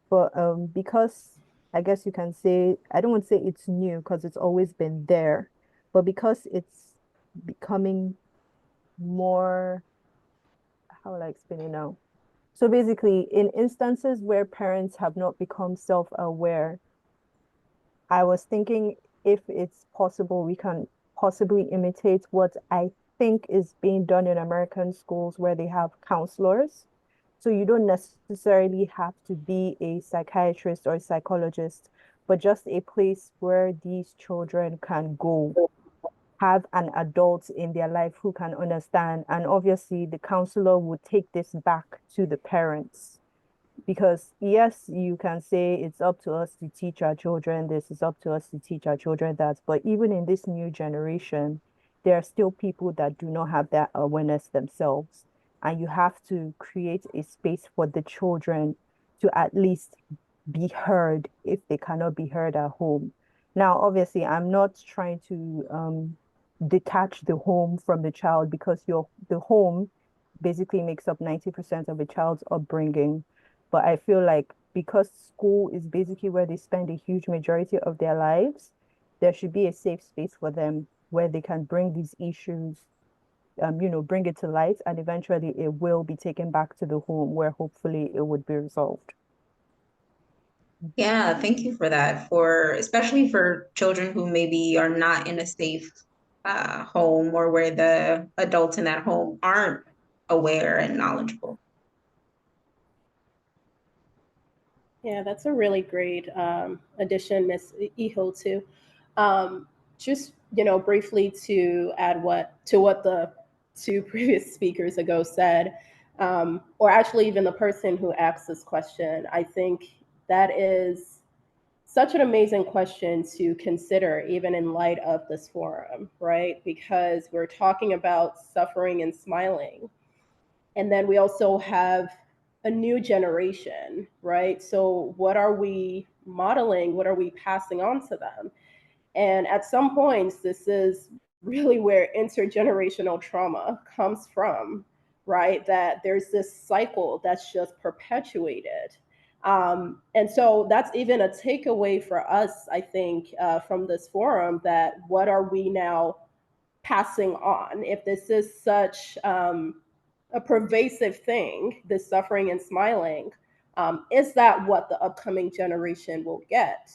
but because I guess you can say, I don't want to say it's new because it's always been there, but because it's becoming more, how will I explain it now? So basically, in instances where parents have not become self-aware, I was thinking if it's possible, we can possibly imitate what I think is being done in American schools where they have counselors. So you don't necessarily have to be a psychiatrist or a psychologist, but just a place where these children can go, have an adult in their life who can understand. And obviously, the counselor would take this back to the parents. Because yes, you can say it's up to us to teach our children this, it's up to us to teach our children that. But even in this new generation, there are still people that do not have that awareness themselves. And you have to create a space for the children to at least be heard if they cannot be heard at home. Now, obviously, I'm not trying to detach the home from the child because the home basically makes up 90% of a child's upbringing. But I feel like because school is basically where they spend a huge majority of their lives, there should be a safe space for them where they can bring these issues, bring it to light, and eventually it will be taken back to the home where hopefully it would be resolved.
Yeah, thank you for that. Especially for children who maybe are not in a safe home or where the adults in that home aren't aware and knowledgeable.
Yeah, that's a really great addition, Miss Iho, too. Just briefly to add to what the two previous speakers ago said, or actually even the person who asked this question. I think that is such an amazing question to consider, even in light of this forum, right? Because we're talking about suffering and smiling. And then we also have a new generation, right? So what are we modeling? What are we passing on to them? And at some points, this is really where intergenerational trauma comes from, right? That there's this cycle that's just perpetuated. And so that's even a takeaway for us, I think, from this forum, that what are we now passing on? If this is such a pervasive thing, this suffering and smiling, is that what the upcoming generation will get?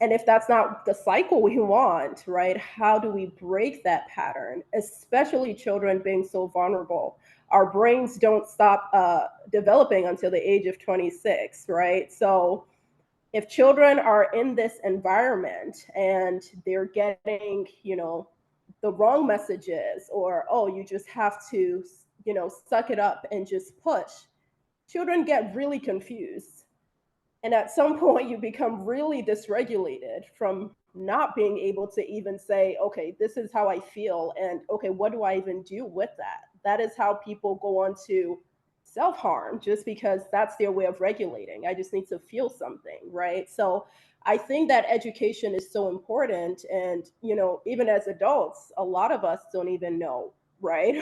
And if that's not the cycle we want, right, how do we break that pattern, especially children being so vulnerable? Our brains don't stop developing until the age of 26, right? So if children are in this environment and they're getting, the wrong messages, or, oh, you just have to, suck it up and just push, children get really confused. And at some point, you become really dysregulated from not being able to even say, okay, this is how I feel. And okay, what do I even do with that? That is how people go on to self-harm, just because that's their way of regulating. I just need to feel something, right? So I think that education is so important. And, even as adults, a lot of us don't even know, right?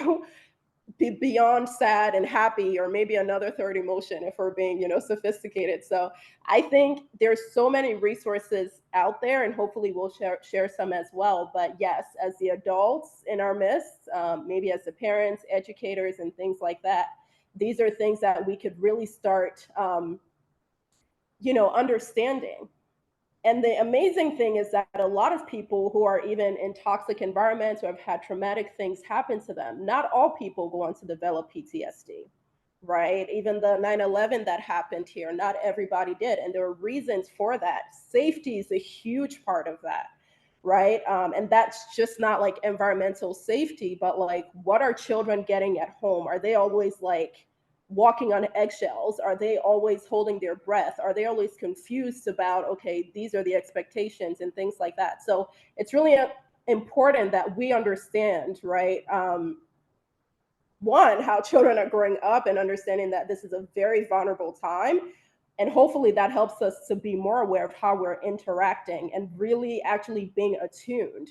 Beyond sad and happy, or maybe another third emotion if we're being sophisticated. So I think there's so many resources out there, and hopefully we'll share some as well. But yes, as the adults in our midst, maybe as the parents, educators, and things like that, these are things that we could really start understanding. And the amazing thing is that a lot of people who are even in toxic environments or have had traumatic things happen to them, not all people go on to develop PTSD, right? Even the 9/11 that happened here, not everybody did. And there are reasons for that. Safety is a huge part of that, right? And that's just not like environmental safety, but like, what are children getting at home? Are they always like walking on eggshells? Are they always holding their breath? Are they always confused about, okay, these are the expectations and things like that? So it's really important that we understand, right? One, how children are growing up and understanding that this is a very vulnerable time, And hopefully that helps us to be more aware of how we're interacting and really actually being attuned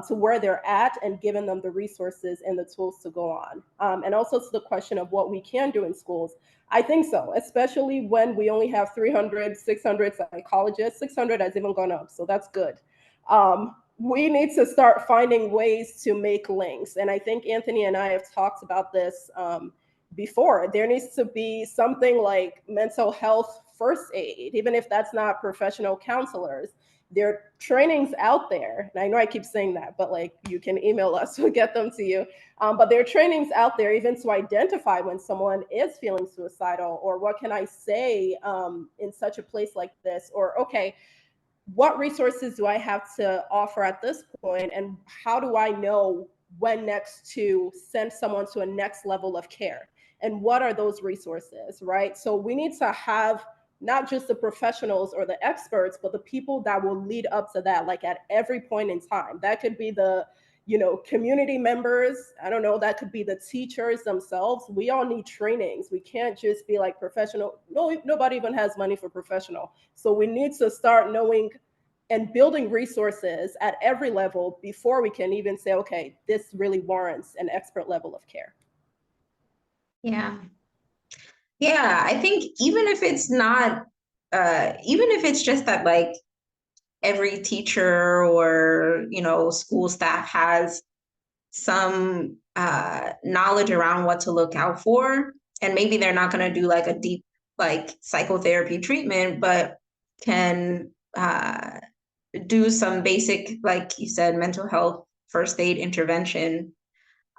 to where they're at and giving them the resources and the tools to go on. And also to the question of what we can do in schools. I think so, especially when we only have 300, 600 psychologists. 600 has even gone up, so that's good. We need to start finding ways to make links. And I think Anthony and I have talked about this before. There needs to be something like mental health first aid, even if that's not professional counselors. There are trainings out there, and I know I keep saying that, but like you can email us, we'll get them to you. But there are trainings out there even to identify when someone is feeling suicidal, or what can I say in such a place like this, or okay, what resources do I have to offer at this point, and how do I know when next to send someone to a next level of care, and what are those resources, right? So we need to have not just the professionals or the experts, but the people that will lead up to that, like at every point in time. That could be the community members. I don't know, that could be the teachers themselves. We all need trainings. We can't just be like professional. No, nobody even has money for professional. So we need to start knowing and building resources at every level before we can even say, okay, this really warrants an expert level of care.
Yeah. Yeah, I think even if it's not, even if it's just that like every teacher or, school staff has some knowledge around what to look out for, and maybe they're not going to do like a deep like psychotherapy treatment, but can do some basic, like you said, mental health first aid intervention,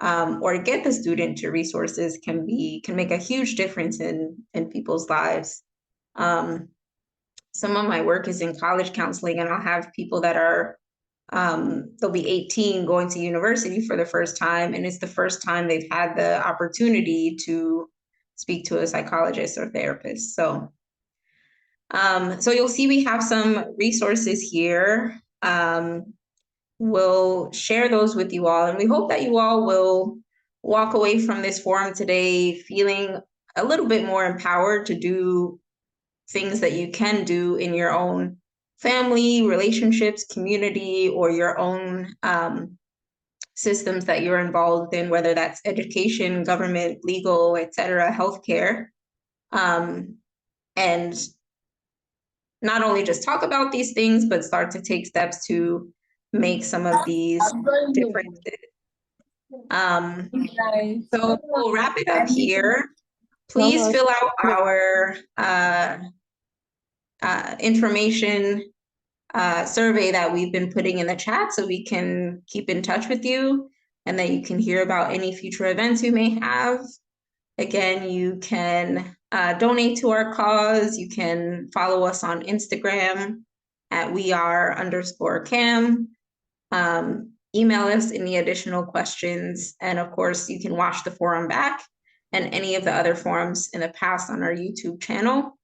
or get the student to resources can make a huge difference in people's lives. Some of my work is in college counseling, and I'll have people that are they'll be 18 going to university for the first time, and it's the first time they've had the opportunity to speak to a psychologist or therapist. So you'll see we have some resources here. We'll share those with you all, and we hope that you all will walk away from this forum today feeling a little bit more empowered to do things that you can do in your own family, relationships, community, or your own systems that you're involved in, whether that's education, government, legal, etc., healthcare. And not only just talk about these things, but start to take steps to make some of these differences. So we'll wrap it up here. Please fill out our information survey that we've been putting in the chat so we can keep in touch with you, and that you can hear about any future events we may have. Again, you can donate to our cause. You can follow us on Instagram at weare_CAM. Email us any additional questions. And of course, you can watch the forum back and any of the other forums in the past on our YouTube channel.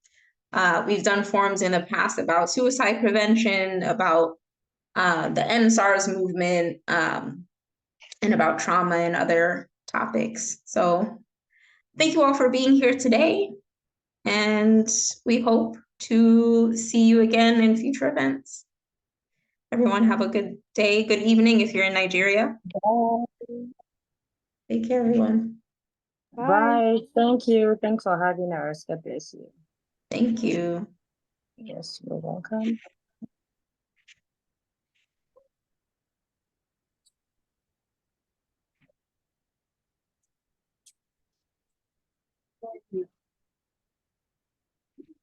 We've done forums in the past about suicide prevention, about the End SARS movement, and about trauma and other topics. So thank you all for being here today, and we hope to see you again in future events. Everyone have a good day, good evening if you're in Nigeria.
Bye.
Take care, everyone.
Bye. Thank you. Thanks for having us. God bless you.
Thank you.
Yes, you're welcome.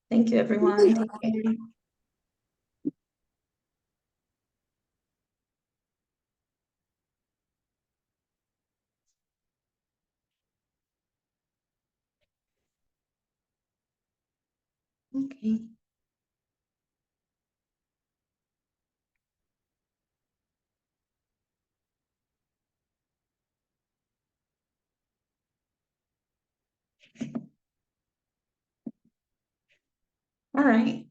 Thank you, everyone. Take care. Okay. All right.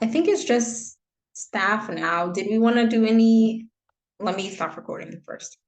I think it's just staff now. Did we want to do any? Let me stop recording first.